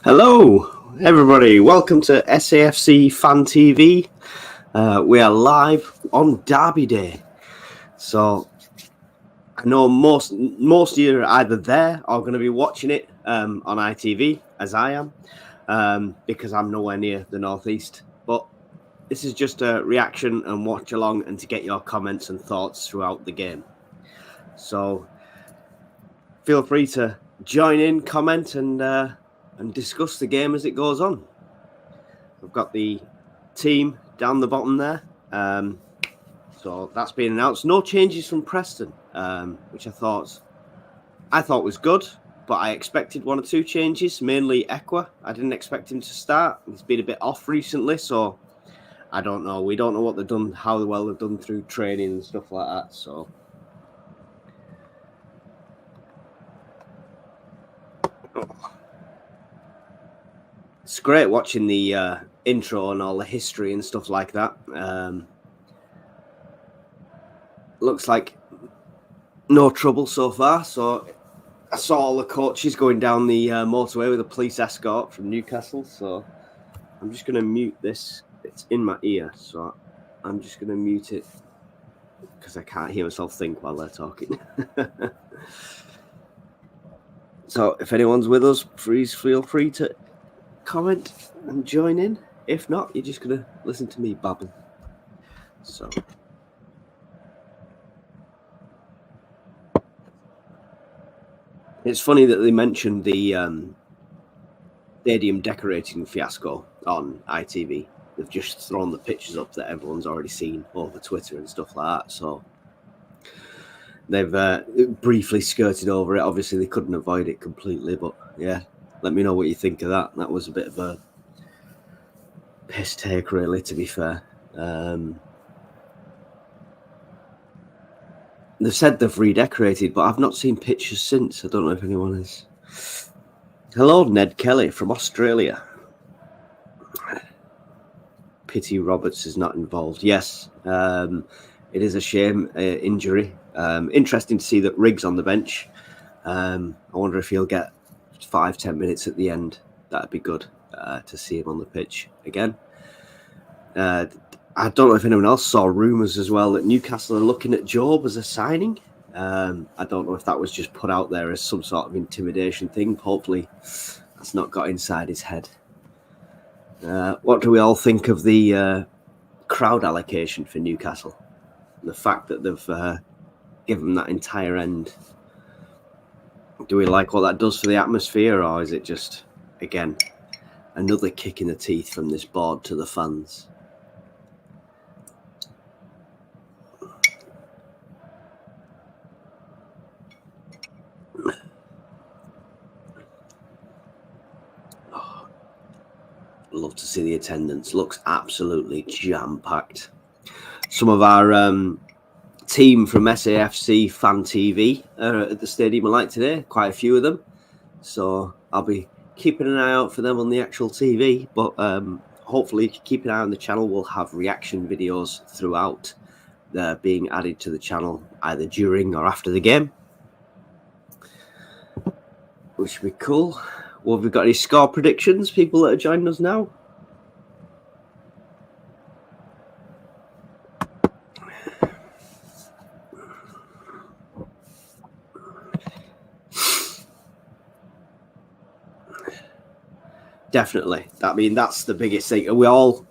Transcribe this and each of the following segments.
Hello, everybody. Welcome to SAFC Fan TV. We are live on Derby Day. So I know most of you are either there or going to be watching it on ITV, as I am, because I'm nowhere near the Northeast. But this is just a reaction and watch along and to get your comments and thoughts throughout the game. So feel free to join in, comment, and discuss the game as it goes on. I've got the team down the bottom there. So that's been announced. No changes from Preston, which I thought was good, but I expected one or two changes, mainly Ekwa. I didn't expect him to start. He's been a bit off recently, so I don't know. We don't know what they've done, how well they've done through training and stuff like that. So it's great watching the intro and all the history and stuff like that. Looks like no trouble so far. So I saw all the coaches going down the motorway with a police escort from Newcastle. So I'm just going to mute this. It's in my ear, so I'm just going to mute it because I can't hear myself think while they're talking. So if anyone's with us, please feel free to comment and join in. If not, you're just going to listen to me babble. So it's funny that they mentioned the stadium decorating fiasco on ITV. They've just thrown the pictures up that everyone's already seen over Twitter and stuff like that. So they've briefly skirted over it. Obviously, they couldn't avoid it completely, but yeah, let me know what you think of that. That was a bit of a piss take, really, to be fair. They've said they've redecorated, but I've not seen pictures since. I don't know if anyone has. Hello, Ned Kelly from Australia. Pity Roberts is not involved. Yes, it is a shame, injury. Interesting to see that Riggs on the bench. I wonder if he'll get 5-10 minutes at the end. That'd be good to see him on the pitch again. I don't know if anyone else saw rumours as well that Newcastle are looking at Job as a signing. I don't know if that was just put out there as some sort of intimidation thing. Hopefully that's not got inside his head. What do we all think of the crowd allocation for Newcastle? The fact that they've given that entire end. Do we like what that does for the atmosphere, or is it just, again, another kick in the teeth from this board to the fans? Love to see the attendance. Looks absolutely jam-packed. Some of our team from SAFC Fan TV are at the stadium like today. Quite a few of them. So I'll be keeping an eye out for them on the actual TV. But hopefully, if you keep an eye on the channel, we'll have reaction videos throughout being added to the channel either during or after the game, which would be cool. Well, have we got any score predictions, people that are joining us now? Definitely. I mean, that's the biggest thing. We all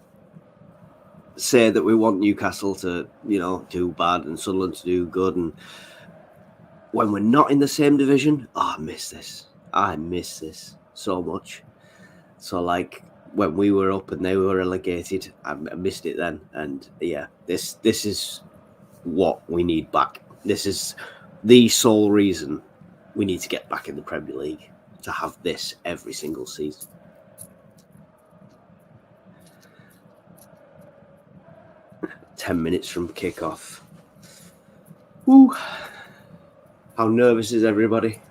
say that we want Newcastle to, do bad and Sunderland to do good. And when we're not in the same division, I miss this. I miss this so much. So, like, when we were up and they were relegated, I missed it then. And, yeah, this is what we need back. This is the sole reason we need to get back in the Premier League, to have this every single season. Ten minutes from kickoff. Woo! How nervous is everybody?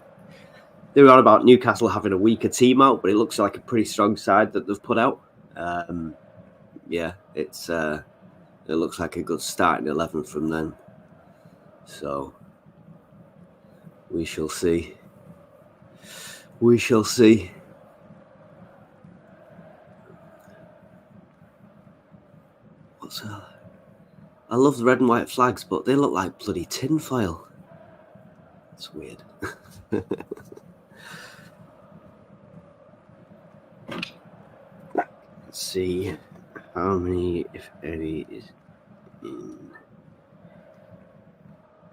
They were on about Newcastle having a weaker team out, but it looks like a pretty strong side that they've put out. Yeah, it looks like a good starting 11 from them. So we shall see. We shall see. I love the red and white flags, but they look like bloody tinfoil. It's weird. Let's see how many, if any, is in.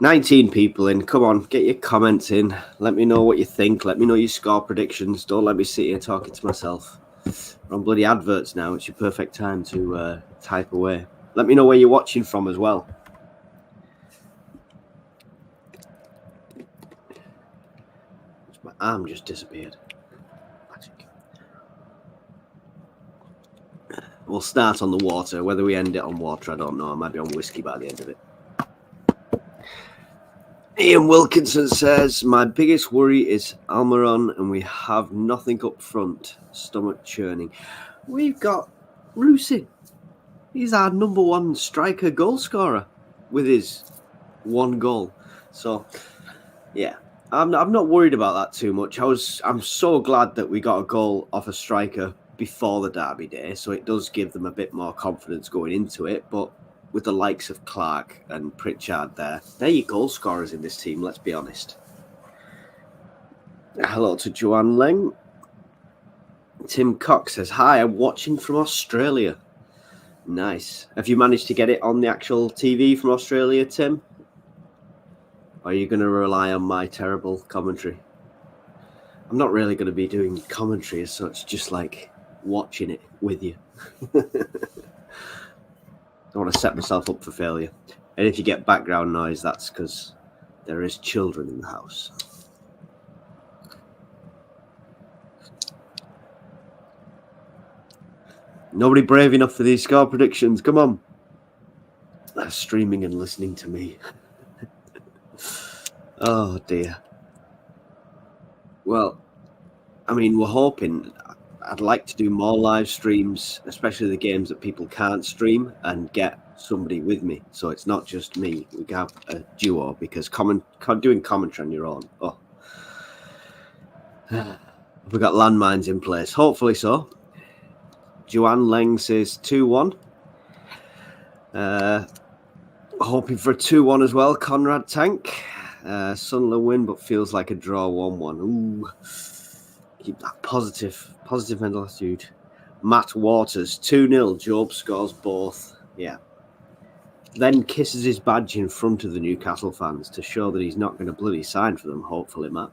19 people in. Come on, get your comments in. Let me know what you think. Let me know your score predictions. Don't let me sit here talking to myself. We're on bloody adverts now. It's your perfect time to type away. Let me know where you're watching from as well. My arm just disappeared. Magic. We'll start on the water. Whether we end it on water, I don't know. I might be on whiskey by the end of it. Ian Wilkinson says, my biggest worry is Almiron and we have nothing up front. Stomach churning. We've got Rusin. He's our number one striker goal scorer with his one goal. So, yeah, I'm not worried about that too much. I'm so glad that we got a goal off a striker before the derby day, so it does give them a bit more confidence going into it. But with the likes of Clark and Pritchard there, they're your goal scorers in this team, let's be honest. Hello to Joanne Leng. Tim Cox says, hi, I'm watching from Australia. Nice. Have you managed to get it on the actual TV from Australia, Tim? Or are you going to rely on my terrible commentary? I'm not really going to be doing commentary as such, just like watching it with you. I want to set myself up for failure. And if you get background noise, that's because there is children in the house. Nobody brave enough for these score predictions. Come on. They're streaming and listening to me. Oh, dear. Well, I mean, we're hoping. I'd like to do more live streams, especially the games that people can't stream, and get somebody with me. So it's not just me. We can have a duo, because doing commentary on your own. Oh. We've got landmines in place. Hopefully so. Joanne Leng says 2-1. Hoping for a 2-1 as well. Conrad Tank. Sunderland win, but feels like a draw 1-1. Ooh. Keep that positive mental attitude. Matt Waters, 2-0. Job scores both. Yeah. Then kisses his badge in front of the Newcastle fans to show that he's not going to bloody sign for them, hopefully, Matt.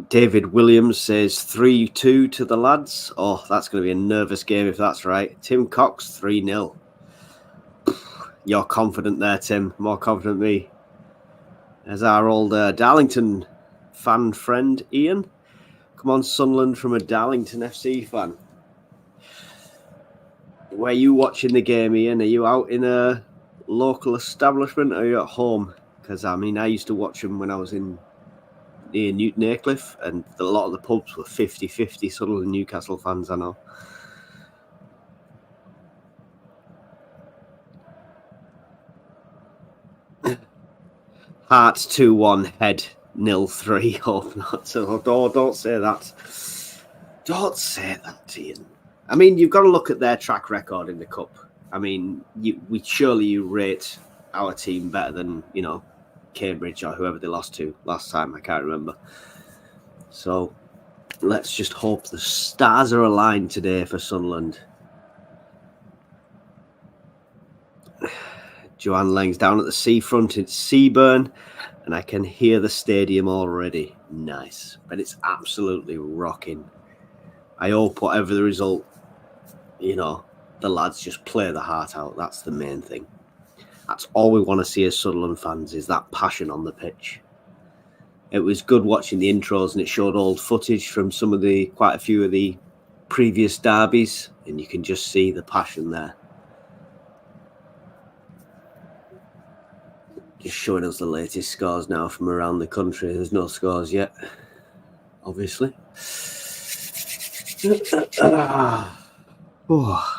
David Williams says 3-2 to the lads. Oh, that's going to be a nervous game if that's right. Tim Cox, 3-0. You're confident there, Tim. More confident than me. As our old Darlington fan friend, Ian. Come on, Sunderland from a Darlington FC fan. Where are you watching the game, Ian? Are you out in a local establishment or are you at home? Because, I mean, I used to watch them when I was near Newton Aycliffe, and a lot of the pubs were 50-50 Sunderland Newcastle fans, I know. Hearts 2-1, Head 0-3. Hope not. So don't say that. Don't say that, Ian. I mean, you've got to look at their track record in the cup. I mean, you rate our team better than, Cambridge or whoever they lost to last time. I can't remember. So let's just hope the stars are aligned today for Sunderland. Joanne Lang's down at the seafront in Seaburn, and I can hear the stadium already. Nice. But it's absolutely rocking. I hope whatever the result, the lads just play the heart out. That's the main thing. That's all we want to see as Sunderland fans, is that passion on the pitch. It was good watching the intros, and it showed old footage from quite a few of the previous derbies, and you can just see the passion there. Just showing us the latest scores now from around the country. There's no scores yet, obviously. Oh.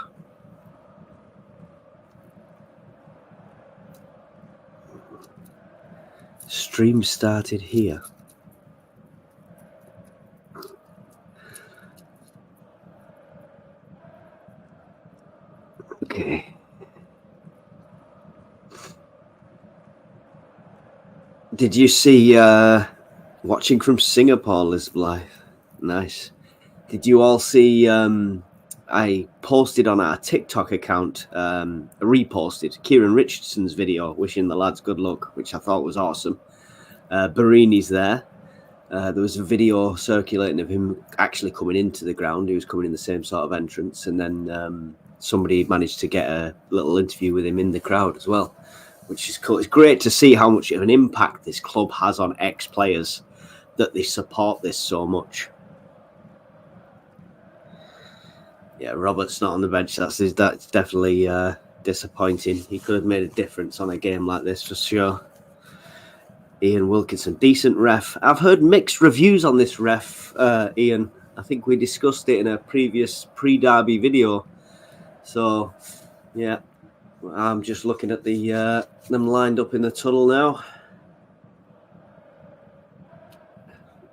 Stream started here. Okay. Did you see watching from Singapore, Liz Blythe? Nice. Did you all see I posted on our TikTok account, reposted Kieran Richardson's video wishing the lads good luck, which I thought was awesome. Barini's there. There was a video circulating of him actually coming into the ground. He was coming in the same sort of entrance, and then somebody managed to get a little interview with him in the crowd as well, which is cool. It's great to see how much of an impact this club has on ex-players, that they support this so much. Yeah, Robert's not on the bench. That's definitely disappointing. He could have made a difference on a game like this for sure. Ian Wilkinson, decent ref. I've heard mixed reviews on this ref, Ian. I think we discussed it in a previous pre-derby video. So, yeah, I'm just looking at the them lined up in the tunnel now.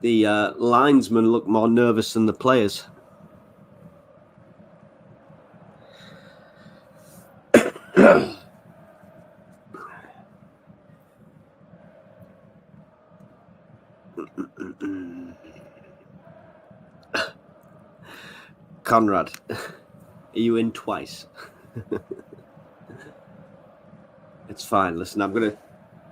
The linesmen look more nervous than the players. Conrad, are you in twice? It's fine. Listen, I'm gonna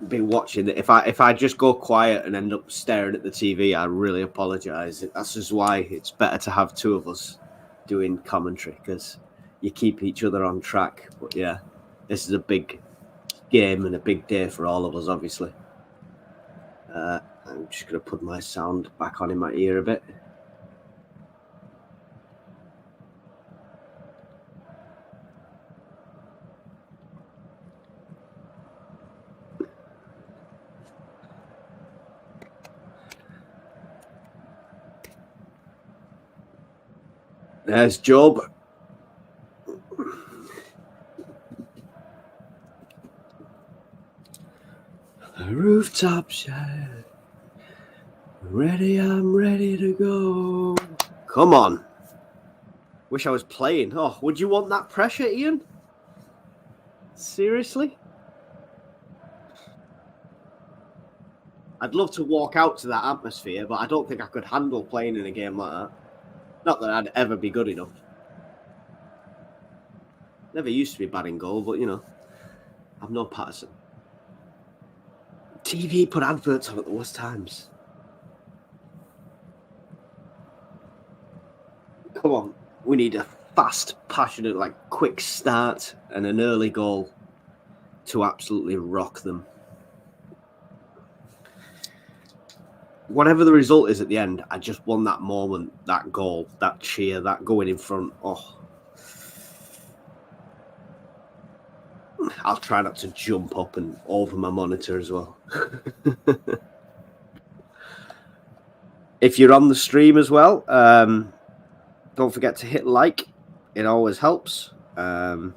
be watching it. If I just go quiet and end up staring at the TV, I really apologise. That's just why it's better to have two of us doing commentary, because you keep each other on track. But yeah, this is a big game and a big day for all of us, obviously. I'm just gonna put my sound back on in my ear a bit. There's Job. The rooftop shine. Ready, I'm ready to go. Come on. Wish I was playing. Oh, would you want that pressure, Ian? Seriously? I'd love to walk out to that atmosphere, but I don't think I could handle playing in a game like that. Not that I'd ever be good enough. Never used to be bad in goal, but, you know, I'm no Patterson. TV put adverts on at the worst times. Come on. We need a fast, passionate, quick start and an early goal to absolutely rock them. Whatever the result is at the end, I just want that moment, that goal, that cheer, that going in front. Oh, I'll try not to jump up and over my monitor as well. If you're on the stream as well, don't forget to hit like. It always helps. And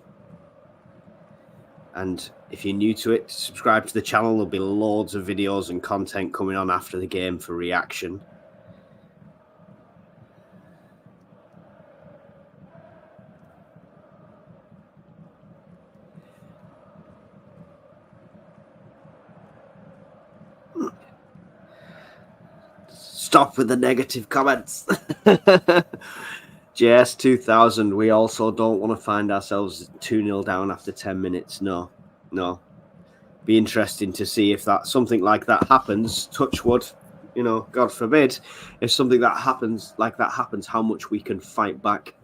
if you're new to it, subscribe to the channel. There'll be loads of videos and content coming on after the game for reaction. Stop with the negative comments. JS 2000, we also don't want to find ourselves 2-0 down after 10 minutes. No. Be interesting to see if something like that happens. Touch wood, you know, God forbid. If something like that happens, how much we can fight back.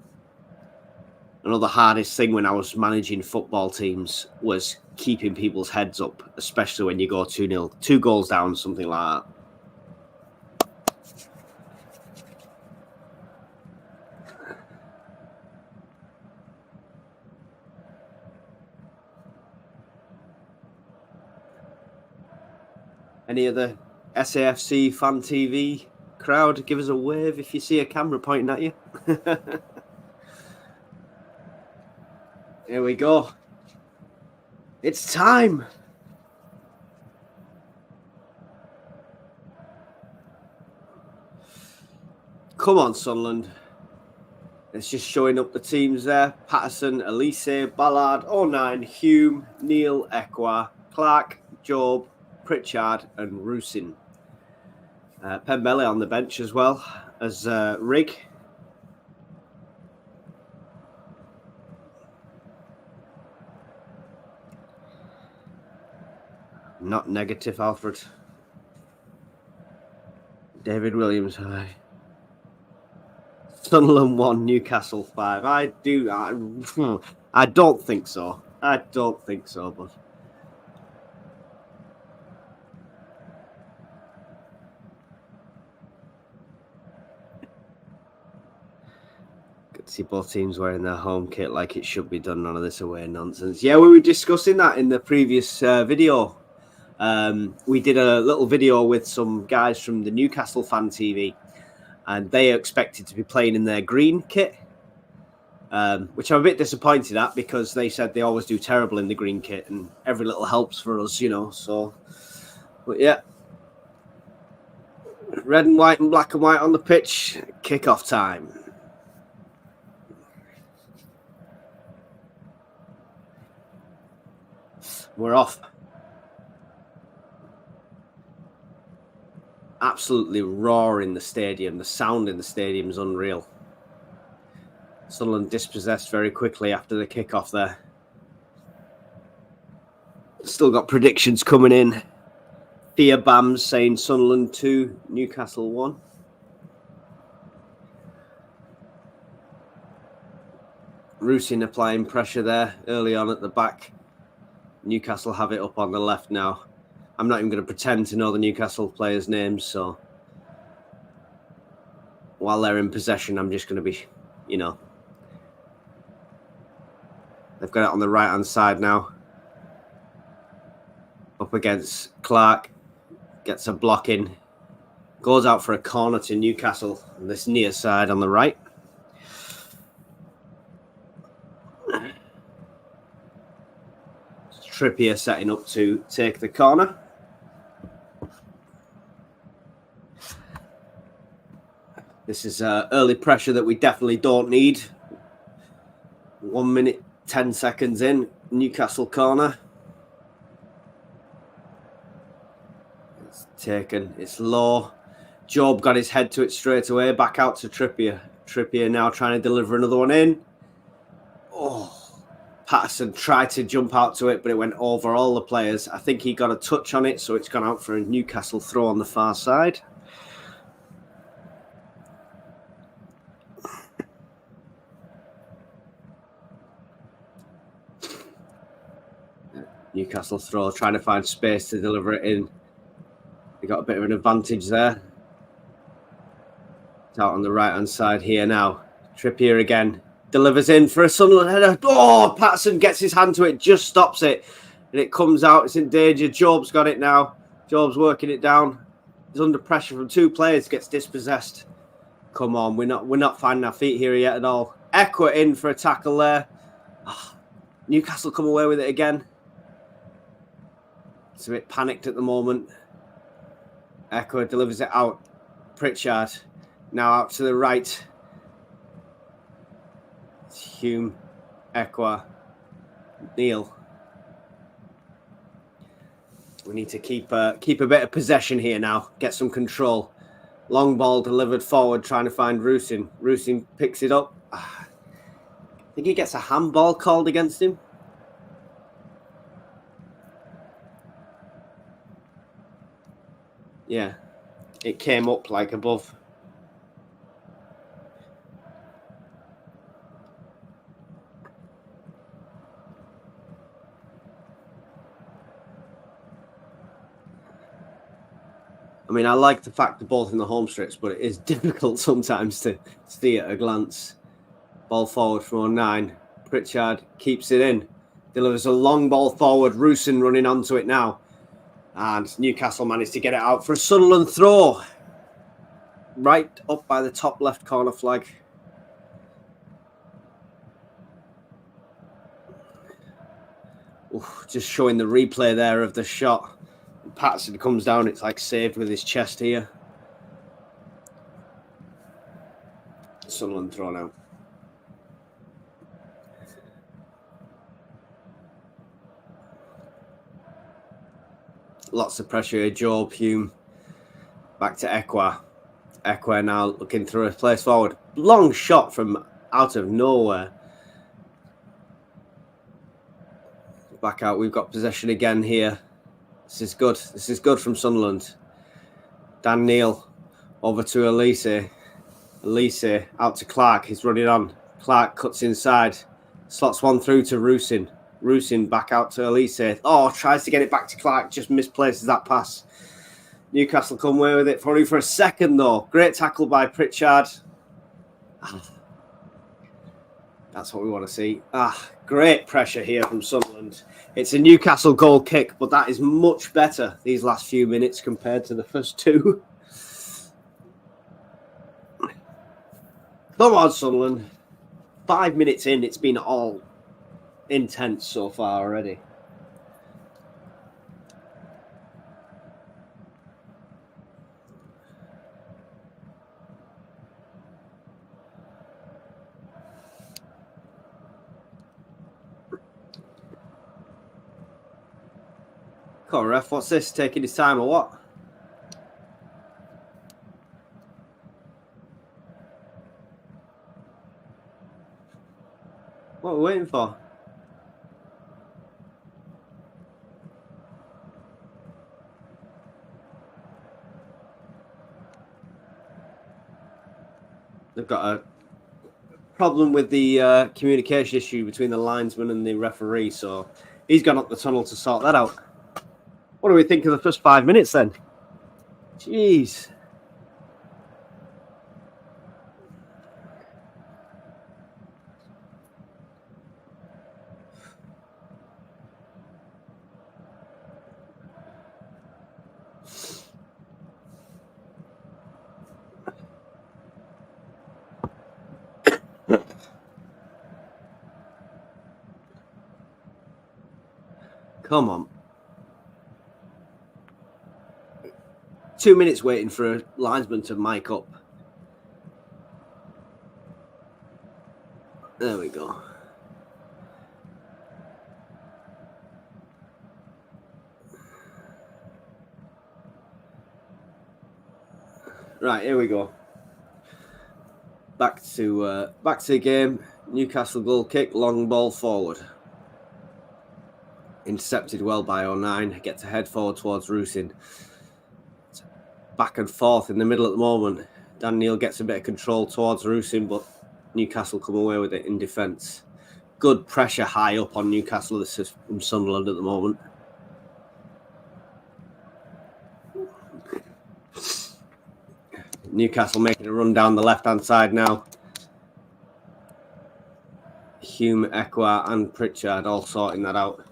Another hardest thing when I was managing football teams was keeping people's heads up, especially when you go 2-0, 2 goals down, something like that. Any other SAFC Fan TV crowd, give us a wave if you see a camera pointing at you. Here we go. It's time. Come on, Sunderland. It's just showing up the teams there. Patterson, Elise, Ballard, 09, Hume, Neil, Ekwa, Clark, Job, Pritchard and Rusin. Pembele on the bench as well as Rig. Not negative, Alfred. David Williams, hi. Sunderland 1, Newcastle 5. I don't think so. I don't think so, but good to see both teams wearing their home kit like it should be done. None of this away nonsense. Yeah, we were discussing that in the previous video. We did a little video with some guys from the Newcastle Fan TV, and they are expected to be playing in their green kit, which I'm a bit disappointed at because they said they always do terrible in the green kit, and every little helps for us, you know. So, but yeah, red and white and black and white on the pitch. Kick-off time. We're off. Absolutely roaring the stadium. The sound in the stadium is unreal. Sunderland dispossessed very quickly after the kickoff there. Still got predictions coming in. Thea Bams saying Sunderland 2, Newcastle 1. Rusin applying pressure there early on at the back. Newcastle have it up on the left now. I'm not even going to pretend to know the Newcastle players' names, so while they're in possession, I'm just going to be, you know. They've got it on the right-hand side now. Up against Clark. Gets a block in. Goes out for a corner to Newcastle on this near side on the right. Trippier setting up to take the corner. This is early pressure that we definitely don't need. 1 minute, 10 seconds in. Newcastle corner. It's taken. It's low. Job got his head to it straight away. Back out to Trippier. Trippier now trying to deliver another one in. Oh, Patterson tried to jump out to it, but it went over all the players. I think he got a touch on it, so it's gone out for a Newcastle throw on the far side. Newcastle throw, trying to find space to deliver it in. They got a bit of an advantage there. It's out on the right-hand side here now. Trippier again. Delivers in for a Sunderland header. Oh, Patterson gets his hand to it, just stops it. And it comes out, it's in danger. Job's got it now. Job's working it down. He's under pressure from two players, gets dispossessed. Come on, we're not finding our feet here yet at all. Ekwa in for a tackle there. Oh, Newcastle come away with it again. It's a bit panicked at the moment. Ekwa delivers it out. Pritchard now out to the right. It's Hume, Ekwa, Neil. We need to keep a bit of possession here now. Get some control. Long ball delivered forward, trying to find Rusin. Rusin picks it up. I think he gets a handball called against him. Yeah, it came up like above. I mean, I like the fact they're both in the home stretch, but it is difficult sometimes to see at a glance. Ball forward from 09. Pritchard keeps it in. Delivers a long ball forward. Rusin running onto it now. And Newcastle managed to get it out for a Sunderland throw. Right up by the top left corner flag. Oof, just showing the replay there of the shot. Patterson comes down. It's like saved with his chest here. Sunderland thrown out. Lots of pressure here. Job, Hume. Back to Ekwa. Ekwa now looking through a place forward. Long shot from out of nowhere. Back out. We've got possession again here. This is good. This is good from Sunderland. Dan Neil over to Elise. Elise out to Clark. He's running on. Clark cuts inside. Slots one through to Rusin. Rusin back out to Elise. Oh, tries to get it back to Clark. Just misplaces that pass. Newcastle come away with it. Only for a second, though. Great tackle by Pritchard. That's what we want to see. Great pressure here from Sunderland. It's a Newcastle goal kick, but that is much better these last few minutes compared to the first two. Come on, Sunderland. 5 minutes in, it's been all intense so far already. Come on, ref, what's this? Taking his time or what? What are we waiting for? They've got a problem with the communication issue between the linesman and the referee, so he's gone up the tunnel to sort that out. What do we think of the first 5 minutes then? Jeez. Come on. 2 minutes waiting for a linesman to mic up. There we go. Right, here we go. Back to the game. Newcastle goal kick, long ball forward. Intercepted well by 09. Gets a head forward towards Rusin. Back and forth in the middle at the moment. Dan Neil gets a bit of control towards Rusin, but Newcastle come away with it in defence. Good pressure high up on Newcastle. This is from Sunderland at the moment. Newcastle making a run down the left-hand side now. Hume, Ekwa and Pritchard all sorting that out.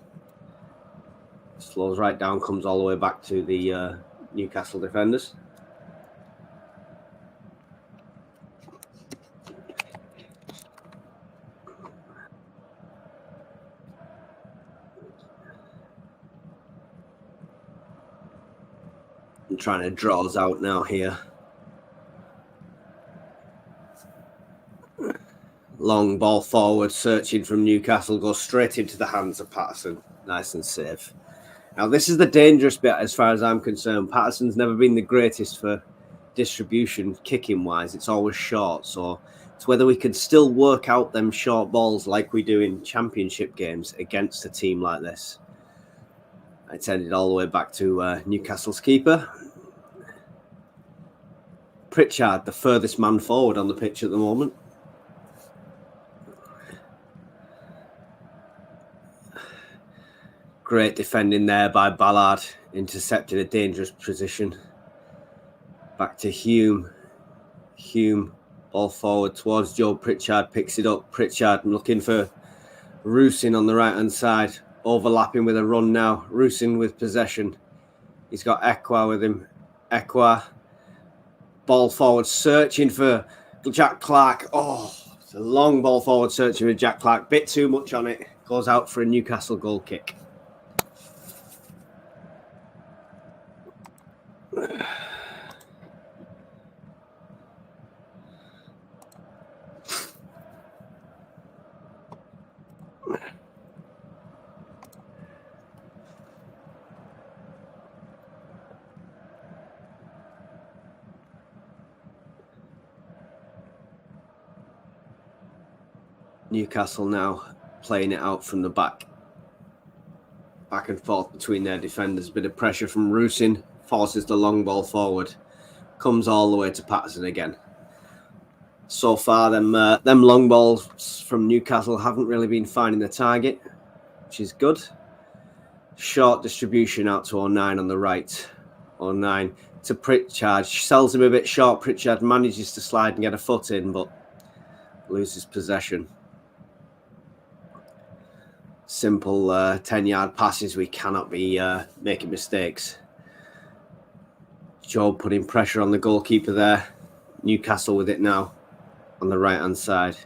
Slows right down, comes all the way back to the Newcastle defenders. I'm trying to draw us out now here. Long ball forward, searching from Newcastle, goes straight into the hands of Patterson. Nice and safe. Now, this is the dangerous bit as far as I'm concerned. Patterson's never been the greatest for distribution, kicking-wise. It's always short, so it's whether we can still work out them short balls like we do in championship games against a team like this. It's ended all the way back to Newcastle's keeper. Pritchard, the furthest man forward on the pitch at the moment. Great defending there by Ballard, intercepted a dangerous position. Back to Hume. Hume, ball forward towards Joe. Pritchard picks it up. Pritchard looking for Rusin on the right-hand side. Overlapping with a run now. Rusin with possession. He's got Ekwa with him. Ekwa, ball forward, searching for Jack Clark. Oh, it's a long ball forward, searching for Jack Clark. Bit too much on it. Goes out for a Newcastle goal kick. Newcastle now playing it out from the back. Back and forth between their defenders. Bit of pressure from Rusin. Forces the long ball forward. Comes all the way to Patterson again. So far, them long balls from Newcastle haven't really been finding the target, which is good. Short distribution out to 09 on the right. 09 to Pritchard. Sells him a bit short. Pritchard manages to slide and get a foot in, but loses possession. Simple 10-yard passes. We cannot be making mistakes. Job putting pressure on the goalkeeper there. Newcastle with it now on the right-hand side.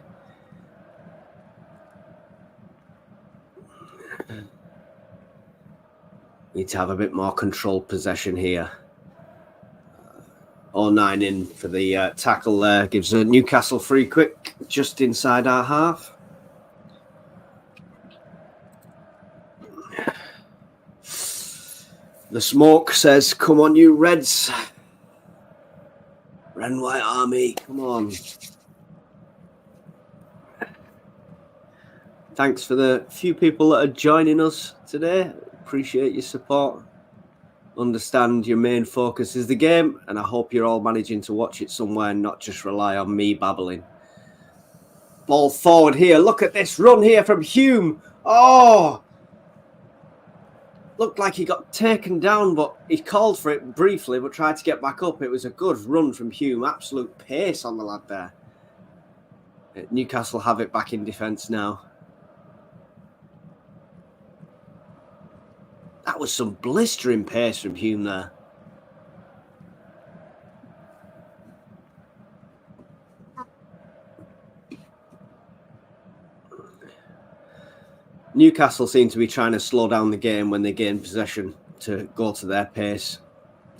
Need to have a bit more controlled possession here. 09 in for the tackle there. Gives a Newcastle free kick just inside our half. The smoke says, come on, you Reds. Red and White Army, come on. Thanks for the few people that are joining us today. Appreciate your support. Understand your main focus is the game, and I hope you're all managing to watch it somewhere and not just rely on me babbling. Ball forward here. Look at this run here from Hume. Oh! Looked like he got taken down, but he called for it briefly, but tried to get back up. It was a good run from Hume. Absolute pace on the lad there. Newcastle have it back in defence now. That was some blistering pace from Hume there. Newcastle seem to be trying to slow down the game when they gain possession to go to their pace.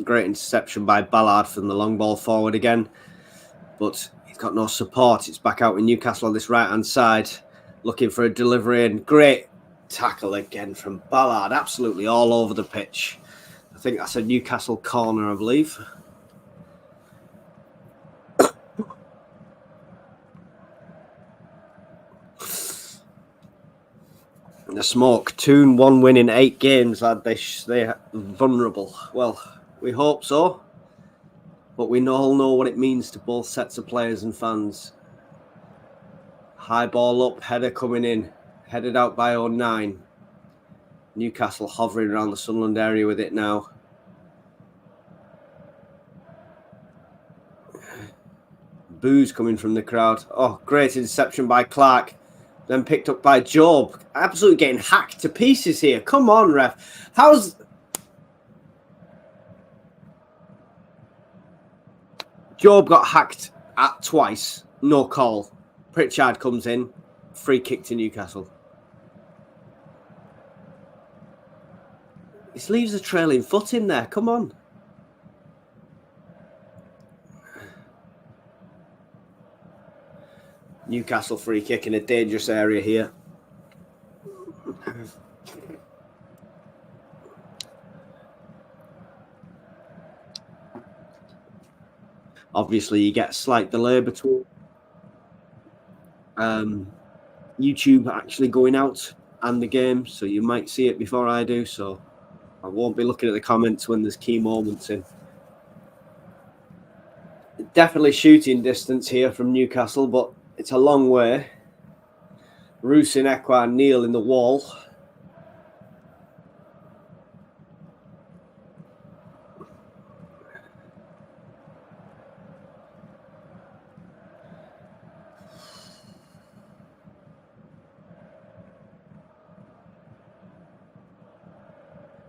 Great interception by Ballard from the long ball forward again. But he's got no support. It's back out in Newcastle on this right-hand side. Looking for a delivery, and great tackle again from Ballard. Absolutely all over the pitch. I think that's a Newcastle corner, I believe. The smoke, 2-1 win in 8 games, lad. They're vulnerable. Well, we hope so. But we all know what it means to both sets of players and fans. High ball up, header coming in. Headed out by 09. Newcastle hovering around the Sunderland area with it now. Boos coming from the crowd. Oh, great interception by Clark. Then picked up by Job. Absolutely getting hacked to pieces here. Come on, ref. How's... Job got hacked at twice. No call. Pritchard comes in. Free kick to Newcastle. This leaves a trailing foot in there. Come on. Newcastle free kick in a dangerous area here. Obviously, you get a slight delay between YouTube actually going out and the game, so you might see it before I do, so I won't be looking at the comments when there's key moments in. Definitely shooting distance here from Newcastle, but it's a long way. Rusin, Ekwa and Neil in the wall.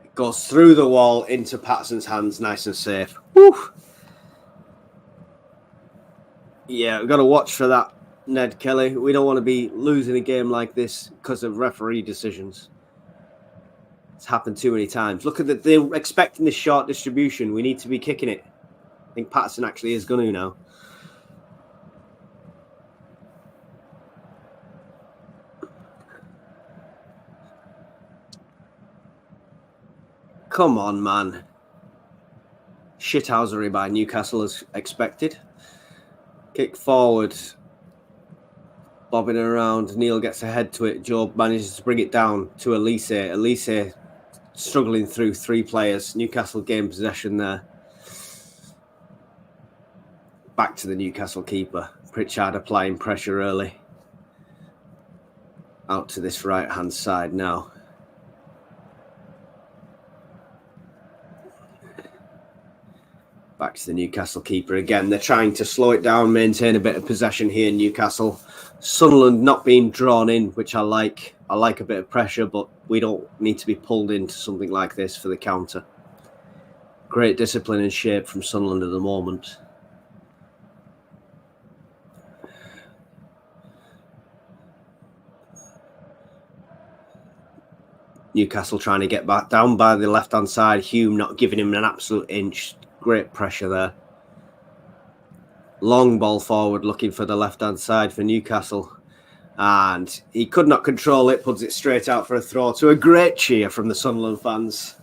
It goes through the wall into Patterson's hands, nice and safe. Woo! Yeah, we've got to watch for that, Ned Kelly. We don't want to be losing a game like this because of referee decisions. It's happened too many times. Look at they're expecting this short distribution. We need to be kicking it. I think Patterson actually is going to now. Come on, man. Shithousery by Newcastle as expected. Kick forward. bobbing around. Neil gets ahead to it. Job manages to bring it down to Elise. Elise struggling through 3 players. Newcastle gain possession there. Back to the Newcastle keeper. Pritchard applying pressure early. Out to this right-hand side now. Back to the Newcastle keeper again. They're trying to slow it down, maintain a bit of possession here in Newcastle. Sunderland not being drawn in, which I like. I like a bit of pressure, but we don't need to be pulled into something like this for the counter. Great discipline and shape from Sunderland at the moment. Newcastle trying to get back down by the left-hand side. Hume not giving him an absolute inch. Great pressure there. Long ball forward, looking for the left-hand side for Newcastle. And he could not control it, puts it straight out for a throw to a great cheer from the Sunderland fans.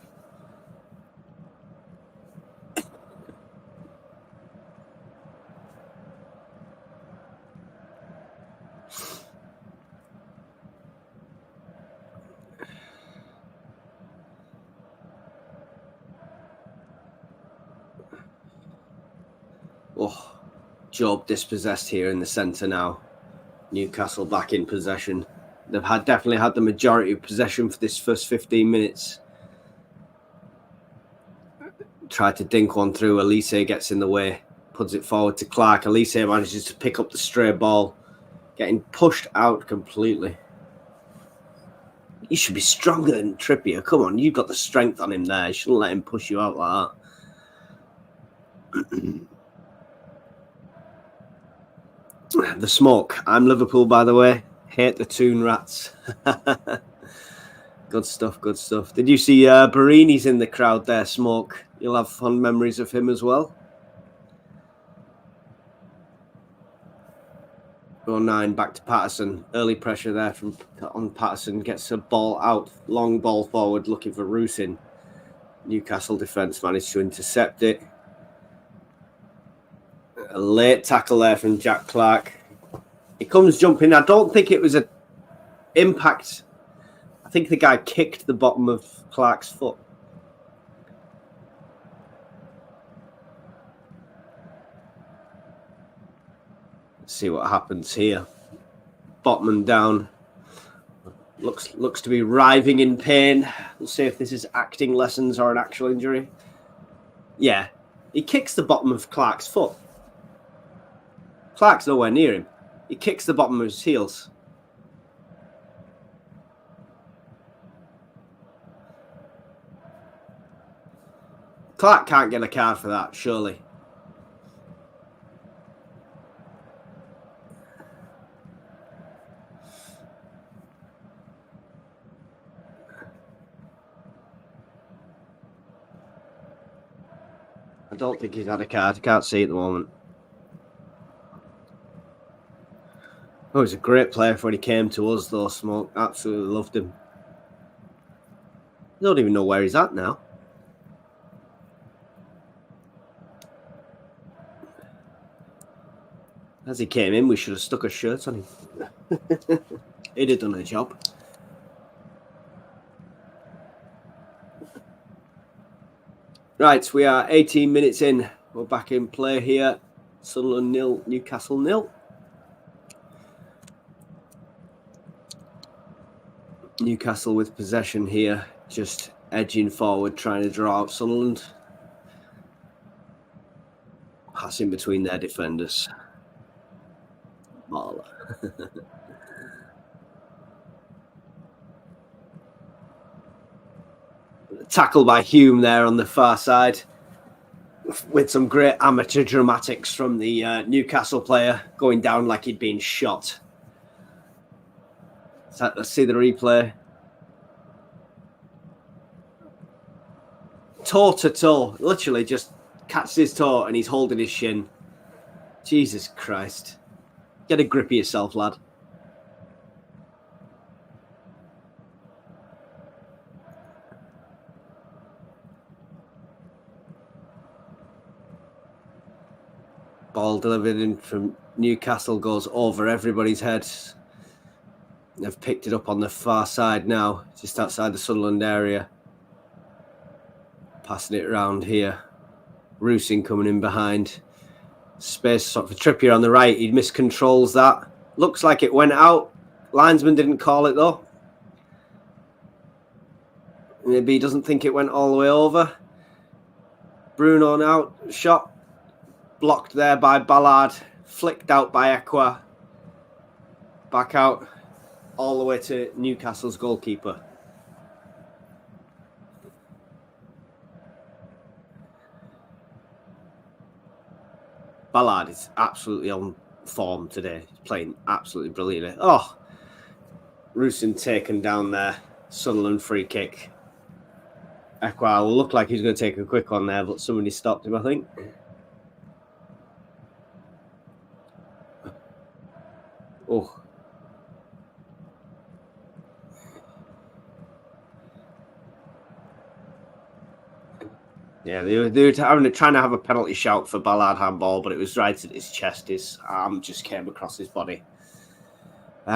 Oh, Job dispossessed here in the centre now. Newcastle back in possession. They've definitely had the majority of possession for this first 15 minutes. Tried to dink one through. Elise gets in the way. Puts it forward to Clark. Elise manages to pick up the stray ball. Getting pushed out completely. You should be stronger than Trippier. Come on, you've got the strength on him there. You shouldn't let him push you out like that. The smoke. I'm Liverpool, by the way. Hate the Toon Rats. Good stuff, good stuff. Did you see Barini's in the crowd there, Smoke? You'll have fond memories of him as well. 09 back to Patterson. Early pressure there on Patterson. Gets a ball out. Long ball forward looking for Rusin. Newcastle defence managed to intercept it. A late tackle there from Jack Clark. He comes jumping. I don't think it was an impact. I think the guy kicked the bottom of Clark's foot. Let's see what happens here. Botman down. Looks to be writhing in pain. We'll see if this is acting lessons or an actual injury. Yeah, he kicks the bottom of Clark's foot. Clark's nowhere near him. He kicks the bottom of his heels. Clark can't get a card for that, surely. I don't think he's had a card. I can't see at the moment. Oh, he's a great player for when he came to us, though, Smoke. Absolutely loved him. I don't even know where he's at now. As he came in, we should have stuck a shirt on him. He'd have done a job. Right, we are 18 minutes in. We're back in play here. Sunderland 0, Newcastle 0. Newcastle with possession here, just edging forward, trying to draw out Sunderland. Passing between their defenders. Marla. Tackle by Hume there on the far side, with some great amateur dramatics from the Newcastle player going down like he'd been shot. So let's see the replay. Toe to toe, literally just catches his toe and he's holding his shin. Jesus Christ. Get a grip of yourself, lad. Ball delivered in from Newcastle goes over everybody's heads. They've picked it up on the far side now, just outside the Sunderland area. Passing it around here. Roosing coming in behind. Space sort of Trippier on the right. He miscontrols that. Looks like it went out. Linesman didn't call it though. Maybe he doesn't think it went all the way over. Bruno now. Shot. Blocked there by Ballard. Flicked out by Equa. Back out. All the way to Newcastle's goalkeeper. Ballard is absolutely on form today. He's playing absolutely brilliantly. Oh, Roosing taken down there. Sunderland free kick. Equa will look like he's going to take a quick one there, but somebody stopped him, I think. Oh. Yeah, they were trying to have a penalty shout for Ballard handball, but it was right at his chest. His arm just came across his body.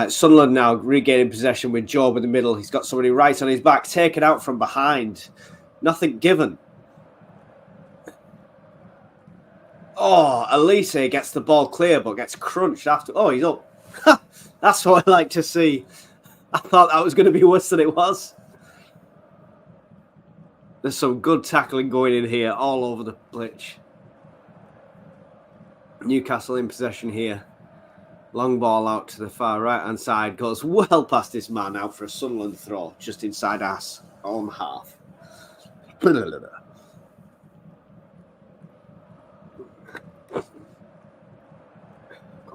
Sunderland now regaining possession with Job in the middle. He's got somebody right on his back, taken out from behind. Nothing given. Oh, Elise gets the ball clear, but gets crunched after. Oh, he's up. That's what I like to see. I thought that was going to be worse than it was. There's some good tackling going in here all over the pitch. Newcastle in possession here. Long ball out to the far right-hand side. Goes well past this man out for a Sunderland throw. Just inside us. On half. Gone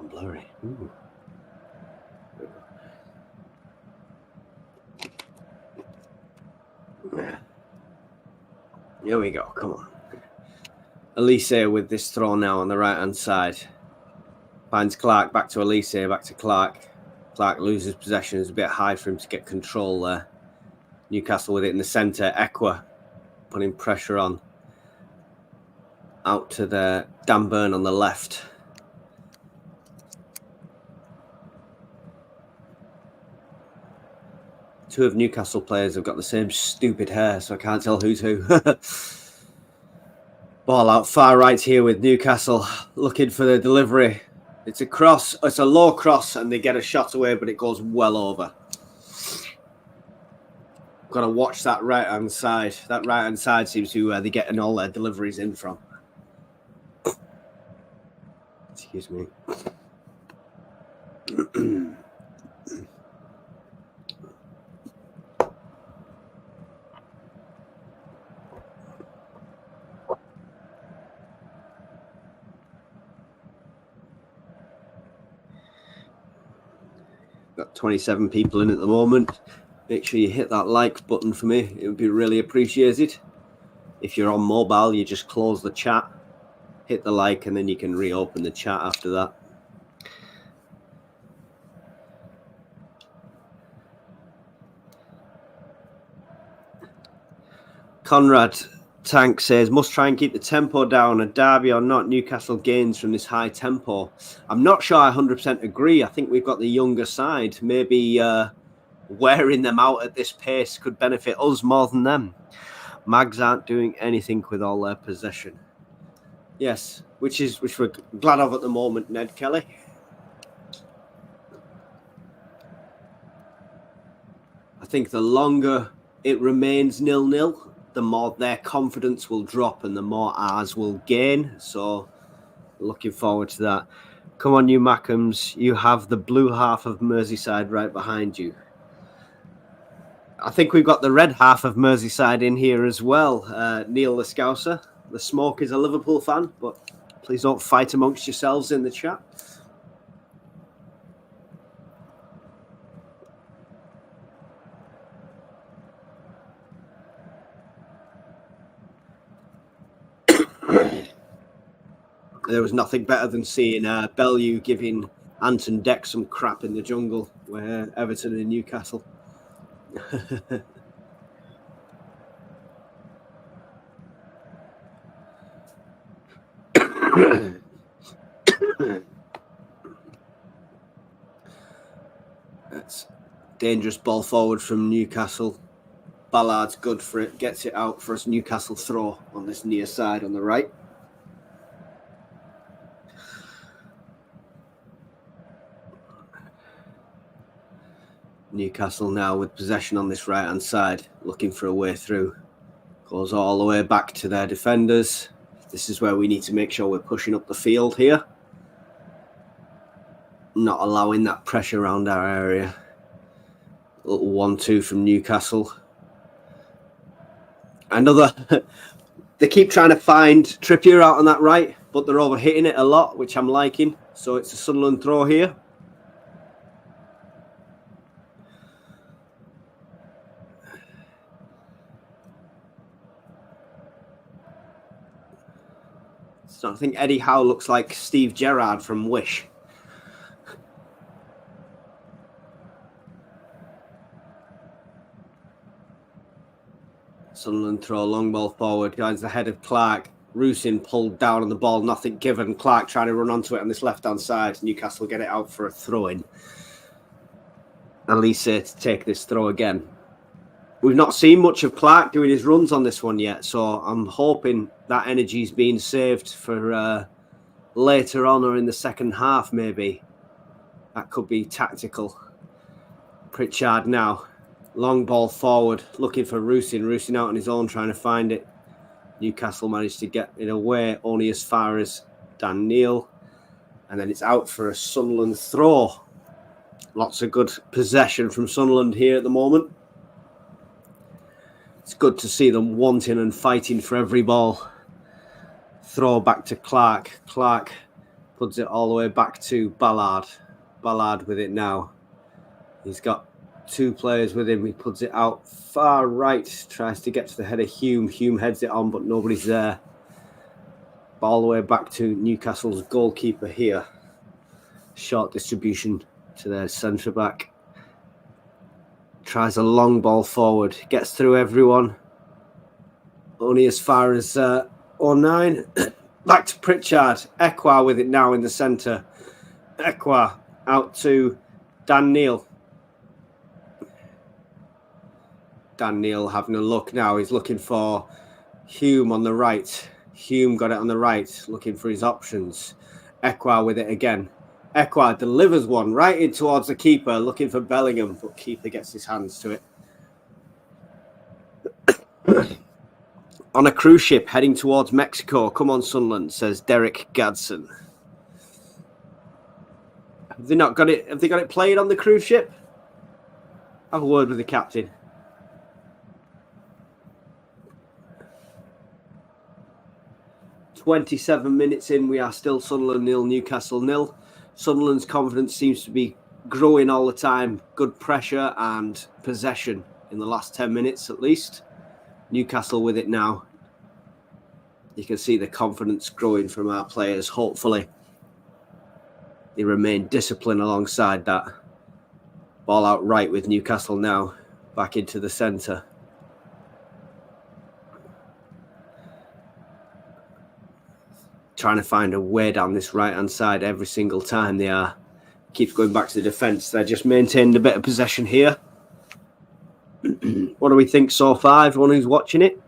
blurry. Ooh. Here we go. Come on. Elise with this throw now on the right-hand side. Finds Clark. Back to Elise. Back to Clark. Clark loses possession. It's a bit high for him to get control there. Newcastle with it in the centre. Equa putting pressure on. Out to the Dan Burn on the left. Two of Newcastle players have got the same stupid hair, so I can't tell who's who. Ball out far right here with Newcastle looking for the delivery. It's a cross. It's a low cross, and they get a shot away, but it goes well over. Got to watch that right-hand side. That right-hand side seems to be where they're getting all their deliveries in from. Excuse me. Got 27 people in at the moment. Make sure you hit that like button for me. It would be really appreciated. If you're on mobile, you just close the chat, hit the like, and then you can reopen the chat after that. Conrad Tank says, must try and keep the tempo down. A derby or not, Newcastle gains from this high tempo. I'm not sure I 100% agree. I think we've got the younger side. Maybe wearing them out at this pace could benefit us more than them. Mags aren't doing anything with all their possession. Yes, which we're glad of at the moment, Ned Kelly. I think the longer it remains 0-0, the more their confidence will drop and the more ours will gain. So looking forward to that. Come on, you Mackhams. You have the blue half of Merseyside right behind you. I think we've got the red half of Merseyside in here as well. Neil the Scouser. The Smoke is a Liverpool fan, but please don't fight amongst yourselves in the chat. There was nothing better than seeing Bellew giving Anton Deck some crap in the jungle where Everton and Newcastle. Dangerous ball forward from Newcastle. Ballard's good for it. Gets it out for a Newcastle throw on this near side on the right. Newcastle now with possession on this right-hand side, looking for a way through. Goes all the way back to their defenders. This is where we need to make sure we're pushing up the field here. Not allowing that pressure around our area. A little 1-2 from Newcastle. Another... They keep trying to find Trippier out on that right, but they're overhitting it a lot, which I'm liking. So it's a Sunderland throw here. So I think Eddie Howe looks like Steve Gerrard from Wish. Sunderland throw, long ball forward, guys the head of Clark. Rusin pulled down on the ball, nothing given. Clark trying to run onto it on this left-hand side. Newcastle get it out for a throw-in. Elise to take this throw again. We've not seen much of Clark doing his runs on this one yet, so I'm hoping that energy's being saved for later on or in the second half, maybe. That could be tactical. Pritchard now. Long ball forward, looking for Rusin. Rusin out on his own, trying to find it. Newcastle managed to get it away only as far as Dan Neil. And then it's out for a Sunderland throw. Lots of good possession from Sunderland here at the moment. It's good to see them wanting and fighting for every ball. Throw back to Clark. Clark puts it all the way back to Ballard. Ballard with it now. He's got two players with him. He puts it out far right. Tries to get to the head of Hume. Hume heads it on, but nobody's there. All the way back to Newcastle's goalkeeper here. Short distribution to their centre-back. Tries a long ball forward. Gets through everyone. Only as far as 09. Back to Pritchard. Ekwa with it now in the centre. Ekwa out to Dan Neil. Dan Neil having a look now. He's looking for Hume on the right. Hume got it on the right, looking for his options. Ekwa with it again. Ekwa delivers one right in towards the keeper, looking for Bellingham, but keeper gets his hands to it. On a cruise ship heading towards Mexico. Come on, Sunderland, says Derek Gadsden. Have they not got it? Have they got it played on the cruise ship? Have a word with the captain. "27 minutes in, we are still Sunderland 0, Newcastle 0. Sunderland's confidence seems to be growing all the time. Good pressure and possession in the last 10 minutes at least. Newcastle with it now. You can see the confidence growing from our players, hopefully. They remain disciplined alongside that. Ball out right with Newcastle now. Back into the centre. Trying to find a way down this right-hand side every single time they are. Keeps going back to the defence. They're just maintaining a bit of possession here. What do we think so far, everyone who's watching it?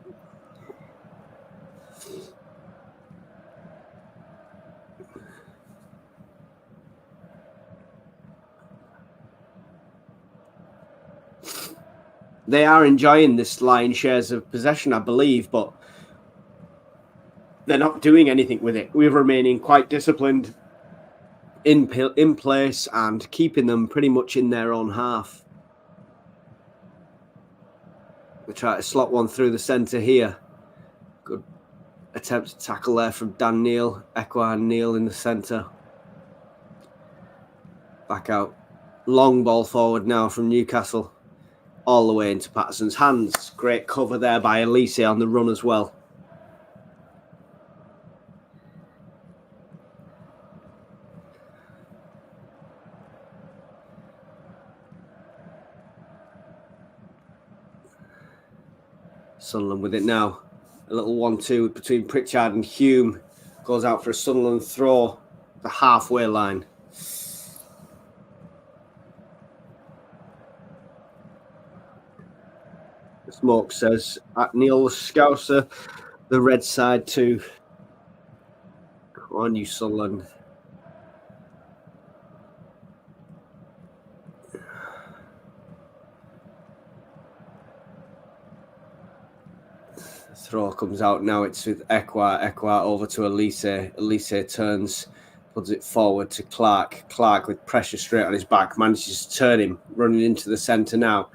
They are enjoying this lion's shares of possession, I believe, but they're not doing anything with it. We're remaining quite disciplined in place and keeping them pretty much in their own half. We try to slot one through the centre here. Good attempt to tackle there from Dan Neil. Ekwa and Neil in the centre. Back out. Long ball forward now from Newcastle. All the way into Patterson's hands. Great cover there by Elise on the run as well. Sunderland with it now. A little 1-2 between Pritchard and Hume. Goes out for a Sunderland throw. The halfway line. Smoke says at Neil Scouser, the red side too. Come on, you Sunderland. Throw comes out now. It's with Ekwa over to Elise. Elise turns, puts it forward to Clark. Clark with pressure straight on his back manages to turn him, running into the centre now.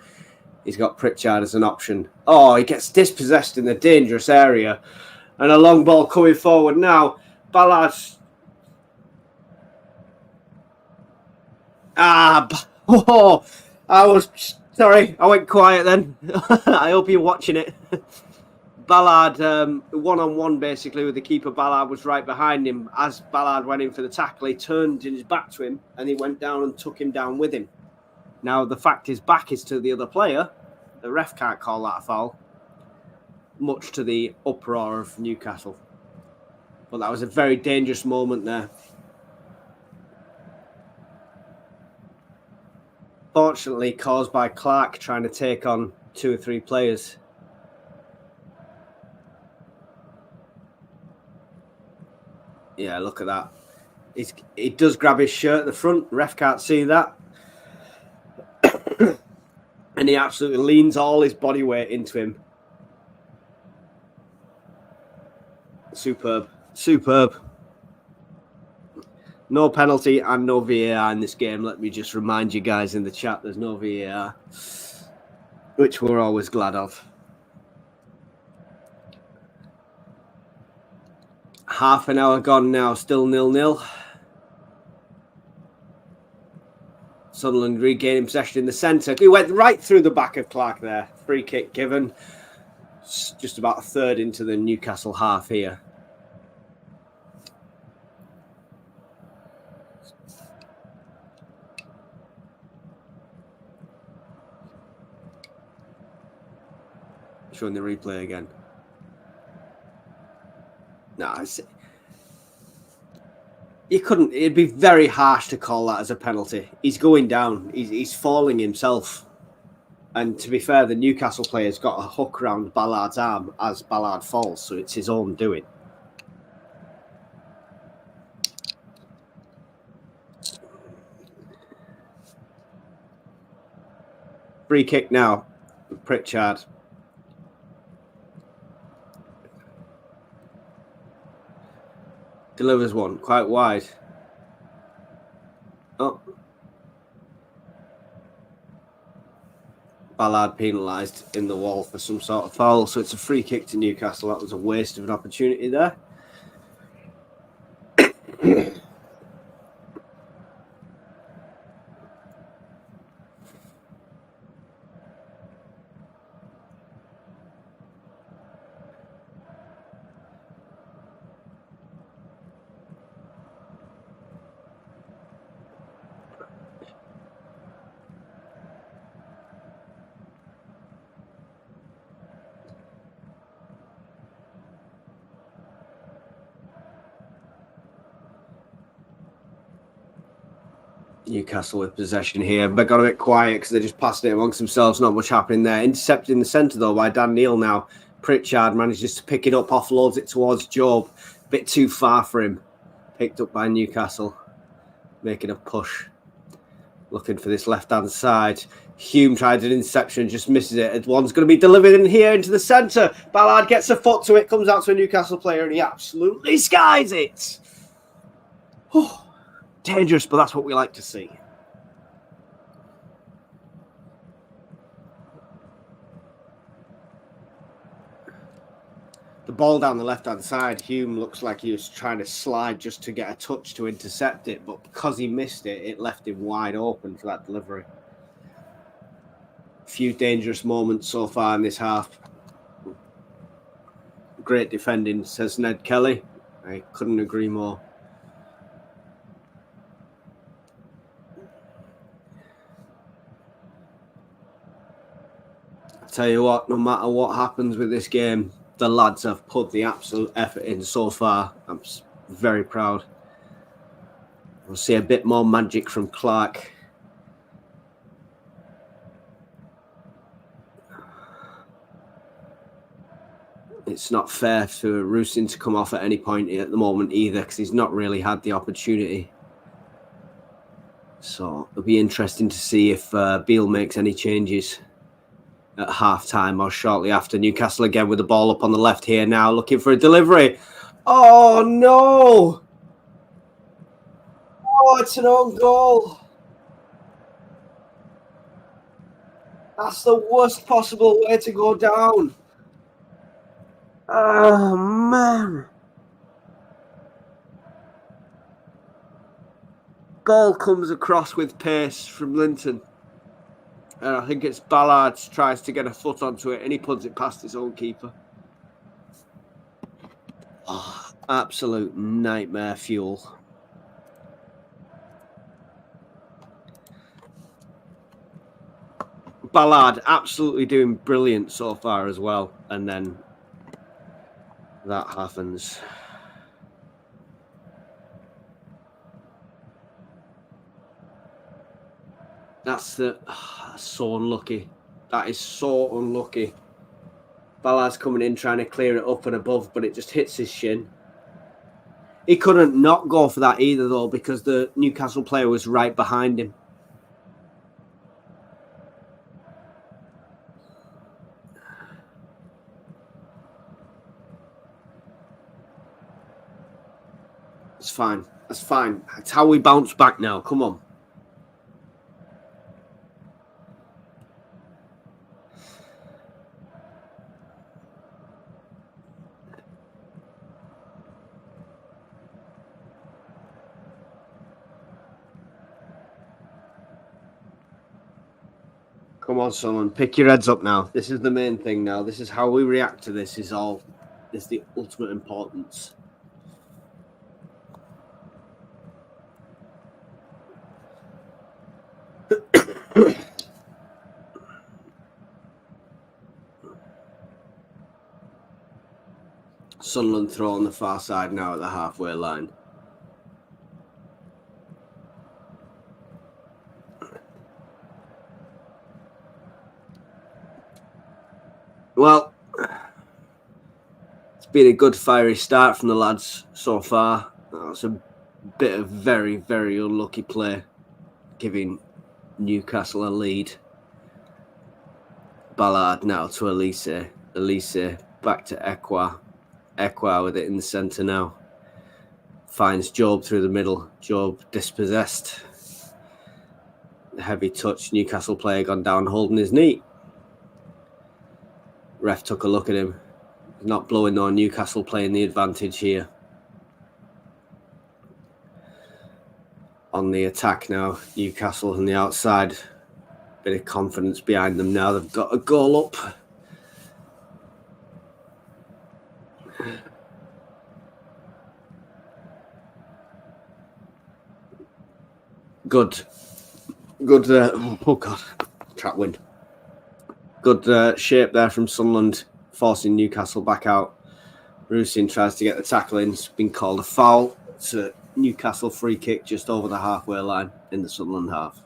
He's got Pritchard as an option. Oh, he gets dispossessed in the dangerous area. And a long ball coming forward now. Ballard. Oh, I was sorry. I went quiet then. I hope you're watching it. Ballard, one-on-one basically with the keeper. Ballard was right behind him. As Ballard went in for the tackle, he turned his back to him and he went down and took him down with him. Now, the fact his back is to the other player, the ref can't call that a foul, much to the uproar of Newcastle. But that was a very dangerous moment there. Fortunately, caused by Clark trying to take on 2 or 3 players. Yeah, look at that. He does grab his shirt at the front. Ref can't see that. And he absolutely leans all his body weight into him. Superb. Superb. No penalty and no VAR in this game. Let me just remind you guys in the chat, there's no VAR, which we're always glad of. Half an hour gone now, still 0-0. Sunderland regaining possession in the centre. He went right through the back of Clark there. Free kick given. Just about a third into the Newcastle half here. Showing the replay again. No, you couldn't. It'd be very harsh to call that as a penalty. He's going down. He's falling himself. And to be fair, the Newcastle player's got a hook around Ballard's arm as Ballard falls, so it's his own doing. Free kick now. Pritchard. Delivers one quite wide. Oh. Ballard penalised in the wall for some sort of foul. So it's a free kick to Newcastle. That was a waste of an opportunity there. Newcastle with possession here, but got a bit quiet because they just passed it amongst themselves. Not much happening there. Intercepted in the centre though by Dan Neal now. Pritchard manages to pick it up, offloads it towards Job. A bit too far for him. Picked up by Newcastle. Making a push. Looking for this left-hand side. Hume tried an interception, just misses it. One's going to be delivered in here into the centre. Ballard gets a foot to it, comes out to a Newcastle player, and he absolutely skies it. Oh. Dangerous, but that's what we like to see. The ball down the left-hand side, Hume looks like he was trying to slide just to get a touch to intercept it, but because he missed it, it left him wide open for that delivery. A few dangerous moments so far in this half. Great defending, says Ned Kelly. I couldn't agree more. Tell you what, no matter what happens with this game, the lads have put the absolute effort in so far. I'm very proud. We'll see a bit more magic from Clark. it's not fair for Rusyn to come off at any point at the moment either, because he's not really had the opportunity. So it'll be interesting to see if Beale makes any changes at half-time or shortly after. Newcastle again with the ball up on the left here now, looking for a delivery. Oh, no! Oh, it's an own goal. That's the worst possible way to go down. Oh, man. Ball comes across with pace from Linton. And I think it's Ballard tries to get a foot onto it and he puts it past his own keeper. Oh, absolute nightmare fuel. Ballard absolutely doing brilliant so far as well. And then that happens. That's so unlucky. That is so unlucky. Ballard's coming in trying to clear it up and above, but it just hits his shin. He couldn't not go for that either, though, because the Newcastle player was right behind him. It's fine. That's fine. That's how we bounce back now. Come on. Come on, someone. Pick your heads up now. This is the main thing now. This is how we react to this. Is the ultimate importance. Sunderland throw on the far side now at the halfway line. Well, it's been a good fiery start from the lads so far. That's a bit of very, very unlucky play, giving Newcastle a lead. Ballard now to Elise. Elise back to Ekwa. Ekwa with it in the centre now. Finds Job through the middle. Job dispossessed. Heavy touch. Newcastle player gone down holding his knee. Ref took a look at him. Not blowing on Newcastle playing the advantage here. On the attack now, Newcastle on the outside. Bit of confidence behind them now. They've got a goal up. Good. Oh God, trap wind. Good shape there from Sunderland, forcing Newcastle back out. Rusyn tries to get the tackle in. It's been called a foul. It's a Newcastle free kick just over the halfway line in the Sunderland half.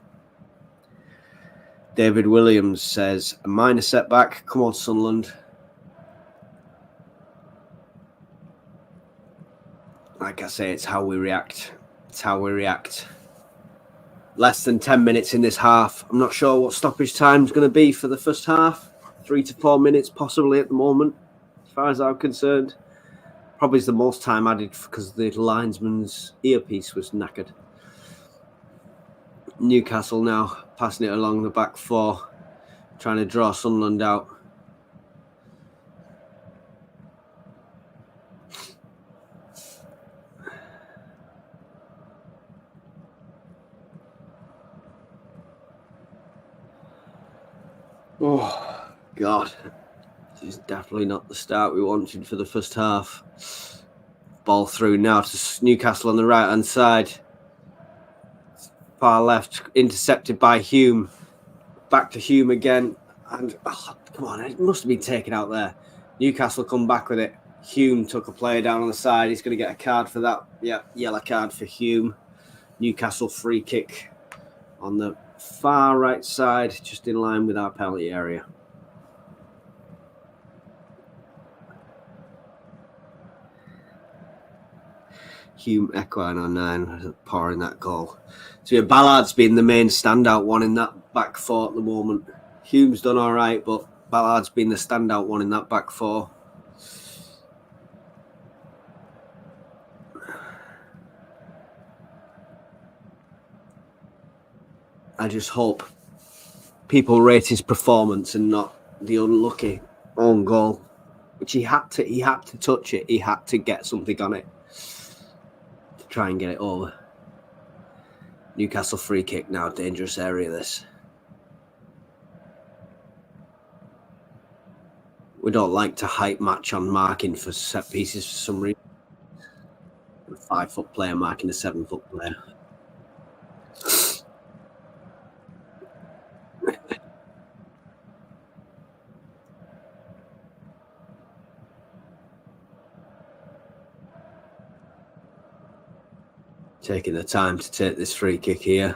David Williams says, a minor setback. Come on, Sunderland. Like I say, it's how we react. It's how we react. Less than 10 minutes in this half. I'm not sure what stoppage time is going to be for the first half. 3 to 4 minutes possibly at the moment, as far as I'm concerned. Probably is the most time added because the linesman's earpiece was knackered. Newcastle now passing it along the back four, trying to draw Sunderland out. Oh, God. This is definitely not the start we wanted for the first half. Ball through now to Newcastle on the right-hand side. Far left, intercepted by Hume. Back to Hume again. And, oh, come on, it must have been taken out there. Newcastle come back with it. Hume took a player down on the side. He's going to get a card for that. Yeah, yellow card for Hume. Newcastle free kick on the far right side, just in line with our penalty area. Hume, Equine on 9, pouring that goal. So yeah, Ballard's been the main standout one in that back four at the moment. Hume's done all right, but Ballard's been the standout one in that back four. I just hope people rate his performance and not the unlucky own goal, which he had to touch it. He had to get something on it to try and get it over. Newcastle free kick now, dangerous area this. We don't like to hype match on marking for set pieces for some reason. A 5-foot player marking a 7-foot player. Taking the time to take this free kick here.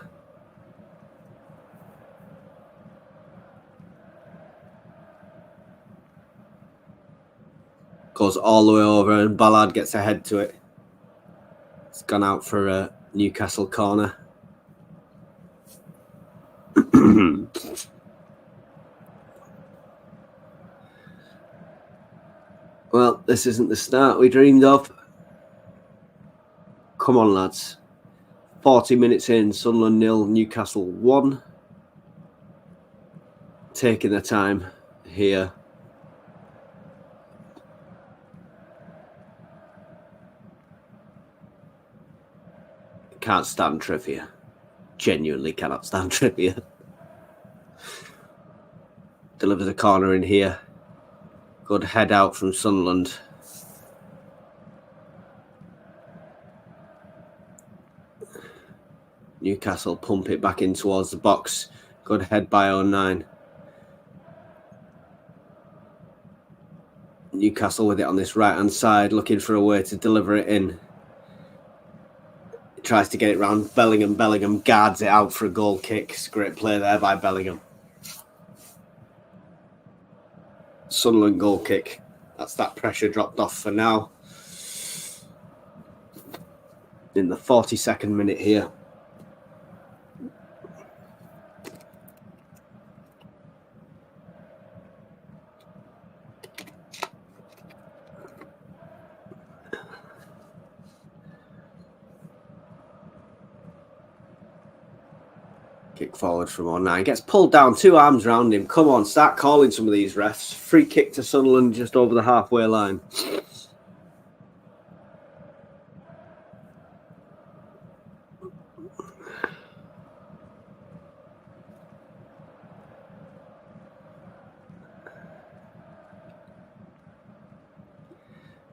Goes all the way over and Ballard gets a head to it. It's gone out for a Newcastle corner. Well, this isn't the start we dreamed of. Come on, lads. 40 minutes in, Sunderland 0, Newcastle 1. Taking the time here. Can't stand trivia. Genuinely cannot stand trivia. Delivers a corner in here. Good head out from Sunderland. Newcastle pump it back in towards the box. Good head by 09. Newcastle with it on this right-hand side, looking for a way to deliver it in. Tries to get it round Bellingham. Bellingham guards it out for a goal kick. It's a great play there by Bellingham. Sunderland goal kick. That's that pressure dropped off for now. In the 42nd minute here. Kick forward from 09. Gets pulled down, 2 arms round him. Come on, start calling some of these refs. Free kick to Sunderland just over the halfway line.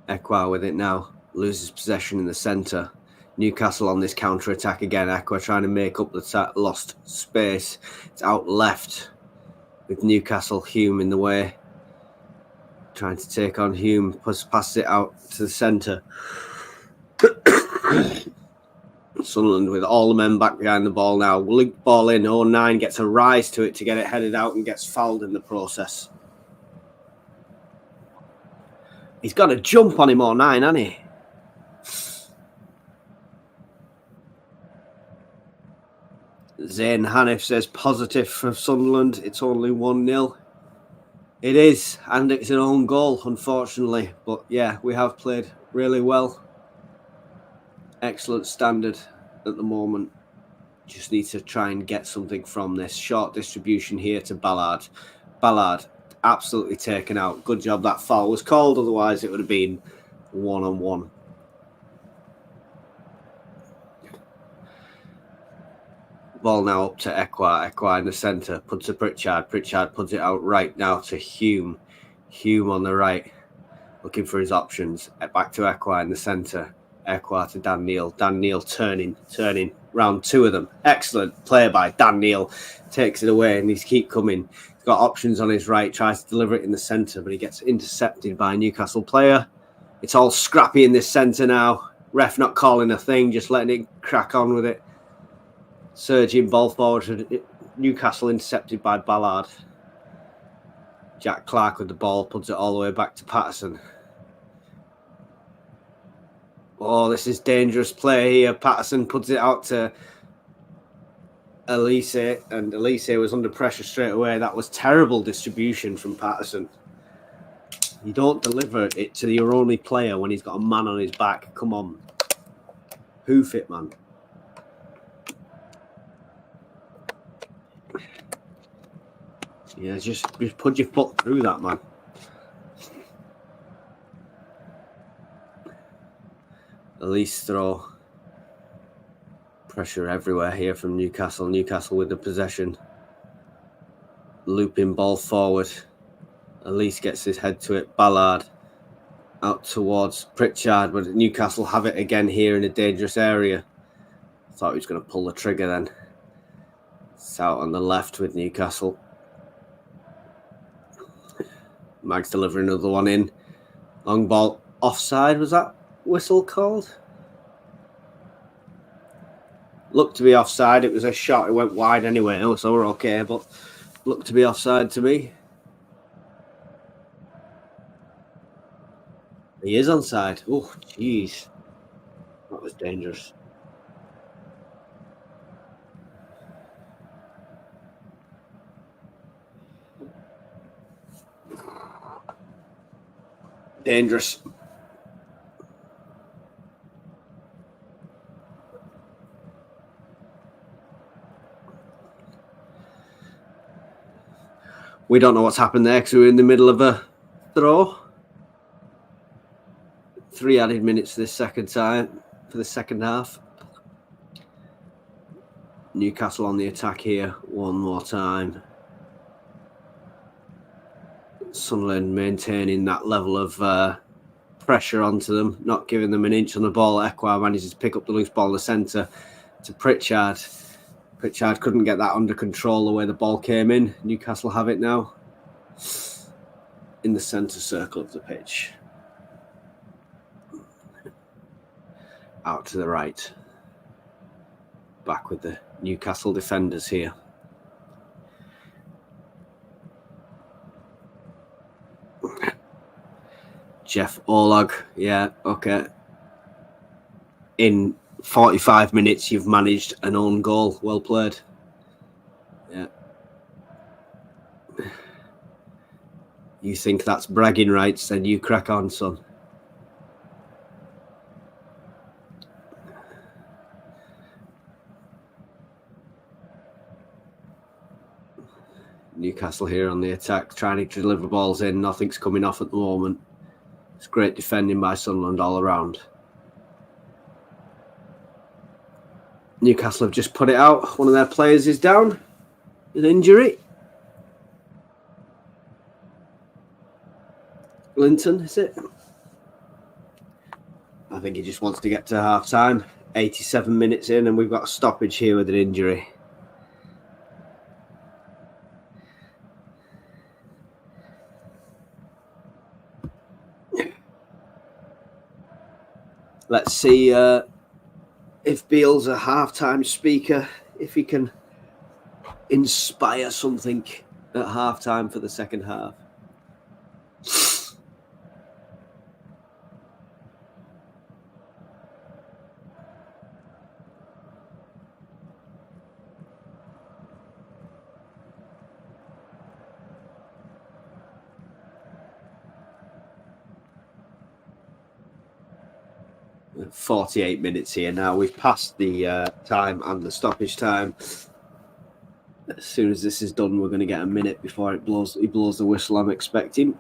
Equa with it now. Loses possession in the centre. Newcastle on this counter-attack again. Equa trying to make up the lost space. It's out left with Newcastle. Hume in the way. Trying to take on Hume. Passes it out to the centre. Sunderland with all the men back behind the ball now. Link ball in. 09 gets a rise to it to get it headed out and gets fouled in the process. He's got a jump on him, 09, hasn't he? Zayn Hanif says positive for Sunderland. It's only 1-0. It is, and it's an own goal, unfortunately. But yeah, we have played really well. Excellent standard at the moment. Just need to try and get something from this. Short distribution here to Ballard. Ballard absolutely taken out. Good job that foul was called, otherwise it would have been 1-on-1. Ball now up to Equa. Equa in the centre. Puts to Pritchard. Pritchard puts it out right now to Hume. Hume on the right. Looking for his options. Back to Equa in the centre. Equa to Dan Neil. Dan Neil turning. Round 2 of them. Excellent play by Dan Neil. Takes it away and he's keep coming. He's got options on his right. Tries to deliver it in the centre, but he gets intercepted by a Newcastle player. It's all scrappy in this centre now. Ref not calling a thing, just letting it crack on with it. Surging ball forward to Newcastle, intercepted by Ballard. Jack Clark with the ball, puts it all the way back to Patterson. Oh, this is dangerous play here. Patterson puts it out to Elise, and Elise was under pressure straight away. That was terrible distribution from Patterson. You don't deliver it to your only player when he's got a man on his back. Come on. Hoof it, man. Yeah, just put your foot through that, man. Elise throw. Pressure everywhere here from Newcastle. Newcastle with the possession. Looping ball forward. Elise gets his head to it. Ballard out towards Pritchard, but Newcastle have it again here in a dangerous area. Thought he was going to pull the trigger then. It's out on the left with Newcastle. Mag's delivering another one in. Long ball offside. Was that whistle called? Looked to be offside. It was a shot. It went wide anyway, so we're okay, but looked to be offside to me. He is onside. Oh, jeez. That was dangerous. Dangerous. We don't know what's happened there because we were in the middle of a throw. 3 added minutes for this second half. Newcastle on the attack here one more time. Sunderland maintaining that level of pressure onto them, not giving them an inch on the ball. Ekwar manages to pick up the loose ball in the centre to Pritchard. Pritchard couldn't get that under control the way the ball came in. Newcastle have it now in the centre circle of the pitch. Out to the right. Back with the Newcastle defenders here. Jeff Olag, yeah, okay. In 45 minutes, you've managed an own goal. Well played. Yeah. You think that's bragging rights, then you crack on, son. Newcastle here on the attack, trying to deliver balls in. Nothing's coming off at the moment. It's great defending by Sunderland all around. Newcastle have just put it out. One of their players is down with injury. Linton, is it? I think he just wants to get to half time. 87 minutes in, and we've got a stoppage here with an injury. Let's see if Beale's a half-time speaker, if he can inspire something at half-time for the second half. We're 48 minutes here now. We've passed the time and the stoppage time. As soon as this is done, we're going to get a minute before he blows the whistle, I'm expecting.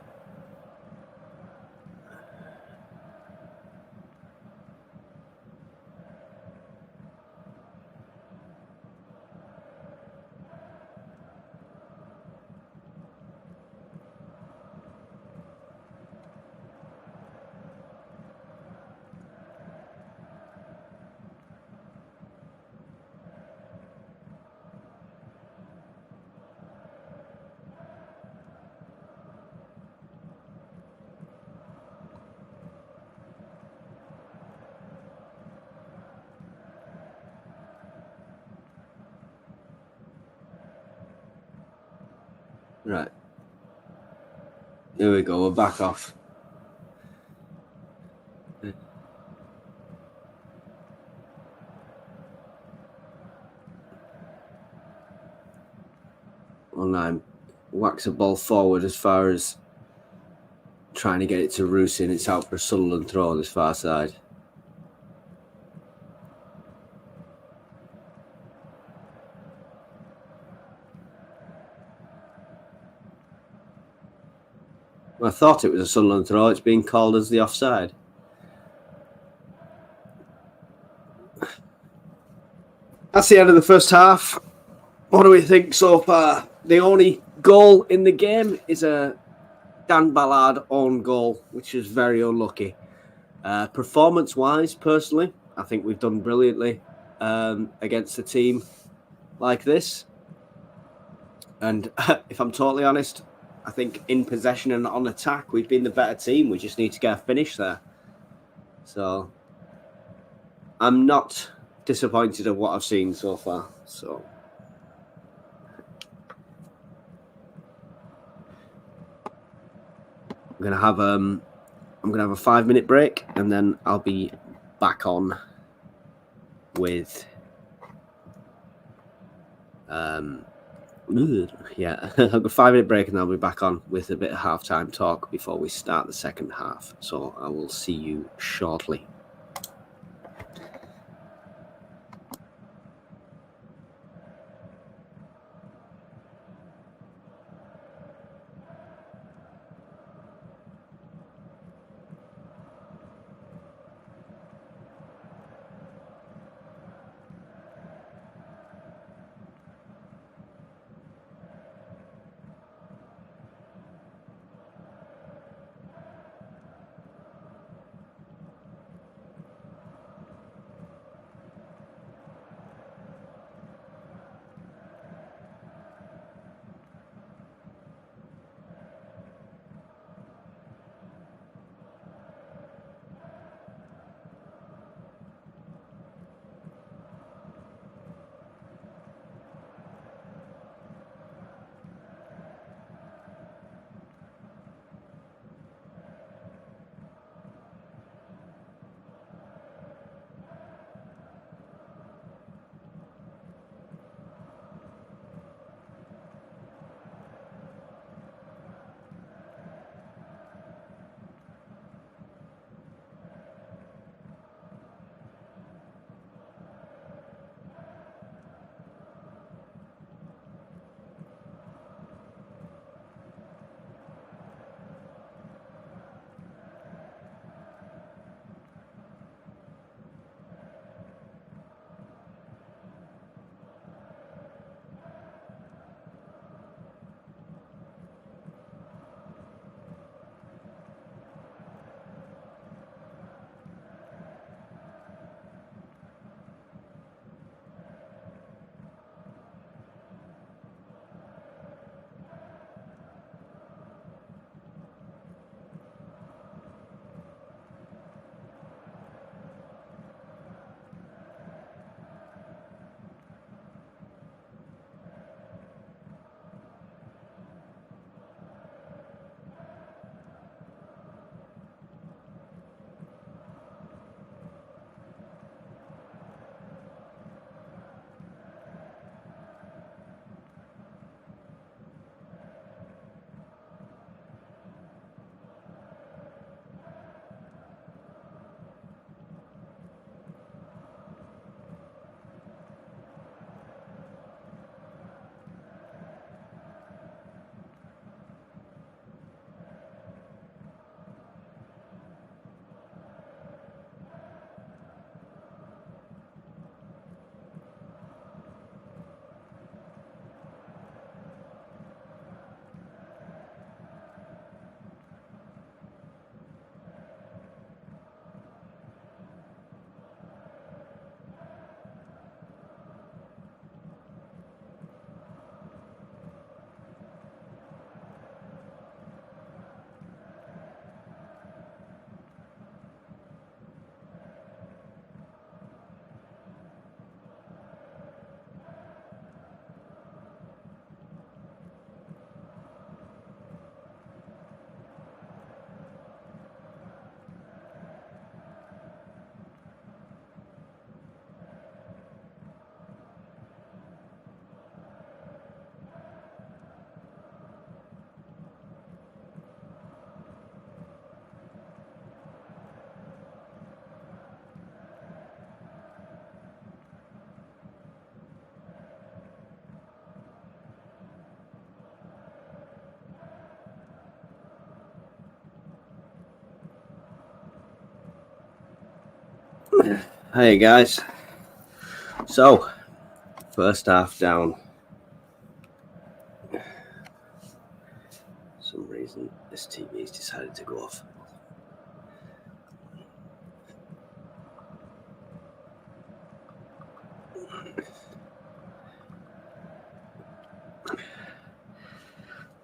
Right. Here we go. We're back off. Online whacks a ball forward as far as trying to get it to Rusyn. It's out for a Sunderland throw on this far side. I thought it was a Sunderland throw. It's being called as the offside. That's the end of the first half. What do we think so far? The only goal in the game is a Dan Ballard own goal, which is very unlucky. Performance-wise, personally, I think we've done brilliantly against a team like this. And if I'm totally honest, I think in possession and on attack, we've been the better team. We just need to get a finish there. So I'm not disappointed at what I've seen so far. So I'm gonna have a 5-minute break, and then I'll be back on with yeah, I'll have a 5-minute break, and I'll be back on with a bit of halftime talk before we start the second half. So I will see you shortly. Hey guys, so first half down. For some reason this TV's decided to go off.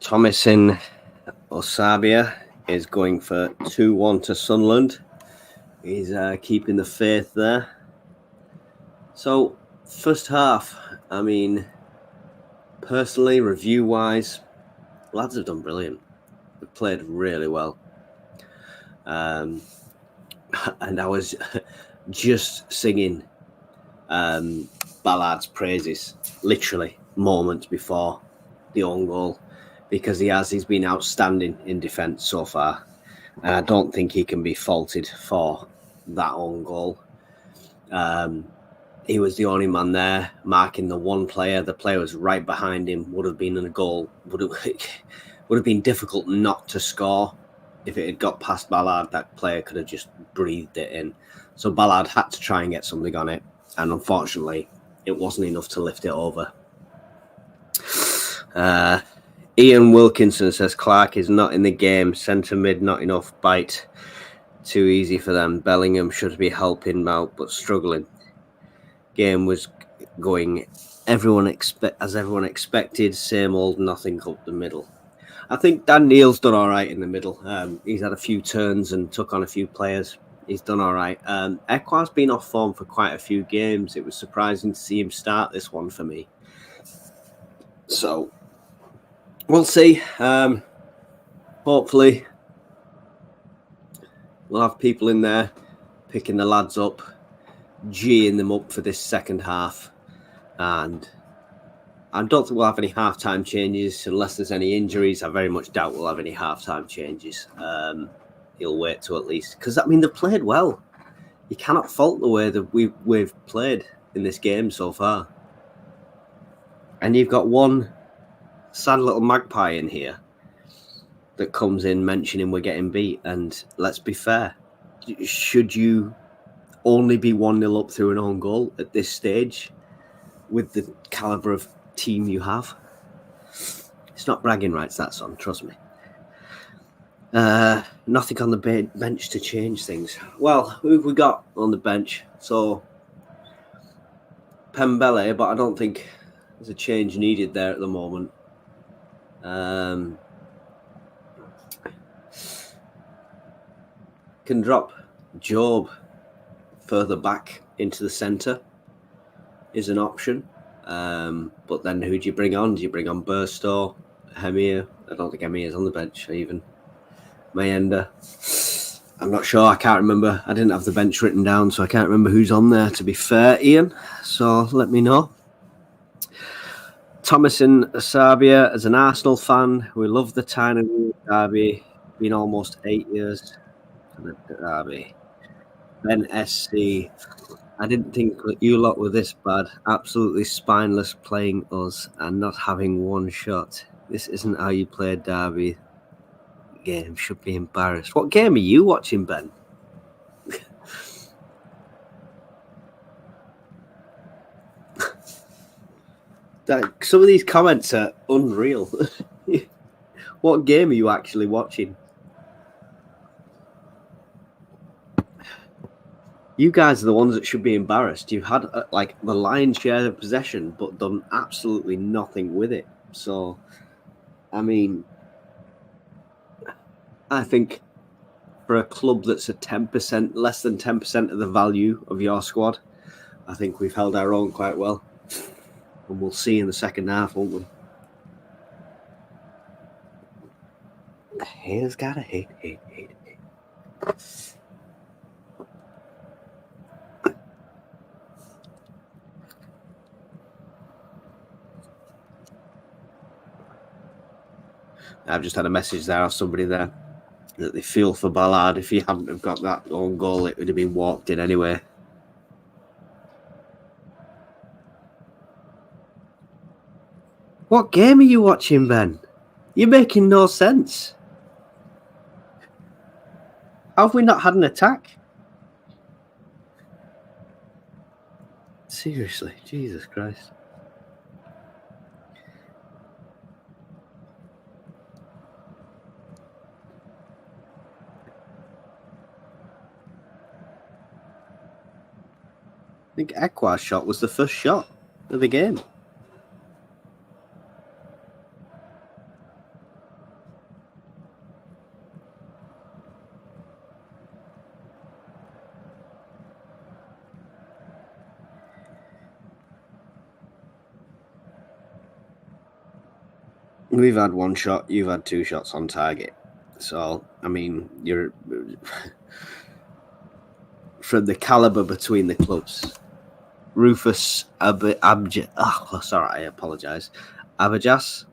Thomasin Osabia is going for 2-1 to Sunderland. He's keeping the faith there. So, first half, I mean, personally, review-wise, lads have done brilliant. They've played really well. And I was just singing Ballard's praises, literally, moments before the own goal, because he's been outstanding in defence so far. And I don't think he can be faulted for that own goal. He was the only man there marking the one player. The player was right behind him. Would have been in a goal. Would have been difficult not to score. If it had got past Ballard, that player could have just breathed it in. So Ballard had to try and get something on it. And unfortunately, it wasn't enough to lift it over. Ian Wilkinson says Clark is not in the game. Centre mid, not enough bite. Too easy for them. Bellingham should be helping out, but struggling. Game was going as everyone expected. Same old, nothing up the middle. I think Dan Neil's done all right in the middle. He's had a few turns and took on a few players. He's done all right. Ekwa's been off form for quite a few games. It was surprising to see him start this one for me. So we'll see. Hopefully we'll have people in there picking the lads up, G'ing them up for this second half. And I don't think we'll have any half-time changes unless there's any injuries. I very much doubt we'll have any half-time changes. He'll wait to at least... Because, I mean, they've played well. You cannot fault the way that we've played in this game so far. And you've got one sad little magpie in here that comes in mentioning we're getting beat. And let's be fair. Should you only be 1-0 up through an own goal at this stage with the calibre of team you have? It's not bragging rights, that son, trust me. Nothing on the bench to change things. Well, who have we got on the bench? So Pembele, but I don't think there's a change needed there at the moment. Can drop Job further back into the centre is an option. But then who do you bring on? Do you bring on Burstow, Hemir? I don't think Hemir's on the bench even. Mayenda. I'm not sure. I can't remember. I didn't have the bench written down, so I can't remember who's on there, to be fair, Ian. So let me know. Thomasin Asabia, as an Arsenal fan, we love the tiny derby. Been almost 8 years for the derby. Ben SC. I didn't think you lot were this bad. Absolutely spineless playing us and not having one shot. This isn't how you play a derby game. Should be embarrassed. What game are you watching, Ben? Some of these comments are unreal. What game are you actually watching? You guys are the ones that should be embarrassed. You've had like the lion's share of possession, but done absolutely nothing with it. So, I mean, I think for a club that's a 10%, less than 10% of the value of your squad, I think we've held our own quite well. And we'll see in the second half, won't we? The haters gotta hate. I've just had a message there of somebody there that they feel for Ballard. If he hadn't have got that own goal, it would have been walked in anyway. What game are you watching, Ben? You're making no sense. Have we not had an attack? Seriously, Jesus Christ. I think Ekwa's shot was the first shot of the game. We've had one shot, you've had 2 shots on target. So, I mean, you're from the caliber between the clubs. Rufus I apologise. Abajas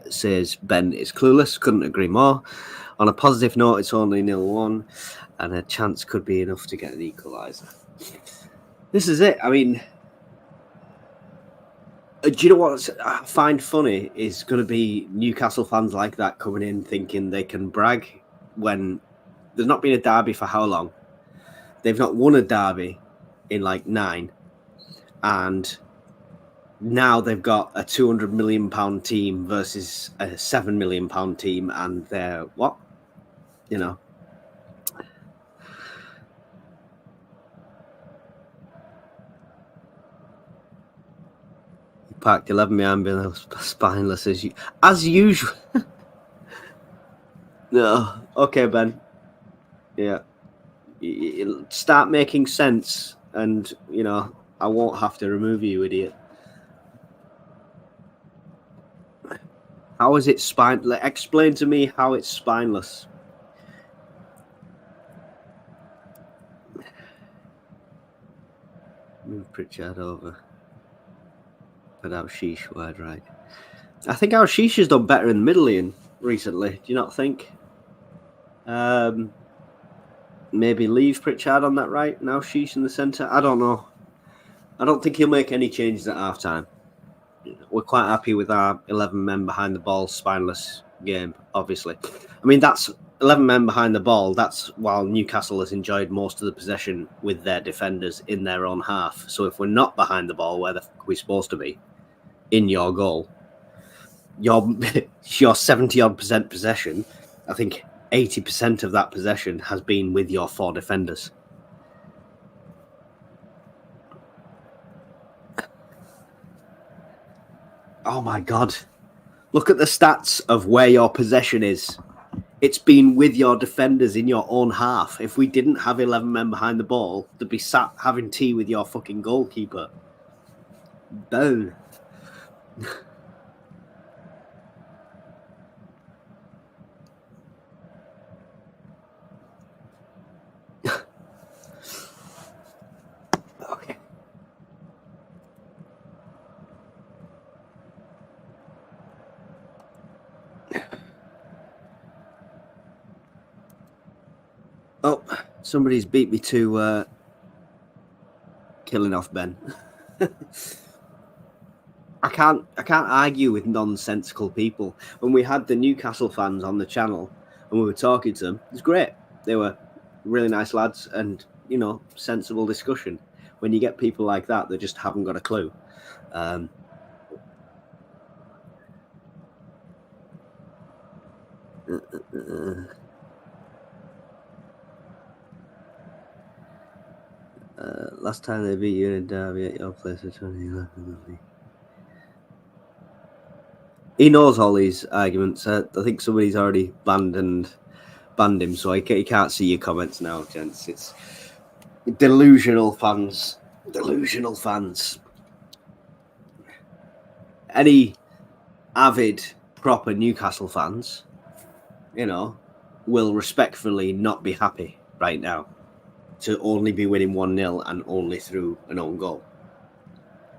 says Ben is clueless. Couldn't agree more. On a positive note, it's only 0-1, and a chance could be enough to get an equaliser. This is it. I mean, do you know what I find funny is going to be Newcastle fans like that coming in thinking they can brag when there's not been a derby for how long? They've not won a derby in like 9. And now they've got a £200 million team versus a £7 million team, and they're what? You know. Parked 11 behind being spineless as usual. No, okay, Ben. Yeah, it'll start making sense, and you know I won't have to remove you, idiot. How is it spineless? Explain to me how it's spineless. Move Pritchard over. But our Sheesh wide right. I think our Sheesh has done better in the middle, Ian, recently. Do you not think? Maybe leave Pritchard on that right, now Sheesh in the centre. I don't know. I don't think he'll make any changes at half time. We're quite happy with our 11 men behind the ball spineless game, obviously. I mean, that's 11 men behind the ball. That's while Newcastle has enjoyed most of the possession with their defenders in their own half. So if we're not behind the ball where we're supposed to be, in your goal, your 70-odd% possession, I think 80% of that possession has been with your 4 defenders. Oh my God. Look at the stats of where your possession is. It's been with your defenders in your own half. If we didn't have 11 men behind the ball, they'd be sat having tea with your fucking goalkeeper. Boom. Okay. Oh, somebody's beat me to killing off Ben. I can't argue with nonsensical people. When we had the Newcastle fans on the channel and we were talking to them, it was great. They were really nice lads and, you know, sensible discussion. When you get people like that, they just haven't got a clue. Last time they beat you in a derby at your place for 2011. He knows all these arguments. I think somebody's already banned him, so he can't see your comments now, gents. It's delusional fans. Delusional fans. Any avid, proper Newcastle fans, you know, will respectfully not be happy right now to only be winning 1-0 and only through an own goal.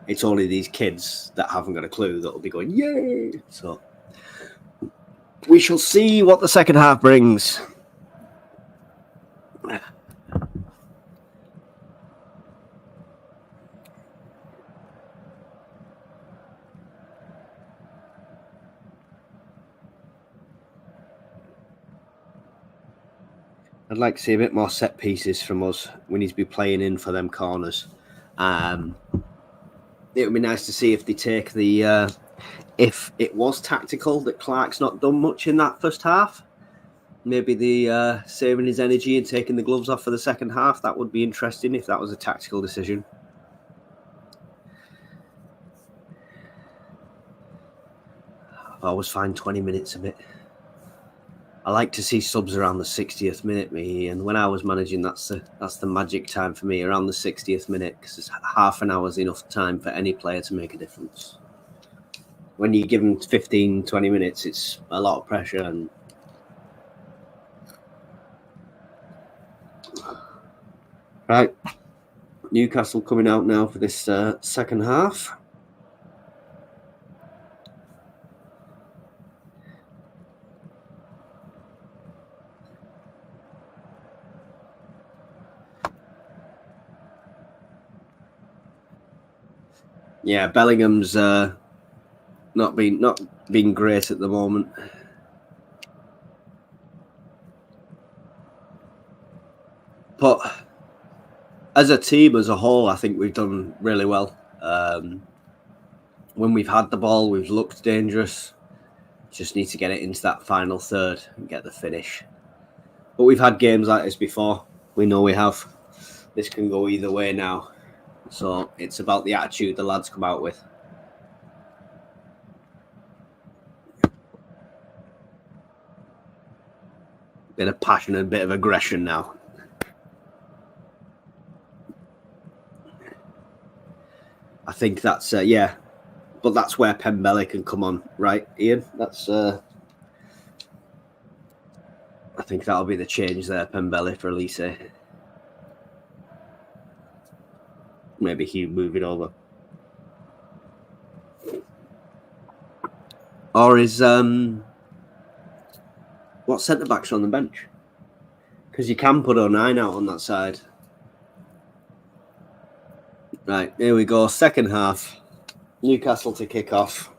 It's only these kids that haven't got a clue that will be going, yay! So we shall see what the second half brings. I'd like to see a bit more set pieces from us. We need to be playing in for them corners. it would be nice to see if they take the if it was tactical that Clark's not done much in that first half. Maybe the saving his energy and taking the gloves off for the second half. That would be interesting if that was a tactical decision. I always find 20 minutes a bit. I like to see subs around the 60th minute, me, and when I was managing, that's the magic time for me, around the 60th minute, because half an hour is enough time for any player to make a difference. When you give them 15, 20 minutes, it's a lot of pressure. And right, Newcastle coming out now for this second half. Yeah, Bellingham's not been great at the moment. But as a team, as a whole, I think we've done really well. When we've had the ball, we've looked dangerous. Just need to get it into that final third and get the finish. But we've had games like this before. We know we have. This can go either way now. So it's about the attitude the lads come out with. Bit of passion and a bit of aggression now. I think that's, yeah. But that's where Pembele can come on, right, Ian? That's, I think that'll be the change there, Pembele for Elise. Maybe he move it over. Or is, what centre-backs on the bench? Because you can put 09 out on that side. Right, here we go. Second half. Newcastle to kick off.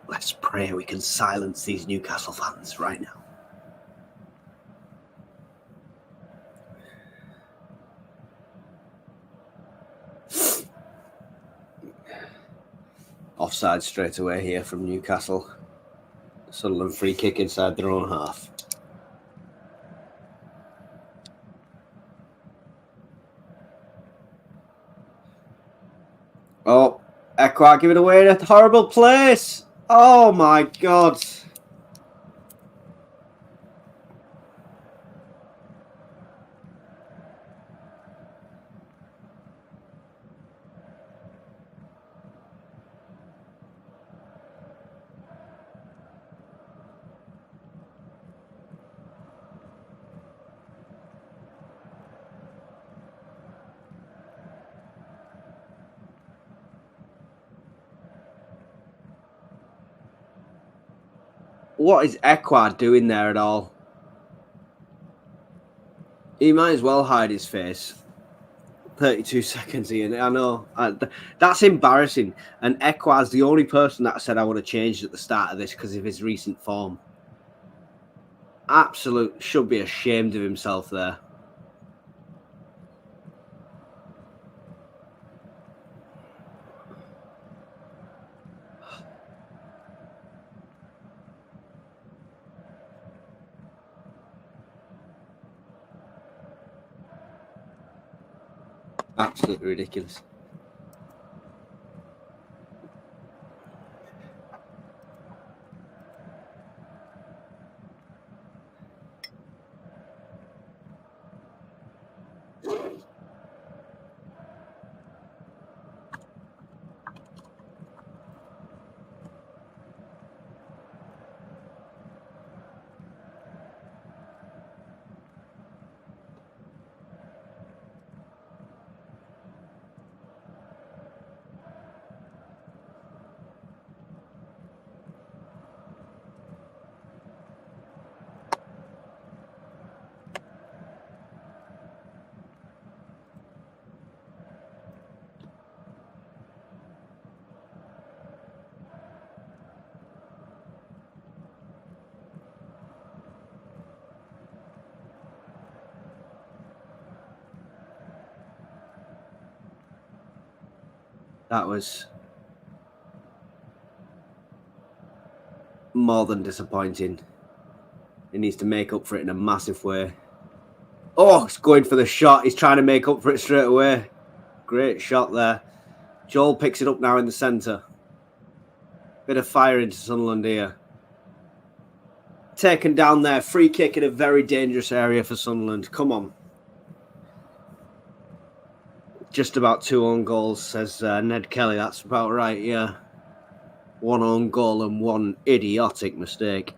Let's pray we can silence these Newcastle fans right now. Offside straight away here from Newcastle. Sunderland free kick inside their own half. Oh, Ekwa giving away in a horrible place. Oh my God. What is Ekwa doing there at all? He might as well hide his face. 32 seconds, Ian. I know. That's embarrassing. And Ekwa's the only person that said I would have changed at the start of this because of his recent form. Absolute should be ashamed of himself there. Absolutely ridiculous. That was more than disappointing. He needs to make up for it in a massive way. Oh, he's going for the shot. He's trying to make up for it straight away. Great shot there. Joel picks it up now in the centre. Bit of fire into Sunderland here. Taken down there. Free kick in a very dangerous area for Sunderland. Come on. Just about 2 own goals, says Ned Kelly. That's about right, yeah. 1 own goal and 1 idiotic mistake.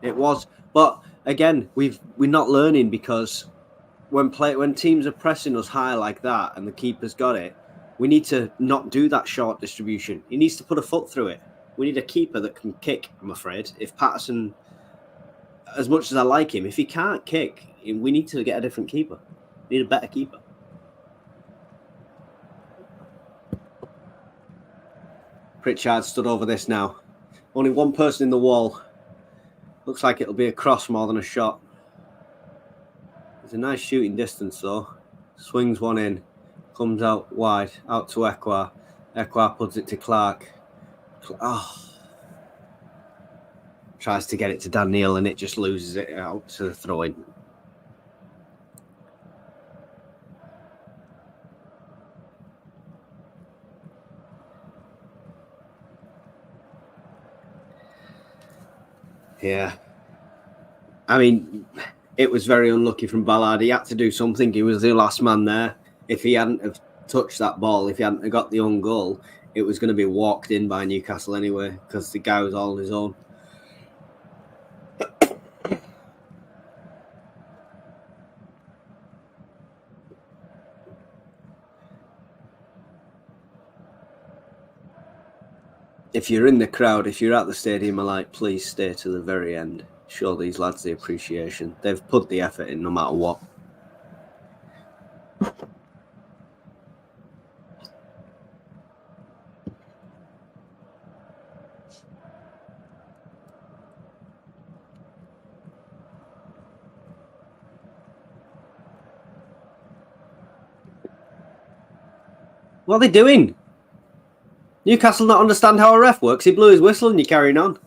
It was, but again, we're not learning, because when teams are pressing us high like that and the keeper's got it, we need to not do that short distribution. He needs to put a foot through it. We need a keeper that can kick, I'm afraid. If Patterson, as much as I like him, if he can't kick, we need to get a different keeper. We need a better keeper. Pritchard stood over this now. Only one person in the wall. Looks like it'll be a cross more than a shot. It's a nice shooting distance though. Swings one in. Comes out wide. Out to Ekwa. Ekwa puts it to Clark. Oh. Tries to get it to Dan Neil and it just loses it out to the throw-in. Yeah. I mean, it was very unlucky from Ballard. He had to do something. He was the last man there. If he hadn't have touched that ball, if he hadn't have got the own goal, it was going to be walked in by Newcastle anyway, because the guy was all on his own. If you're in the crowd, if you're at the stadium, I'm like, please stay to the very end. Show these lads the appreciation. They've put the effort in no matter what. What are they doing? Newcastle not understand how a ref works. He blew his whistle and you're carrying on.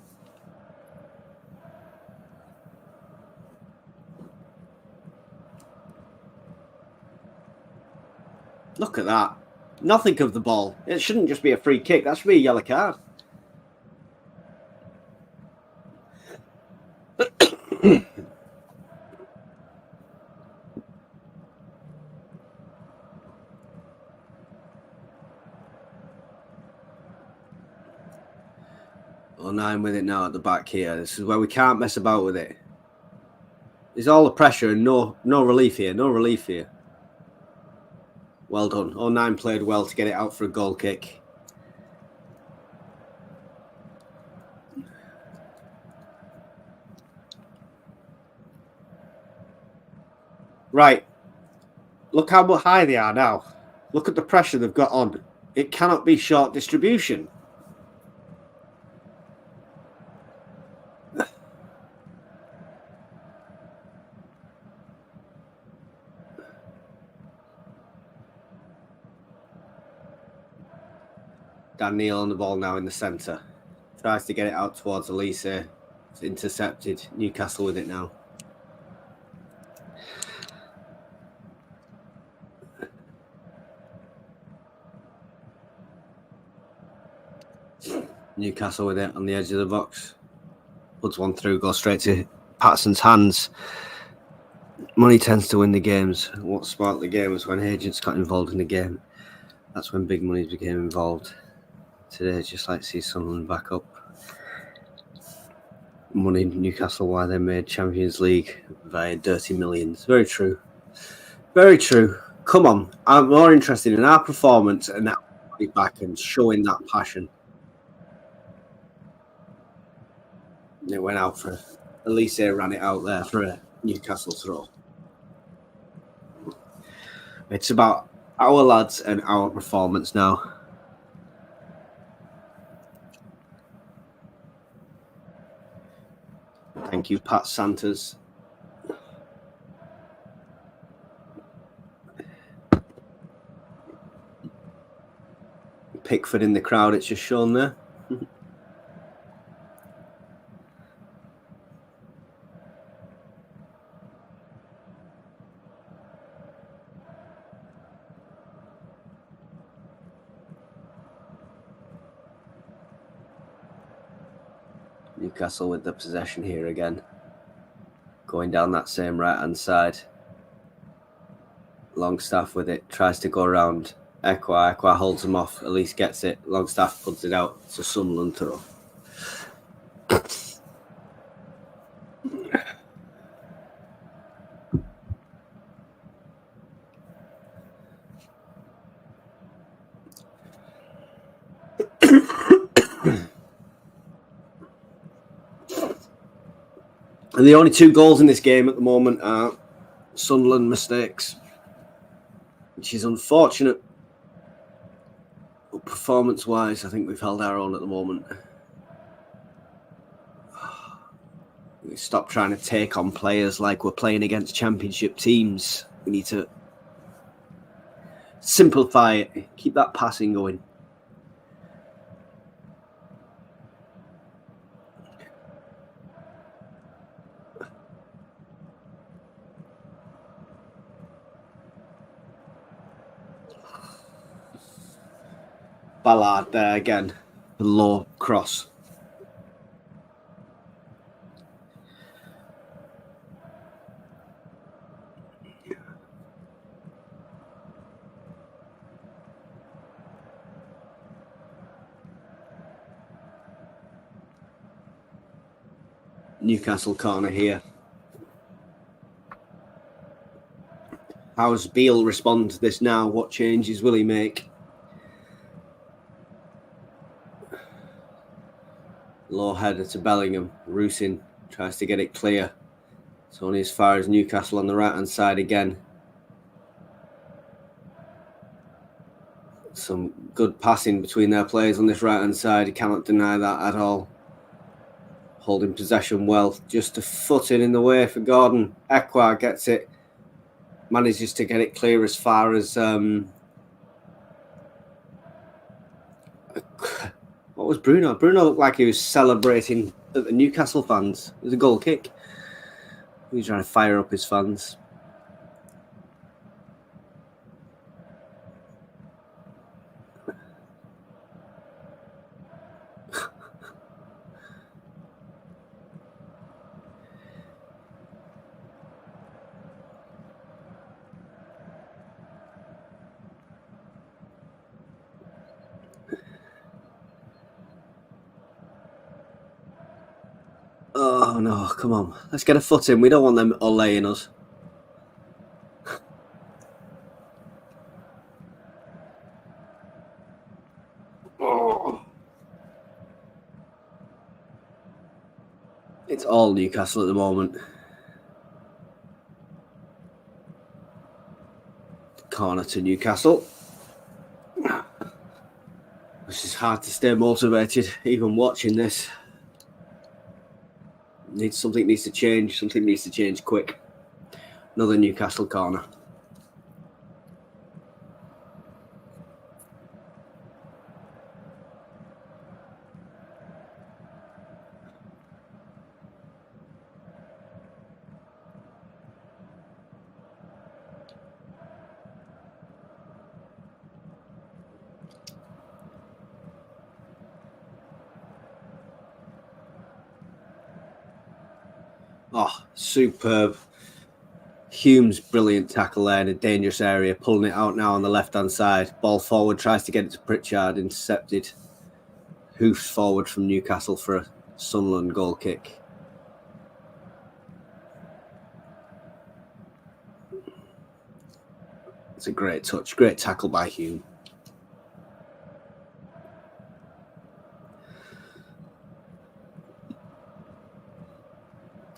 Look at that. Nothing of the ball. It shouldn't just be a free kick. That should be a yellow card. Oh, 9 with it now at the back here. This is where we can't mess about with it. There's all the pressure and no relief here. No relief here. Well done. 09 played well to get it out for a goal kick. Right. Look how high they are now. Look at the pressure they've got on. It cannot be short distribution. Dan Neil on the ball now in the centre. Tries to get it out towards Elise. It's intercepted. Newcastle with it now. Newcastle with it on the edge of the box. Puts one through, goes straight to Patterson's hands. Money tends to win the games. What sparked the game was when agents got involved in the game. That's when big money became involved. Today, it's just like to see Sunderland back up. Money Newcastle, why they made Champions League via dirty millions. Very true. Very true. Come on. I'm more interested in our performance and that back and showing that passion. It went out for Elise ran it out there for a Newcastle throw. It's about our lads and our performance now. Thank you, Pat Santos. Pickford in the crowd, it's just shown there. Newcastle with the possession here again. Going down that same right-hand side. Longstaff with it, tries to go around Ekwa. Ekwa holds him off, at least gets it. Longstaff puts it out. It's a Sunderland throw. And the only 2 goals in this game at the moment are Sunderland mistakes, which is unfortunate. But performance-wise, I think we've held our own at the moment. We stop trying to take on players like we're playing against championship teams. We need to simplify it, keep that passing going. Ballard there again, the low cross. Newcastle corner here. How does Beale respond to this now? What changes will he make? Low header to Bellingham. Rusin tries to get it clear. It's only as far as Newcastle on the right-hand side again. Some good passing between their players on this right-hand side. You cannot deny that at all. Holding possession well. Just a foot in the way for Gordon. Ekwa gets it. Manages to get it clear as far as... What was Bruno? Bruno looked like he was celebrating at the Newcastle fans. It was a goal kick. He was trying to fire up his fans. Oh no, come on. Let's get a foot in. We don't want them olaying us. Oh. It's all Newcastle at the moment. Corner to Newcastle. It's just hard to stay motivated even watching this. Something needs to change. Something needs to change quick. Another Newcastle corner. Oh, superb. Hume's brilliant tackle there in a dangerous area, pulling it out now on the left-hand side. Ball forward, tries to get it to Pritchard, intercepted. Hoofs forward from Newcastle for a Sunderland goal kick. It's a great touch, great tackle by Hume.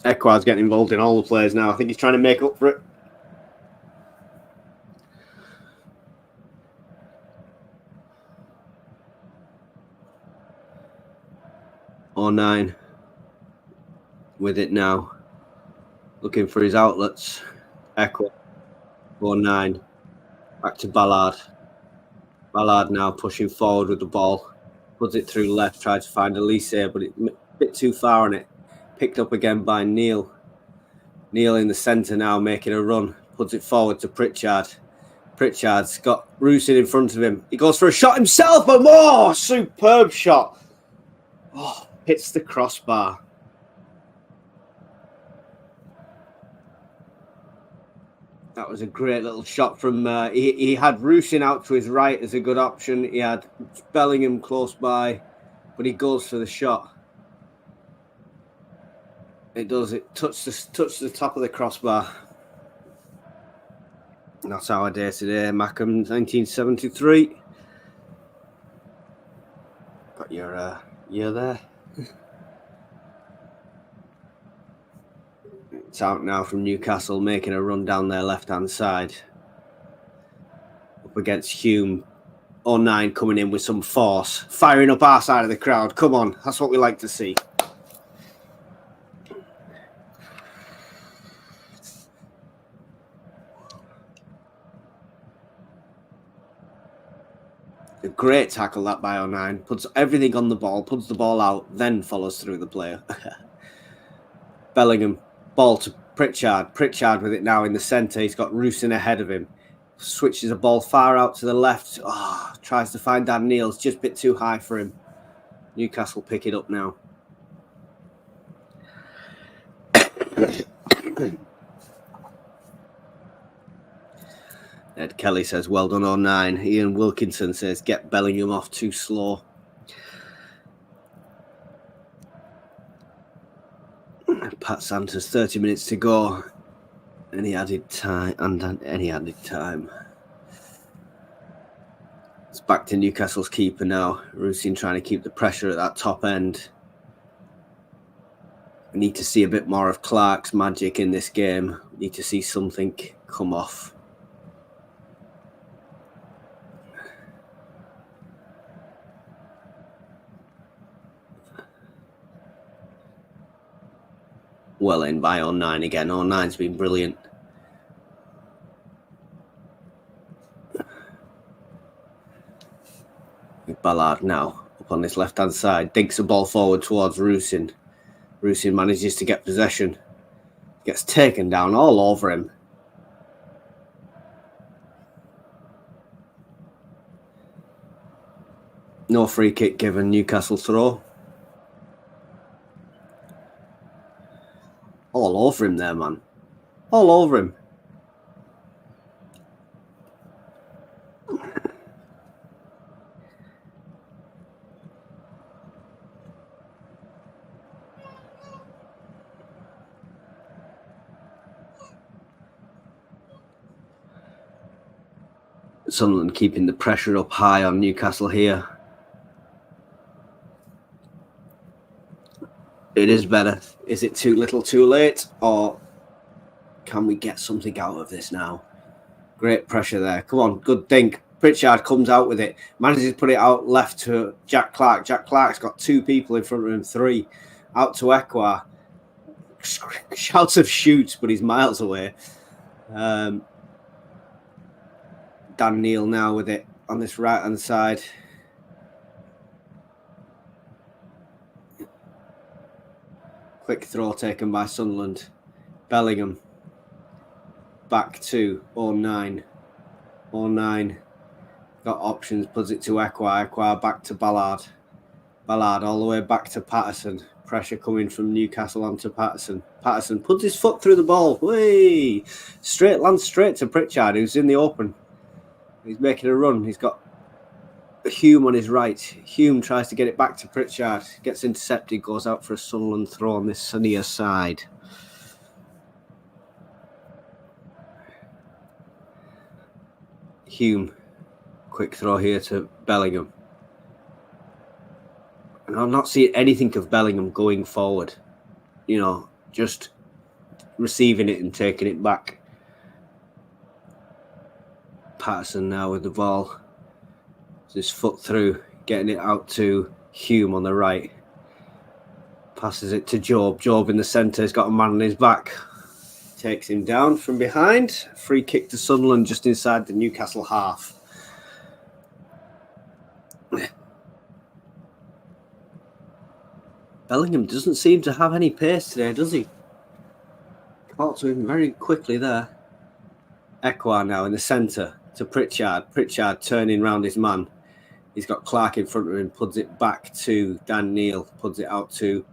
Ekwad's getting involved in all the players now. I think he's trying to make up for it. Or 9 with it now. Looking for his outlets. Ekwa. Or 9. Back to Ballard. Ballard now pushing forward with the ball. Puts it through left, tried to find Elise, but it's a bit too far on it. Picked up again by Neil. Neil in the centre now making a run. Puts it forward to Pritchard. Pritchard's got Rusin in front of him. He goes for a shot himself, but more! Superb shot. Oh, hits the crossbar. That was a great little shot from... he had Rusin out to his right as a good option. He had Bellingham close by, but he goes for the shot. It does. It touched the top of the crossbar. That's our day today. Mackham, 1973. Got your year there. It's out now from Newcastle, making a run down their left-hand side. Up against Hume. 09 coming in with some force. Firing up our side of the crowd. Come on. That's what we like to see. A great tackle that by 09. Puts everything on the ball, puts the ball out, then follows through the player. Bellingham, ball to Pritchard. Pritchard with it now in the centre. He's got Rusin ahead of him. Switches the ball far out to the left. Oh, tries to find Dan Neal. It's just a bit too high for him. Newcastle pick it up now. Ed Kelly says, well done, 09. Ian Wilkinson says, get Bellingham off too slow. Pat Santos, 30 minutes to go. Any added time? Any added time. It's back to Newcastle's keeper now. Rusin trying to keep the pressure at that top end. We need to see a bit more of Clark's magic in this game. We need to see something come off. Well in by 09 again. 09's been brilliant. Ballard now up on this left-hand side. Dinks the ball forward towards Rusin. Rusin manages to get possession. Gets taken down all over him. No free kick given. Newcastle throw. All over him there, man. All over him. Sunderland keeping the pressure up high on Newcastle here. It is better. Is it too little too late? Or can we get something out of this now? Great pressure there. Come on, good think. Pritchard comes out with it. Manages to put it out left to Jack Clark. Jack Clark's got two people in front of him, three. Out to Ekwa. Shouts of shoot, but he's miles away. Dan Neal now with it on this right-hand side. Quick throw taken by Sunderland. Bellingham. Back to 09. 09. Got options. Puts it to Ekwa. Ekwa back to Ballard. Ballard all the way back to Patterson. Pressure coming from Newcastle onto Patterson. Patterson puts his foot through the ball. Whee! Lands straight to Pritchard, who's in the open. He's making a run. He's got Hume on his right. Hume tries to get it back to Pritchard. Gets intercepted. Goes out for a Sunderland throw on this sunnier side. Hume. Quick throw here to Bellingham. And I'm not seeing anything of Bellingham going forward. You know, just receiving it and taking it back. Patterson now with the ball. His foot through, getting it out to Hume on the right. Passes it to Job. Job in the centre has got a man on his back. Takes him down from behind. Free kick to Sunderland just inside the Newcastle half. Bellingham doesn't seem to have any pace today, does he? Caught to him very quickly there. Ekwar now in the centre to Pritchard. Pritchard turning round his man. He's got Clark in front of him, puts it back to Dan Neil, puts it out to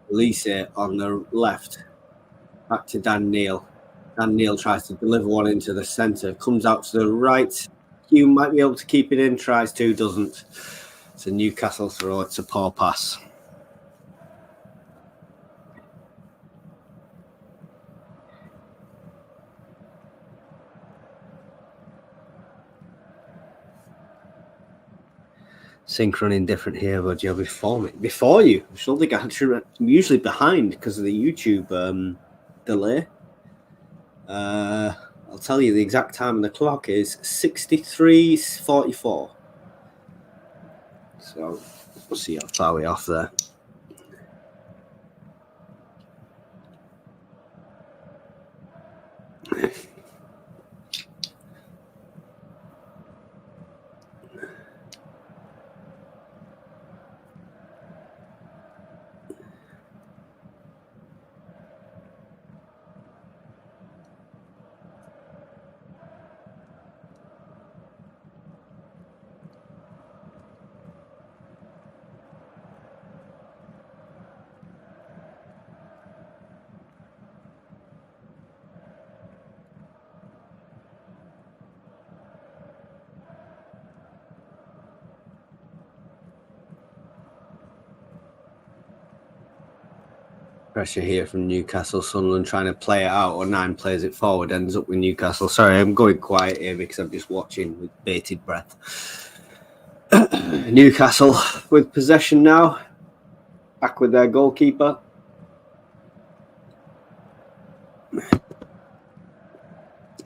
Lise on the left. Back to Dan Neil. Dan Neil tries to deliver one into the centre, comes out to the right. Hume might be able to keep it in, tries to, doesn't. It's a Newcastle throw, it's a poor pass. Sync running different here, but you're before you. I'm usually behind because of the YouTube delay. I'll tell you the exact time on the clock is 63:44. So we'll see how far we're off there. Pressure here from Newcastle. Sunderland trying to play it out, or 9 plays it forward, ends up with Newcastle. Sorry, I'm going quiet here because I'm just watching with bated breath. Newcastle with possession now. Back with their goalkeeper.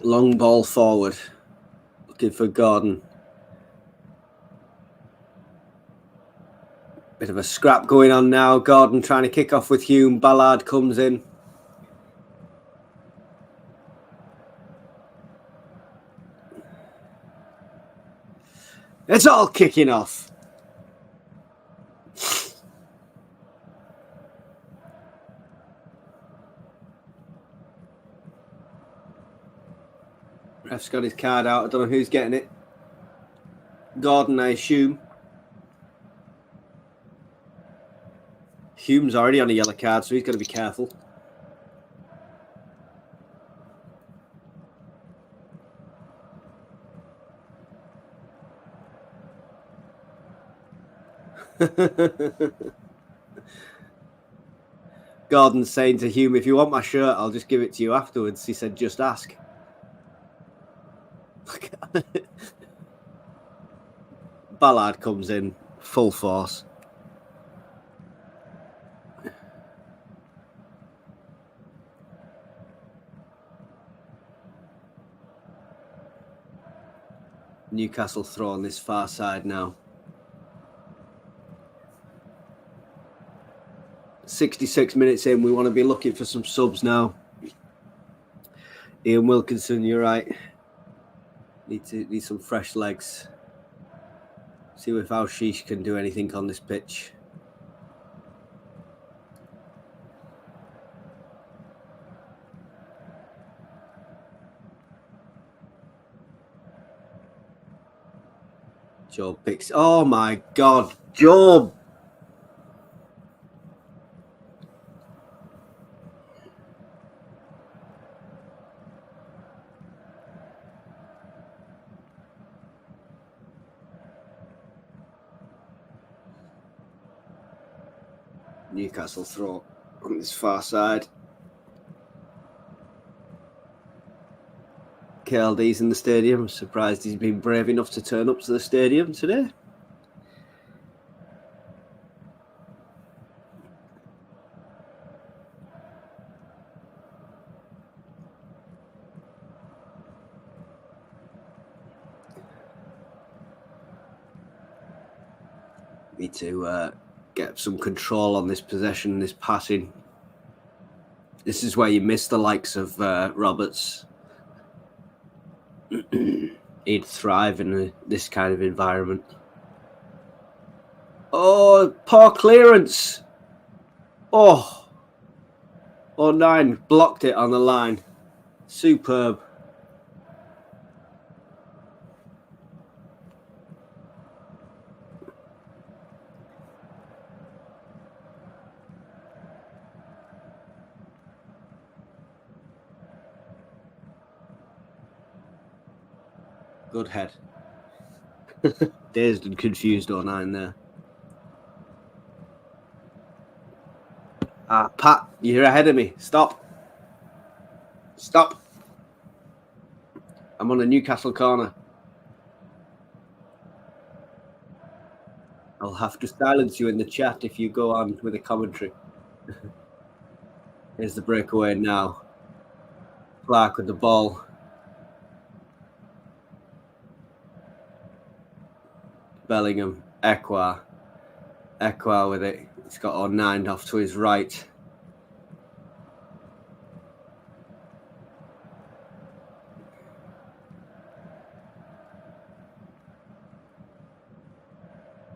Long ball forward. Looking for Gordon. Bit of a scrap going on now. Gordon trying to kick off with Hume. Ballard comes in. It's all kicking off. Ref's got his card out. I don't know who's getting it. Gordon, I assume. Hume's already on a yellow card, so he's got to be careful. Gordon's saying to Hume, if you want my shirt, I'll just give it to you afterwards. He said, just ask. Ballard comes in, full force. Newcastle throw on this far side now. 66 minutes in, we want to be looking for some subs now. Ian Wilkinson, you're right. Need some fresh legs. See if Al-Shish can do anything on this pitch. Job picks. Oh my God, Job! Newcastle throw on this far side. KLD's in the stadium. I'm surprised he's been brave enough to turn up to the stadium today. Need to get some control on this possession, this passing. This is where you miss the likes of Roberts. He'd thrive in this kind of environment. Oh, poor clearance. Oh, 09 blocked it on the line. Superb. Good head. Dazed and confused 09 there. Pat, you're ahead of me. Stop. Stop. I'm on a Newcastle corner. I'll have to silence you in the chat if you go on with a commentary. Here's the breakaway now. Clark with the ball. Bellingham. Ekwa with it. He's got 09 off to his right.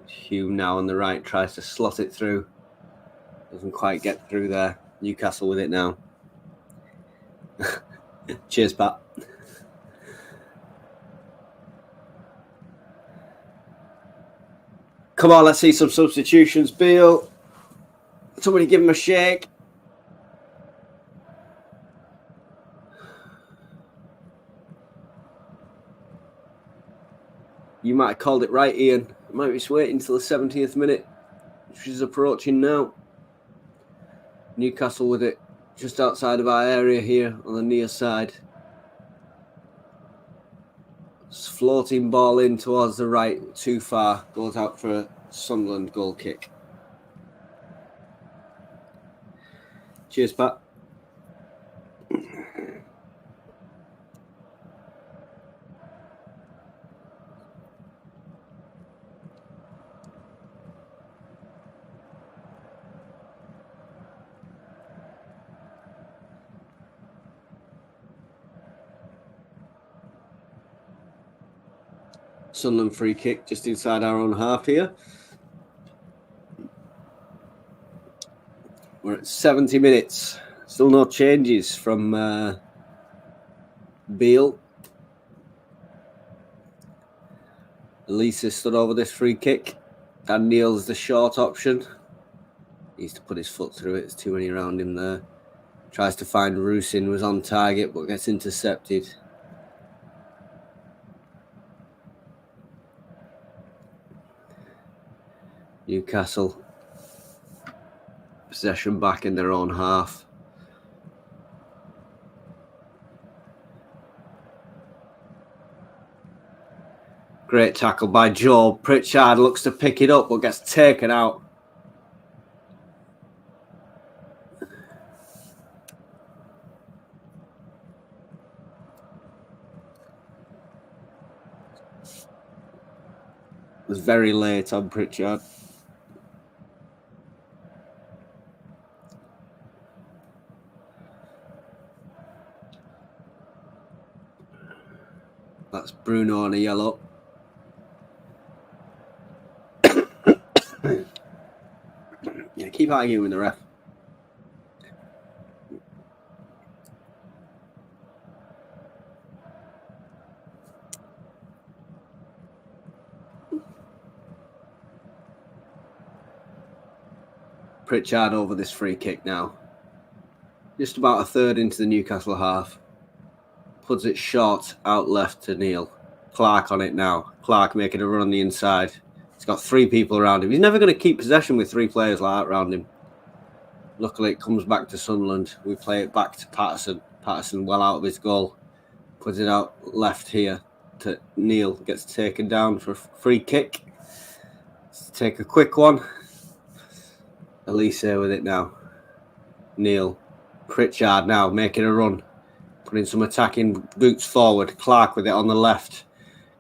Hugh now on the right tries to slot it through. Doesn't quite get through there. Newcastle with it now. Cheers, Pat. Come on, let's see some substitutions. Beale. Somebody give him a shake. You might have called it right, Ian. I might be waiting until the 70th minute, which is approaching now. Newcastle with it just outside of our area here on the near side. Floating ball in towards the right, too far. Goes out for a Sunderland goal kick. Cheers, Pat. Sunderland free kick just inside our own half here. We're at 70 minutes. Still no changes from Beale. Elisa stood over this free kick. Dan Neal's the short option. He needs to put his foot through it. There's too many around him there. Tries to find Rusin, was on target but gets intercepted. Newcastle possession back in their own half. Great tackle by Joe. Pritchard looks to pick it up but gets taken out. It was very late on Pritchard. That's Bruno on a yellow. Yeah, keep arguing with the ref. Pritchard over this free kick now. Just about a third into the Newcastle half. Puts it short out left to Neil. Clark on it now. Clark making a run on the inside. He's got three people around him. He's never going to keep possession with three players like that around him. Luckily, it comes back to Sunderland. We play it back to Patterson. Patterson well out of his goal. Puts it out left here to Neil. Gets taken down for a free kick. Let's take a quick one. Elise with it now. Neil. Pritchard now making a run. Putting some attacking boots forward. Clark with it on the left.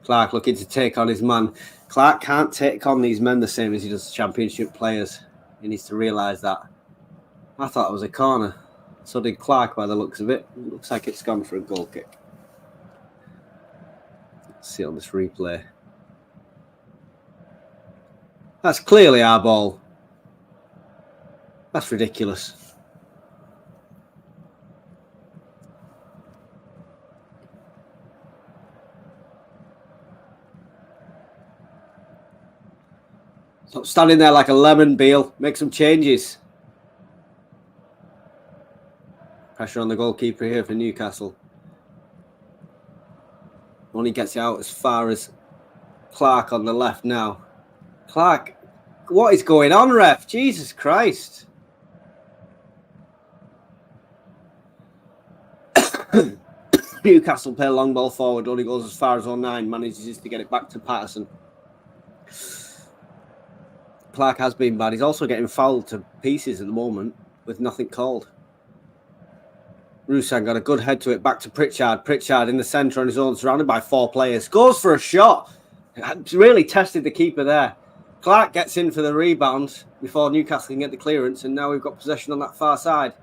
Clark looking to take on his man. Clark can't take on these men the same as he does Championship players. He needs to realise that. I thought it was a corner. So did Clark by the looks of it. It looks like it's gone for a goal kick. Let's see on this replay. That's clearly our ball. That's ridiculous. Stop standing there like a lemon, Beale. Make some changes. Pressure on the goalkeeper here for Newcastle. Only gets it out as far as Clark on the left now. Clark, what is going on, ref? Jesus Christ. Newcastle play a long ball forward. Only goes as far as 09. Manages to get it back to Patterson. Clark has been bad. He's also getting fouled to pieces at the moment with nothing called. Roussan got a good head to it. Back to Pritchard. Pritchard in the centre on his own, surrounded by 4 players. Goes for a shot. Really tested the keeper there. Clark gets in for the rebound before Newcastle can get the clearance, and now we've got possession on that far side.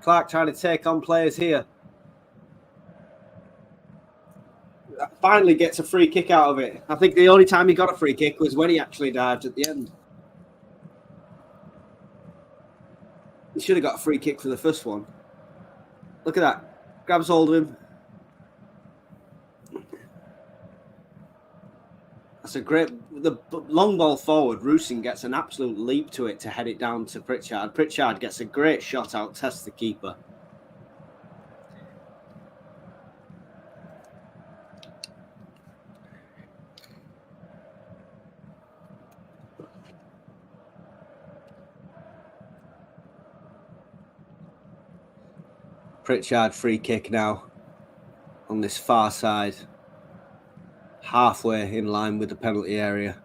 Clark trying to take on players here. Finally gets a free kick out of it. I think the only time he got a free kick was when he actually dived at the end. He should have got a free kick for the first one. Look at that. Grabs hold of him. That's a great... The long ball forward, Roussan gets an absolute leap to it to head it down to Pritchard. Pritchard gets a great shot out, tests the keeper. Pritchard free kick now on this far side, halfway in line with the penalty area.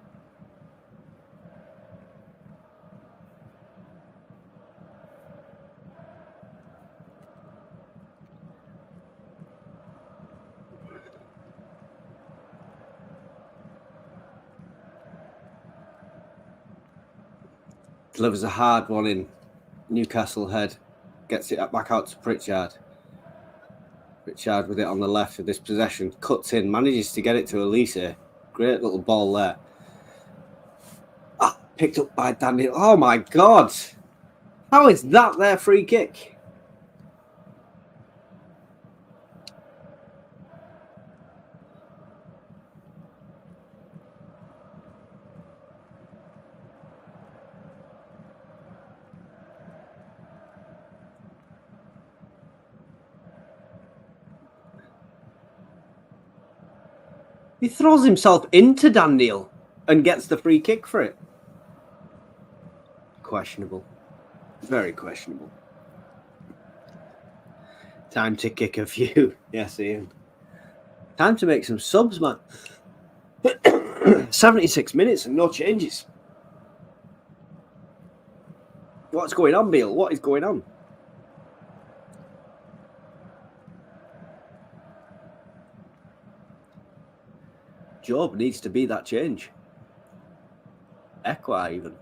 Delivers a hard one in. Newcastle head. Gets it back out to Pritchard. Pritchard with it on the left of this possession. Cuts in. Manages to get it to Elise. Great little ball there. Picked up by Danny. Oh my God. How is that their free kick? He throws himself into Daniel and gets the free kick for it. Questionable. Very questionable. Time to kick a few. Yes, Ian. Time to make some subs, man. 76 minutes and no changes. What's going on, Beale? What is going on? Job needs to be that change. Equa even.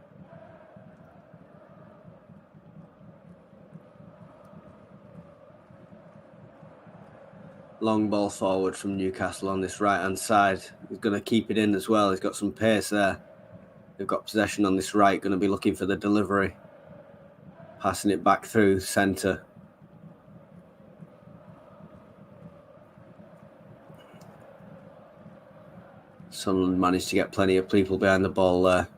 Long ball forward from Newcastle on this right-hand side. He's going to keep it in as well. He's got some pace there. They've got possession on this right. Going to be looking for the delivery. Passing it back through centre. Sunderland managed to get plenty of people behind the ball there.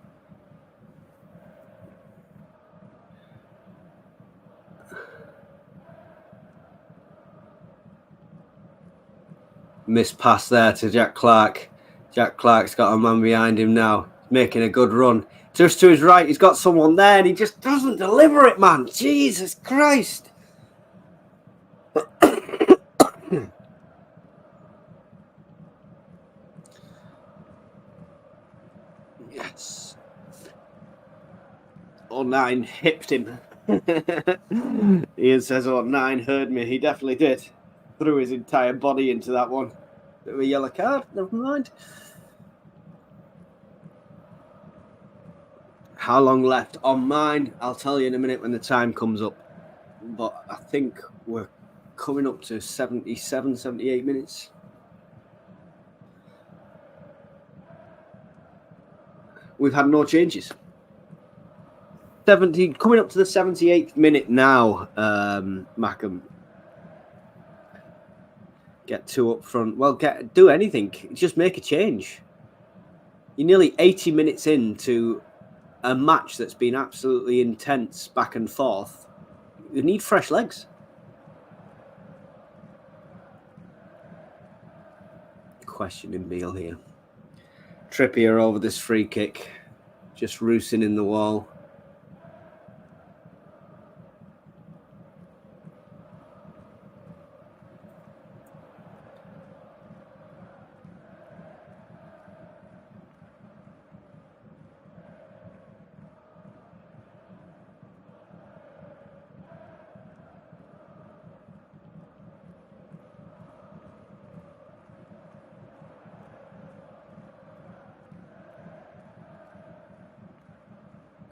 Missed pass there to Jack Clark. Jack Clark's got a man behind him now. Making a good run. Just to his right, he's got someone there and he just doesn't deliver it, man. Jesus Christ. Yes. 09 hipped him. Ian says 09 heard me. He definitely did. Threw his entire body into that one. Bit of a yellow card, never mind. How long left on mine? I'll tell you in a minute when the time comes up. But I think we're coming up to 77, 78 minutes. We've had no changes. coming up to the 78th minute now, Mackham. Get 2 up front. Well, do anything. Just make a change. You're nearly 80 minutes into a match that's been absolutely intense back and forth. You need fresh legs. Questioning Beale here. Trippier over this free kick. Just roosting in the wall.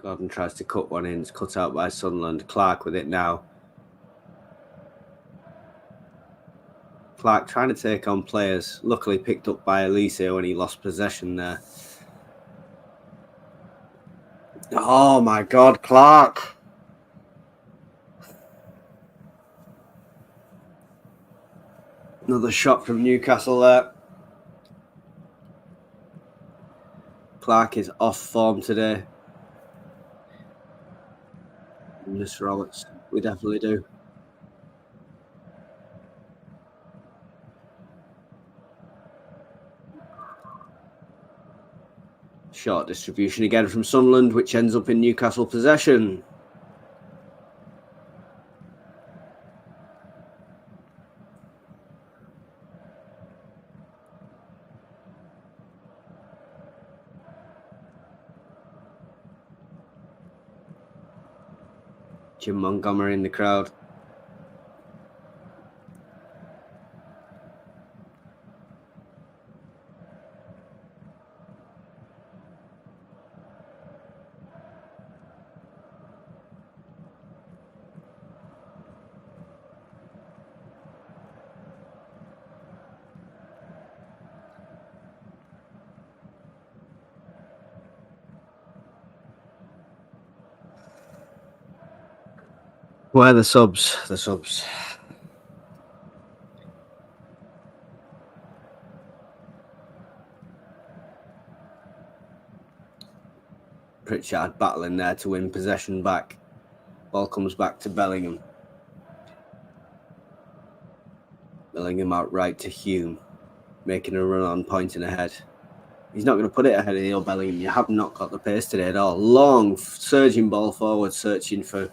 Gordon tries to cut one in. It's cut out by Sunderland. Clark with it now. Clark trying to take on players. Luckily picked up by Elise when he lost possession there. Oh my God, Clark. Another shot from Newcastle there. Clark is off form today. Miss Roberts, we definitely do. Short distribution again from Sunderland, which ends up in Newcastle possession. Jim Montgomery in the crowd. Where are the subs? The subs. Pritchard battling there to win possession back. Ball comes back to Bellingham. Bellingham outright to Hume. Making a run on, pointing ahead. He's not going to put it ahead of you, Bellingham. You have not got the pace today at all. Long, surging ball forward, searching for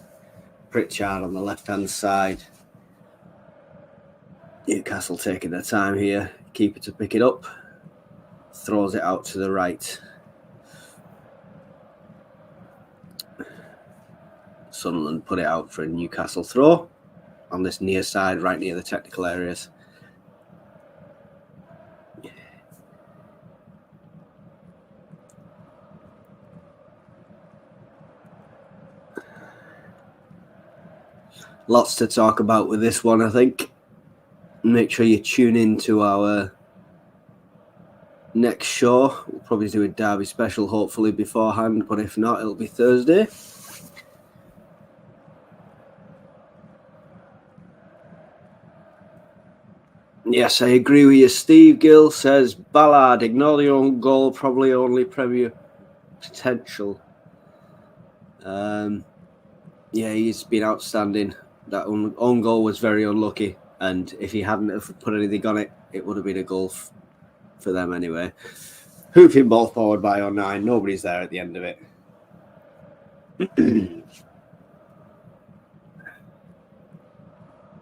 Pritchard on the left-hand side. Newcastle taking their time here. Keeper to pick it up. Throws it out to the right. Sunderland put it out for a Newcastle throw on this near side, right near the technical areas. Lots to talk about with this one, I think. Make sure you tune in to our next show. We'll probably do a derby special, hopefully, beforehand, but if not, it'll be Thursday. Yes, I agree with you. Steve Gill says, Ballard, ignore the own goal, probably only Premier potential. Yeah, he's been outstanding. That own goal was very unlucky, and if he hadn't have put anything on it, it would have been a goal for them anyway. Hoofing ball forward by 09. Nobody's there at the end of it.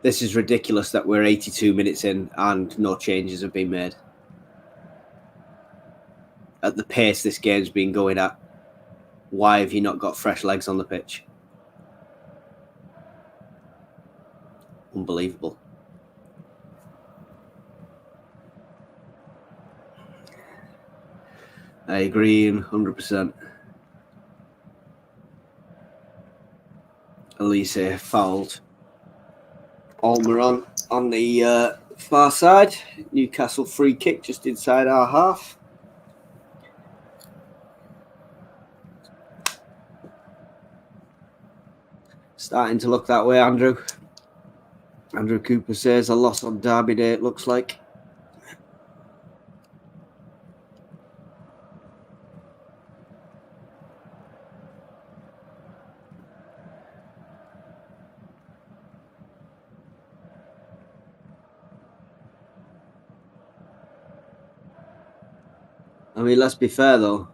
This is ridiculous that we're 82 minutes in and no changes have been made. At the pace this game's been going at, why have you not got fresh legs on the pitch? Unbelievable. I agree 100%. Elise fouled Almiron on the far side. Newcastle free kick just inside our half. Starting to look that way, Andrew. Andrew Cooper says a loss on Derby Day, it looks like. I mean, let's be fair, though.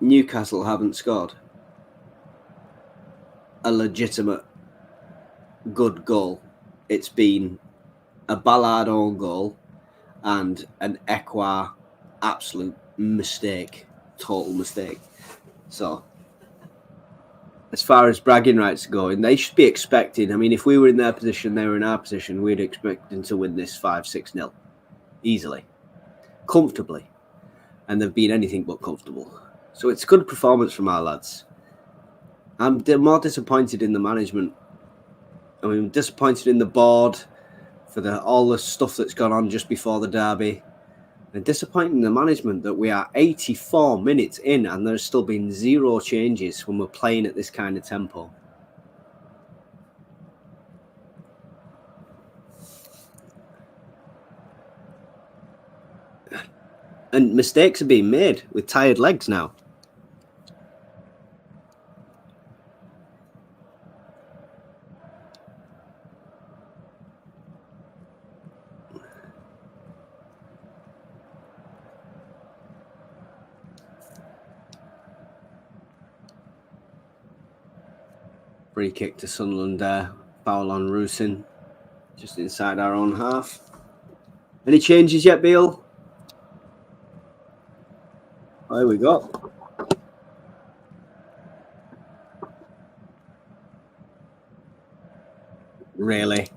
Newcastle haven't scored a legitimate good goal. It's been a Ballard own goal and an Ekwa absolute mistake, total mistake. So, as far as bragging rights are going, they should be expecting. I mean, if we were in their position, they were in our position, we'd expect them to win this 5-6-0 easily, comfortably, and they've been anything but comfortable. So it's a good performance from our lads. I'm more disappointed in the management. I mean, disappointed in the board for all the stuff that's gone on just before the derby. And disappointed in the management that we are 84 minutes in and there's still been 0 changes when we're playing at this kind of tempo. And mistakes are being made with tired legs now. Free kick to Sunderland there. Foul on Rusin. Just inside our own half. Any changes yet, Beale? There we go. Really?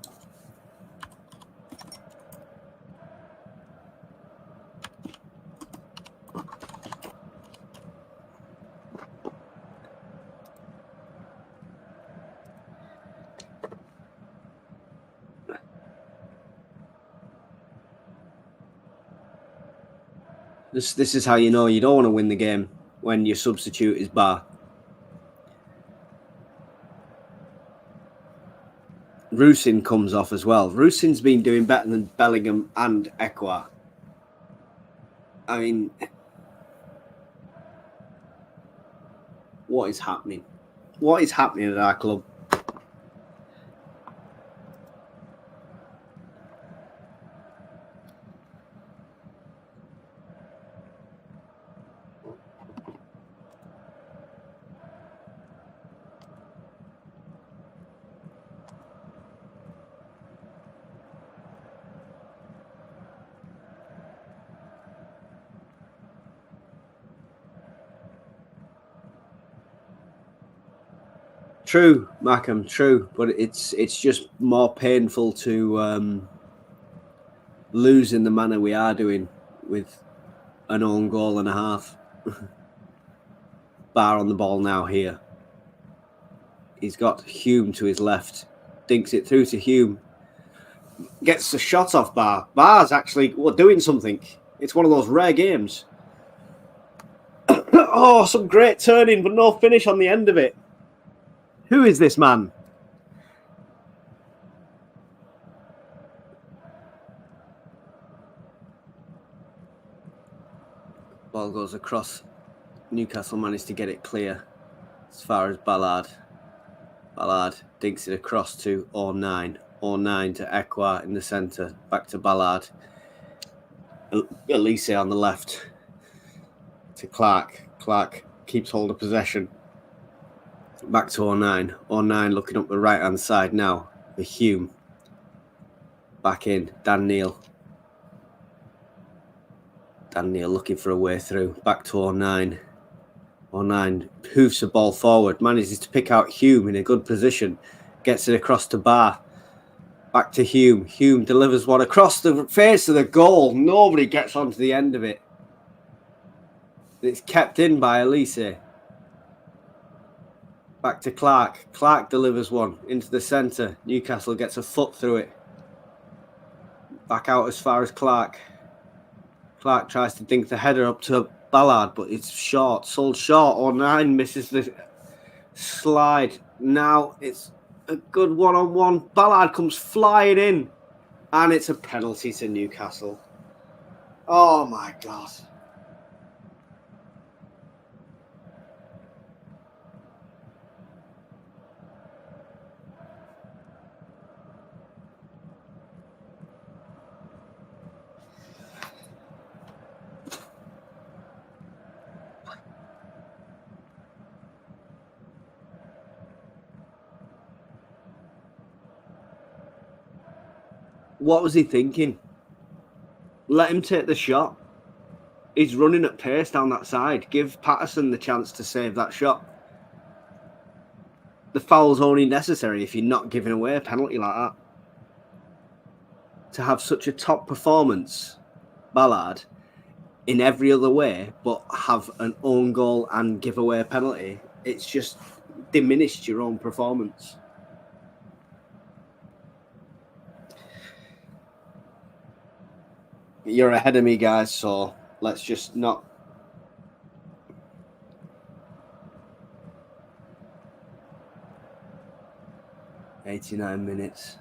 This is how you know you don't want to win the game, when your substitute is Bar. Rusin comes off as well. Rusin's been doing better than Bellingham and Ekwa. I mean, what is happening? What is happening at our club? True, Mackham, true, but it's just more painful to lose in the manner we are doing with an own goal and a half. Bar on the ball now here. He's got Hume to his left. Dinks it through to Hume. Gets the shot off Bar. Bar's actually doing something. It's one of those rare games. Oh, some great turning, but no finish on the end of it. Who is this man? Ball goes across. Newcastle managed to get it clear as far as Ballard. Ballard digs it across to 09. 09 to Ekwa in the centre. Back to Ballard. Elise on the left. To Clark. Clark keeps hold of possession. Back to 09. 09 looking up the right-hand side now. For Hume. Back in. Dan Neal. Dan Neal looking for a way through. Back to 09. 09 hoofs the ball forward. Manages to pick out Hume in a good position. Gets it across to Bar. Back to Hume. Hume delivers one across the face of the goal. Nobody gets onto the end of it. It's kept in by Elise. Back to Clark. Clark delivers one into the centre. Newcastle gets a foot through it. Back out as far as Clark. Clark tries to dink the header up to Ballard, but it's short. Sold short. 09 misses the slide. Now it's a good one-on-one. Ballard comes flying in, and it's a penalty to Newcastle. Oh my God. What was he thinking? Let him take the shot. He's running at pace down that side. Give Patterson the chance to save that shot. The foul's only necessary if you're not giving away a penalty like that. To have such a top performance, Ballard, in every other way, but have an own goal and give away a penalty, it's just diminished your own performance. You're ahead of me, guys, so let's just not... ...89 minutes.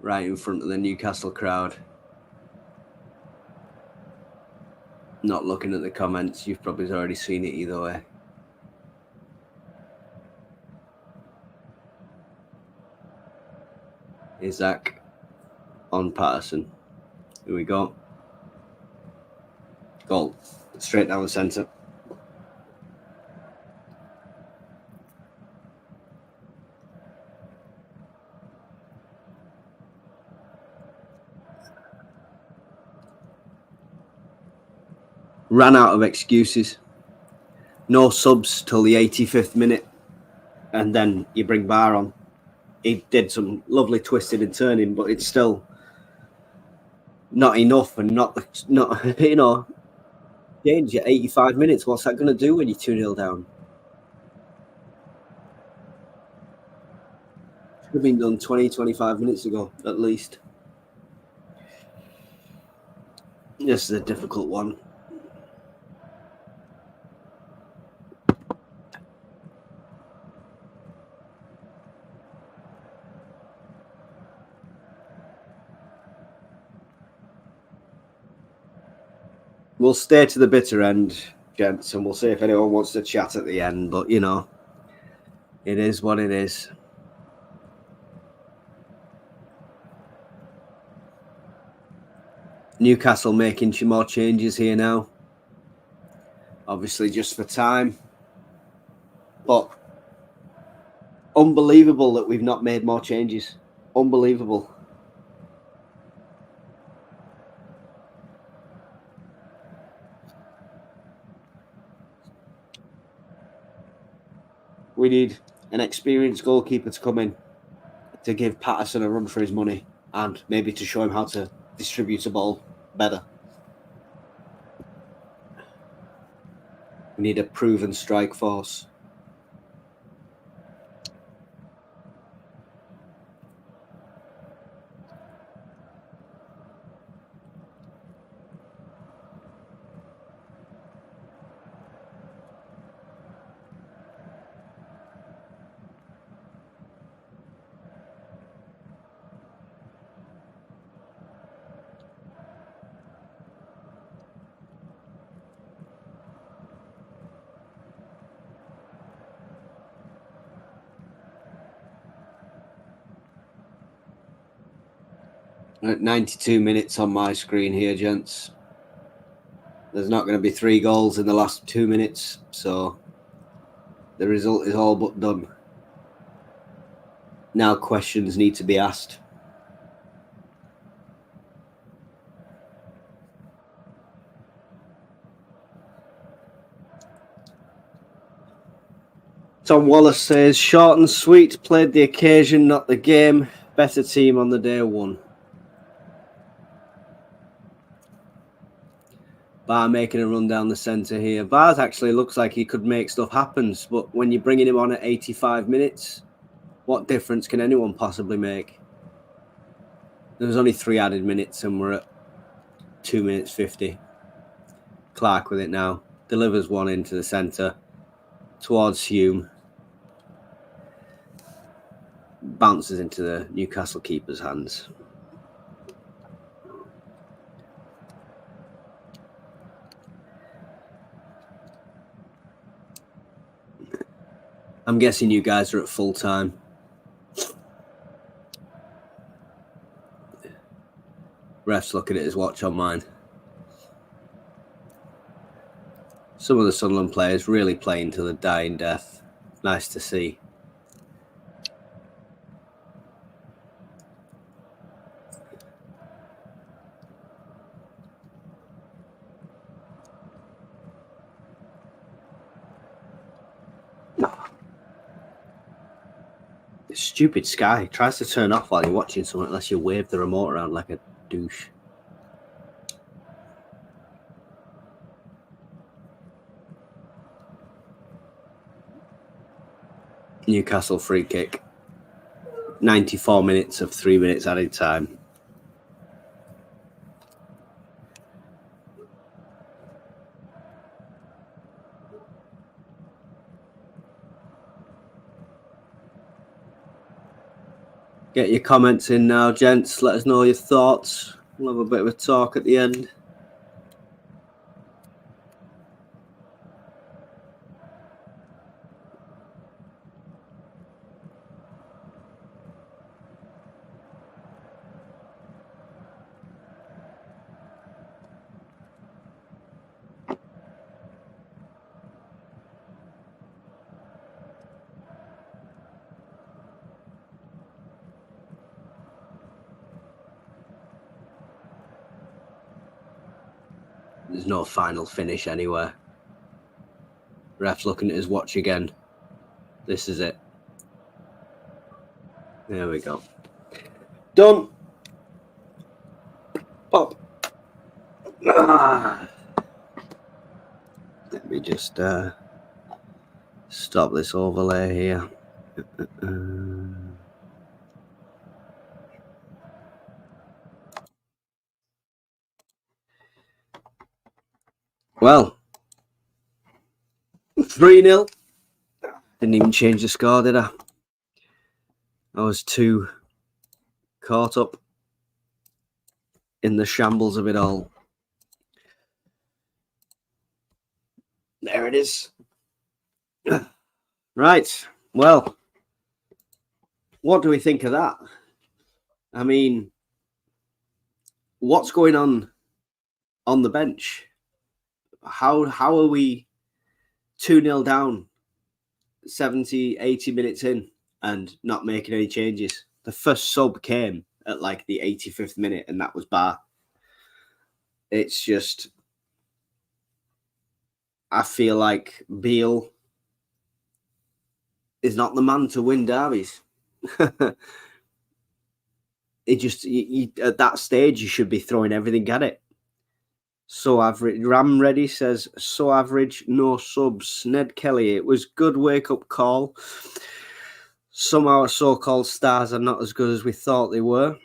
Right in front of the Newcastle crowd. Not looking at the comments, you've probably already seen it either way. Isaac on Patterson. Here we go. Goal. Straight down the centre. Ran out of excuses. No subs till the 85th minute. And then you bring Barr on. He did some lovely twisting and turning, but it's still not enough and not you know, change at 85 minutes. What's that going to do when you're 2-0 down? Should have been done 20, 25 minutes ago, at least. This is a difficult one. We'll stay to the bitter end, gents, and we'll see if anyone wants to chat at the end. But, you know, it is what it is. Newcastle making some more changes here now. Obviously just for time. But unbelievable that we've not made more changes. Unbelievable. We need an experienced goalkeeper to come in to give Patterson a run for his money and maybe to show him how to distribute a ball better. We need a proven strike force. At 92 minutes on my screen here, gents. There's not going to be 3 goals in the last 2 minutes, so the result is all but done. Now questions need to be asked. Tom Wallace says, short and sweet, played the occasion, not the game. Better team on the day won. Barr making a run down the centre here. Barr actually looks like he could make stuff happen, but when you're bringing him on at 85 minutes, what difference can anyone possibly make? There was only 3 added minutes and we're at 2 minutes 50. Clark with it now. Delivers one into the centre towards Hume. Bounces into the Newcastle keeper's hands. I'm guessing you guys are at full time. Ref's looking at his watch on mine. Some of the Sunderland players really playing to the dying death. Nice to see. This stupid Sky tries to turn off while you're watching something unless you wave the remote around like a douche. Newcastle free kick. 94 minutes of 3 minutes added time. Get your comments in now, gents. Let us know your thoughts. We'll have a bit of a talk at the end. There's no final finish anywhere. Ref's looking at his watch again. This is it. There we go. Done. Pop. Let me just stop this overlay here. Well, 3-0. Didn't even change the score, did I? I was too caught up in the shambles of it all. There it is. Right. Well, what do we think of that? I mean, what's going on the bench? How are we 2-0 down 70, 80 minutes in and not making any changes? The first sub came at like the 85th minute and that was Bar. It's just, I feel like Beale is not the man to win derbies. It just, at that stage, you should be throwing everything at it. So average. Ram Ready says, so average, no subs. Ned Kelly, it was good wake-up call. Some of our so-called stars are not as good as we thought they were.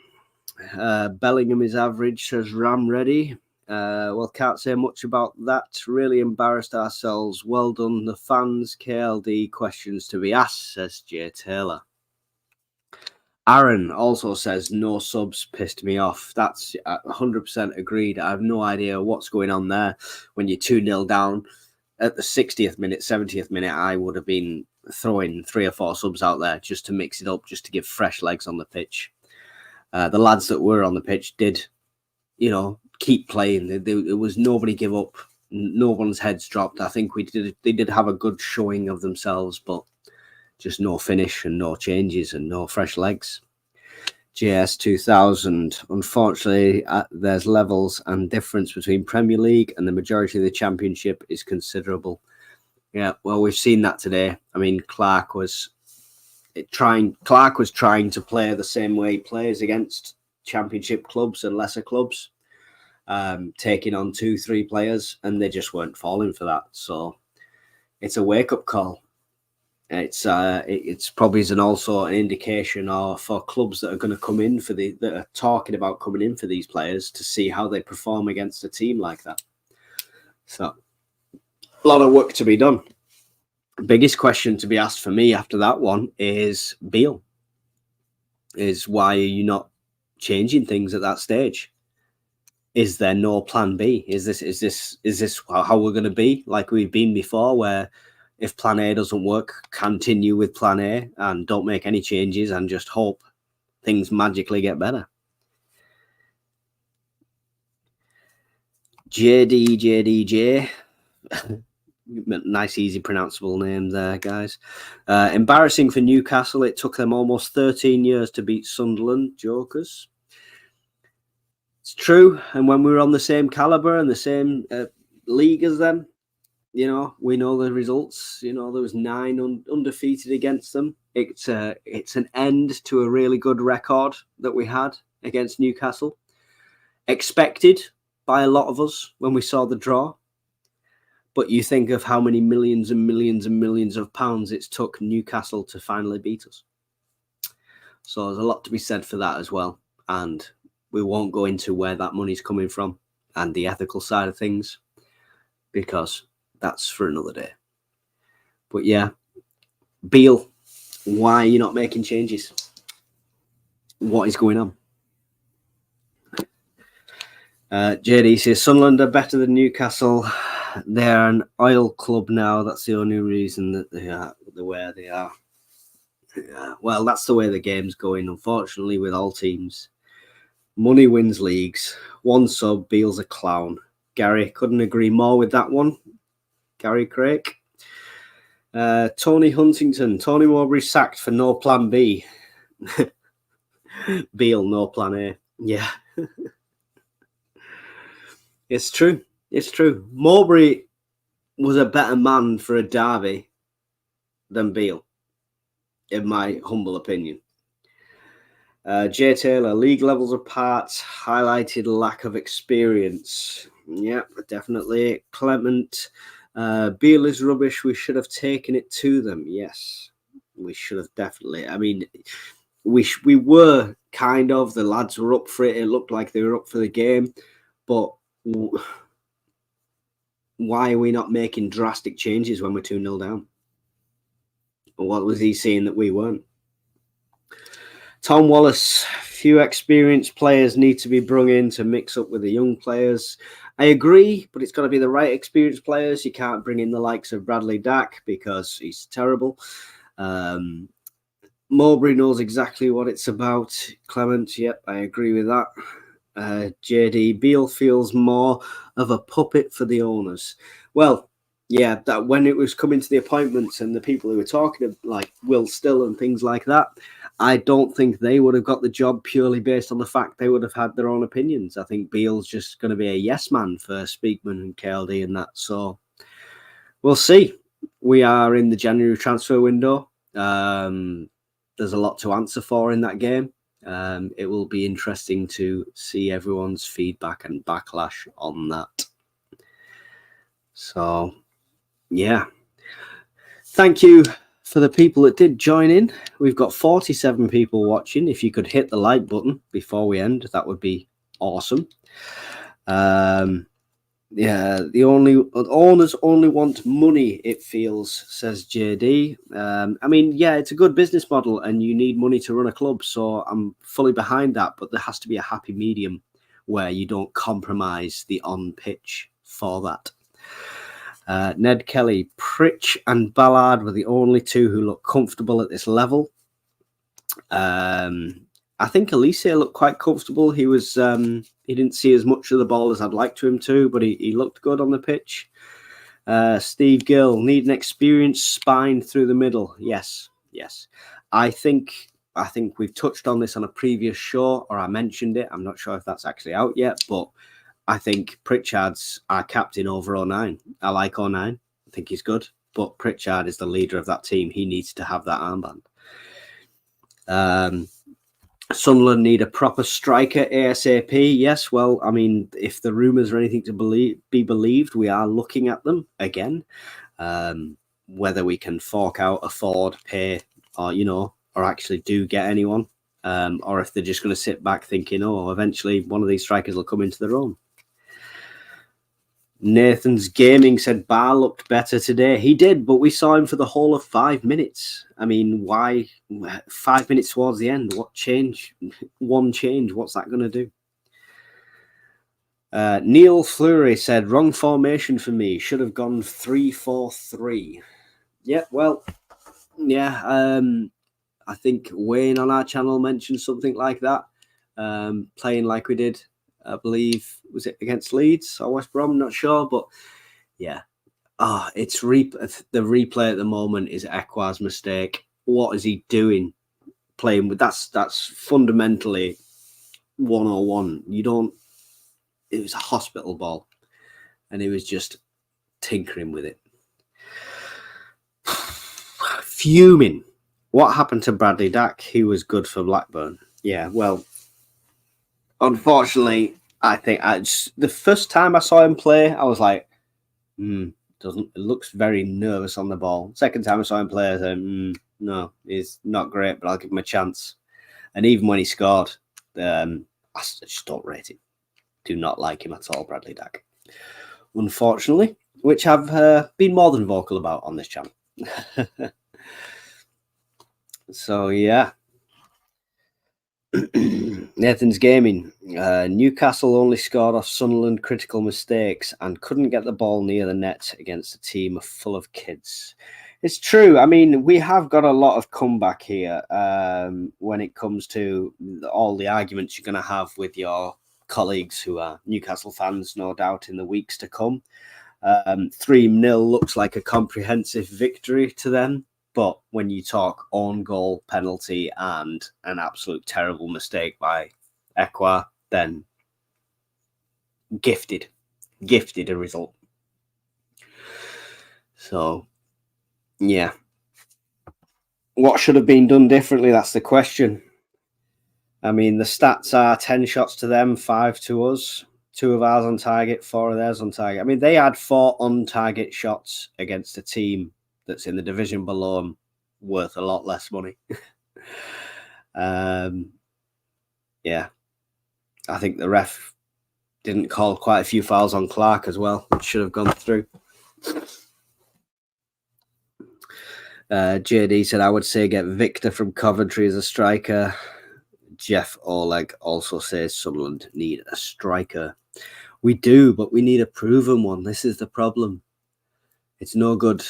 Bellingham is average, says Ram Ready. Well, can't say much about that. Really embarrassed ourselves. Well done, the fans. KLD questions to be asked, says Jay Taylor. Aaron also says no subs pissed me off. That's 100% agreed. I have no idea what's going on there. When you're 2-0 down at the 60th minute, 70th minute, I would have been throwing 3 or 4 subs out there just to mix it up, just to give fresh legs on the pitch. The lads that were on the pitch did, keep playing. It was nobody give up. No one's heads dropped. I think they did have a good showing of themselves, but just no finish and no changes and no fresh legs. JS 2000. Unfortunately, there's levels and difference between Premier League and the majority of the Championship is considerable. Yeah, well, we've seen that today. I mean, Clark was trying to play the same way he plays against Championship clubs and lesser clubs, taking on 2-3 players, and they just weren't falling for that. So it's a wake-up call. It's probably also an indication for clubs that are going to come in that are talking about coming in for these players to see how they perform against a team like that. So a lot of work to be done. The biggest question to be asked for me after that one is Beale. Is why are you not changing things at that stage? Is there no plan B? Is this how we're going to be like we've been before, where if plan A doesn't work, continue with plan A and don't make any changes and just hope things magically get better? JDJ. Nice, easy pronounceable name there, guys. Embarrassing for Newcastle. It took them almost 13 years to beat Sunderland. Jokers. It's true. And when we were on the same caliber and the same league as them, we know the results. There was 9 undefeated against them. It's an end to a really good record that we had against Newcastle. Expected by a lot of us when we saw the draw. But you think of how many millions and millions and millions of pounds it's took Newcastle to finally beat us. So there's a lot to be said for that as well. And we won't go into where that money's coming from and the ethical side of things, because that's for another day. But yeah, Beale, why are you not making changes? What is going on? JD says Sunderland are better than Newcastle. They're an oil club now. That's the only reason that they are the way they are. Yeah, well, that's the way the game's going, unfortunately, with all teams. Money wins leagues. One sub, Beale's a clown. Gary, couldn't agree more with that one. Gary Craig. Tony Huntington. Tony Mowbray sacked for no plan B. Beale, no plan A. Yeah. It's true. It's true. Mowbray was a better man for a derby than Beale, in my humble opinion. Jay Taylor, league levels apart, highlighted lack of experience. Yeah, definitely. Clement, Beale is rubbish. We should have taken it to them. Yes, we should have definitely. I mean, we were kind of, the lads were up for it. It looked like they were up for the game, but why are we not making drastic changes when we're 2-0 down? What was he seeing that we weren't? Tom Wallace, few experienced players need to be brung in to mix up with the young players. I agree, but it's got to be the right experienced players. You can't bring in the likes of Bradley Dack because he's terrible. Mowbray knows exactly what it's about. Clement, yep, I agree with that. JD, Beale feels more of a puppet for the owners. Well, yeah, that when it was coming to the appointments and the people who were talking, like Will Still and things like that, I don't think they would have got the job purely based on the fact they would have had their own opinions. I think Beale's just going to be a yes man for Speakman and KLD and that. So we'll see. We are in the January transfer window. There's a lot to answer for in that game. It will be interesting to see everyone's feedback and backlash on that. So, yeah. Thank you for the people that did join in. We've got 47 people watching. If you could hit the like button before we end, that would be awesome. Yeah, the owners only want money, it feels, says JD. I mean, yeah, it's a good business model and you need money to run a club, so I'm fully behind that, but there has to be a happy medium where you don't compromise the on-pitch for that. Ned Kelly, Pritch and Ballard were the only two who looked comfortable at this level. I think Elise looked quite comfortable. He was he didn't see as much of the ball as I'd like to him to, but he looked good on the pitch. Steve Gill, need an experienced spine through the middle. Yes. I think we've touched on this on a previous show, or I mentioned it. I'm not sure if that's actually out yet, but I think Pritchard's our captain over 09. I like 09. I think he's good, but Pritchard is the leader of that team. He needs to have that armband. Sunderland need a proper striker ASAP. Yes, well, I mean, if the rumours are anything to be believed, we are looking at them again. whether we can afford, pay, or, or actually do get anyone, or if they're just going to sit back thinking, oh, eventually one of these strikers will come into their own. Nathan's Gaming said Barr looked better today. He did, but we saw him for the whole of 5 minutes. I mean, why 5 minutes towards the end? What change? One change. What's that going to do? Neil Fleury said, wrong formation for me. Should have gone 3-4-3. Yeah, well, yeah. I think Wayne on our channel mentioned something like that. Playing like we did, I believe, was it against Leeds or West Brom? Not sure, but yeah. It's the replay at the moment is Ekwa's mistake. What is he doing? Playing with that's fundamentally 101. It was a hospital ball, and he was just tinkering with it. Fuming. What happened to Bradley Dack? He was good for Blackburn. Yeah, well, unfortunately, I think the first time I saw him play, I was like, it looks very nervous on the ball. Second time I saw him play, I said, no, he's not great, but I'll give him a chance. And even when he scored, I just don't rate him. Do not like him at all, Bradley Dack. Unfortunately, which I've been more than vocal about on this channel. So, yeah. Nathan's Gaming. Newcastle only scored off Sunderland critical mistakes and couldn't get the ball near the net against a team full of kids. It's true. I mean, we have got a lot of comeback here when it comes to all the arguments you're going to have with your colleagues who are Newcastle fans, no doubt, in the weeks to come. 3-0 looks like a comprehensive victory to them. But when you talk own goal, penalty, and an absolute terrible mistake by Ekwa, then gifted a result. So, yeah. What should have been done differently? That's the question. I mean, the stats are 10 shots to them, 5 to us. 2 of ours on target, 4 of theirs on target. I mean, they had 4 on-target shots against a team that's in the division below them, worth a lot less money. Yeah. I think the ref didn't call quite a few fouls on Clark as well, which should have gone through. JD said, I would say get Victor from Coventry as a striker. Jeff Oleg also says Sunderland need a striker. We do, but we need a proven one. This is the problem. It's no good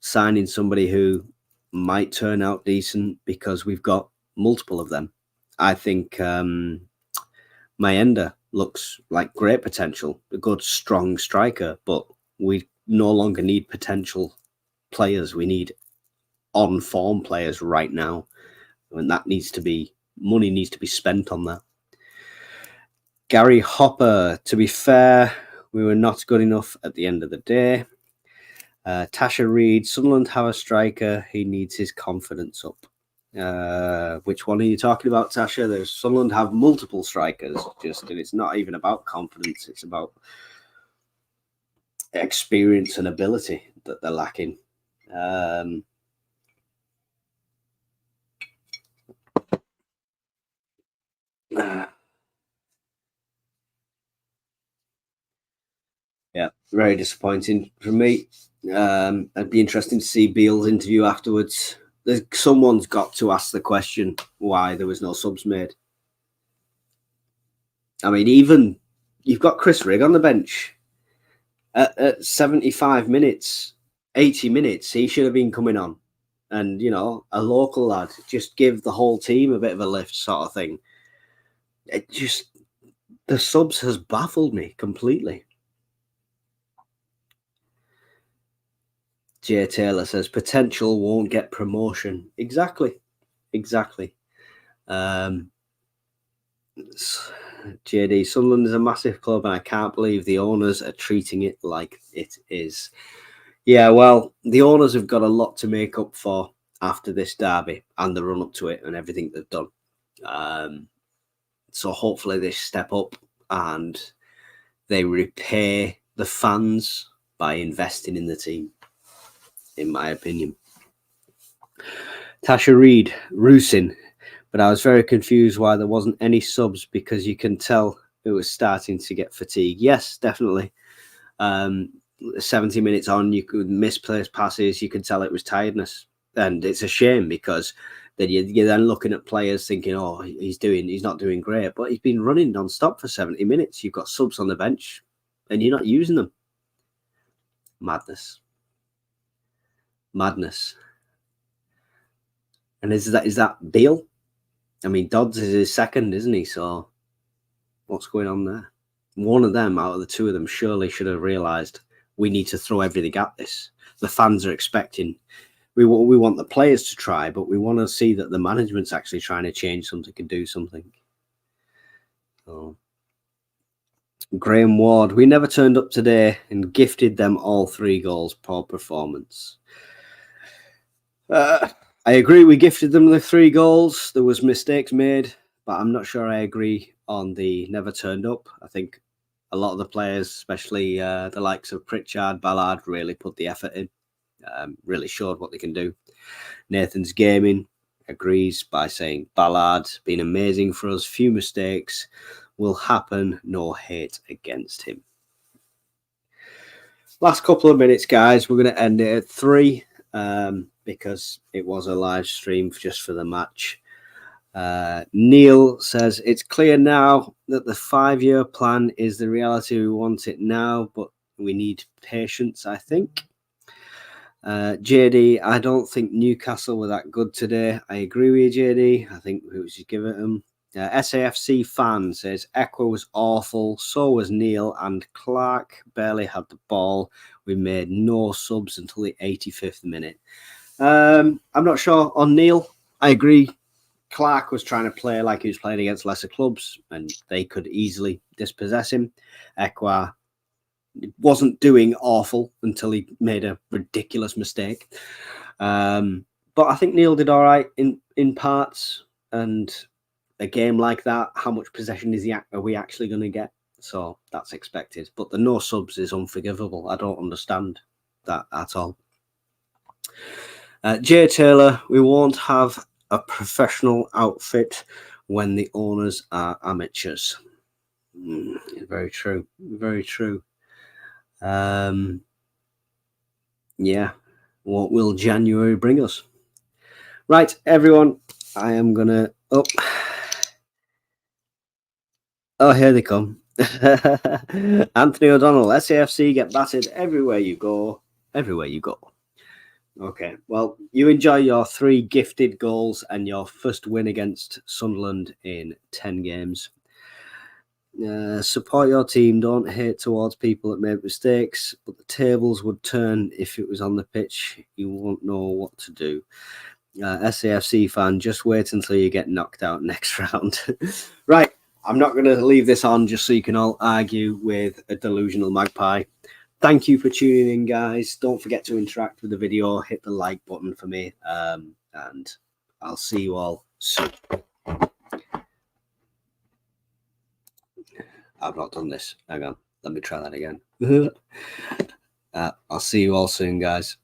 signing somebody who might turn out decent because we've got multiple of them. I think Mayenda looks like great potential, a good, strong striker, but we no longer need potential players. We need on-form players right now, and that needs to be, money needs to be spent on that. Gary Hopper, to be fair, we were not good enough at the end of the day. Tasha Reed, Sunderland have a striker. He needs his confidence up. Which one are you talking about, Tasha? There's Sunderland have multiple strikers, and it's not even about confidence. It's about experience and ability that they're lacking. Yeah, very disappointing for me. It'd be interesting to see Beale's interview afterwards. Someone's got to ask the question why there was no subs made. I mean, even you've got Chris Rigg on the bench at 75 minutes, 80 minutes. He should have been coming on. And, you know, a local lad, just give the whole team a bit of a lift sort of thing. It just, the subs has baffled me completely. Jay Taylor says, potential won't get promotion. Exactly. JD, Sunderland is a massive club and I can't believe the owners are treating it like it is. Yeah, well, the owners have got a lot to make up for after this derby and the run up to it and everything they've done. So hopefully they step up and they repay the fans by investing in the team. in my opinion. Tasha Reed, Rusin, but I was very confused why there wasn't any subs, because you can tell it was starting to get fatigued. Yes, definitely. 70 minutes on, you could misplace passes. You could tell it was tiredness, and it's a shame, because then you're then looking at players thinking, oh, he's not doing great, but he's been running non-stop for 70 minutes. You've got subs on the bench, and you're not using them. Madness. And is that Beale? I mean, Dodds is his second, isn't he? So what's going on there? One of them out of the two of them surely should have realised we need to throw everything at this. The fans are expecting. We want the players to try, but we want to see that the management's actually trying to change something and do something. So, Graham Ward, we never turned up today and gifted them all 3 goals. Poor performance. I agree, we gifted them the 3 goals. There was mistakes made, but I'm not sure I agree on the never turned up. I think a lot of the players, especially the likes of Pritchard, Ballard, really put the effort in, really showed what they can do. Nathan's Gaming agrees by saying Ballard's been amazing for us. Few mistakes will happen, no hate against him. Last couple of minutes, guys. We're going to end it at 3. Because it was a live stream just for the match. Neil says, it's clear now that the 5-year plan is the reality. We want it now, but we need patience, I think. JD, I don't think Newcastle were that good today. I agree with you, JD. I think we should give it them. SAFC Fan says, Equa was awful, so was Neil, and Clark barely had the ball. We made no subs until the 85th minute. I'm not sure on Neil. I agree. Clark was trying to play like he was playing against lesser clubs, and they could easily dispossess him. Equa wasn't doing awful until he made a ridiculous mistake. But I think Neil did all right in parts. And a game like that, how much possession are we actually going to get? So that's expected. But the no subs is unforgivable. I don't understand that at all. Jay Taylor, we won't have a professional outfit when the owners are amateurs. Very true. Very true. Yeah. What will January bring us? Right, everyone. I am going to... Oh, here they come. Anthony O'Donnell, SAFC get battered everywhere you go. Everywhere you go. Okay, well, you enjoy your 3 gifted goals and your first win against Sunderland in 10 games. Support your team. Don't hate towards people that make mistakes, but the tables would turn if it was on the pitch. You won't know what to do. SAFC fan, just wait until you get knocked out next round. Right, I'm not going to leave this on just so you can all argue with a delusional magpie. Thank you for tuning in, guys. Don't forget to interact with the video. Hit the like button for me. And I'll see you all soon. I've not done this. Hang on. Let me try that again. I'll see you all soon, guys.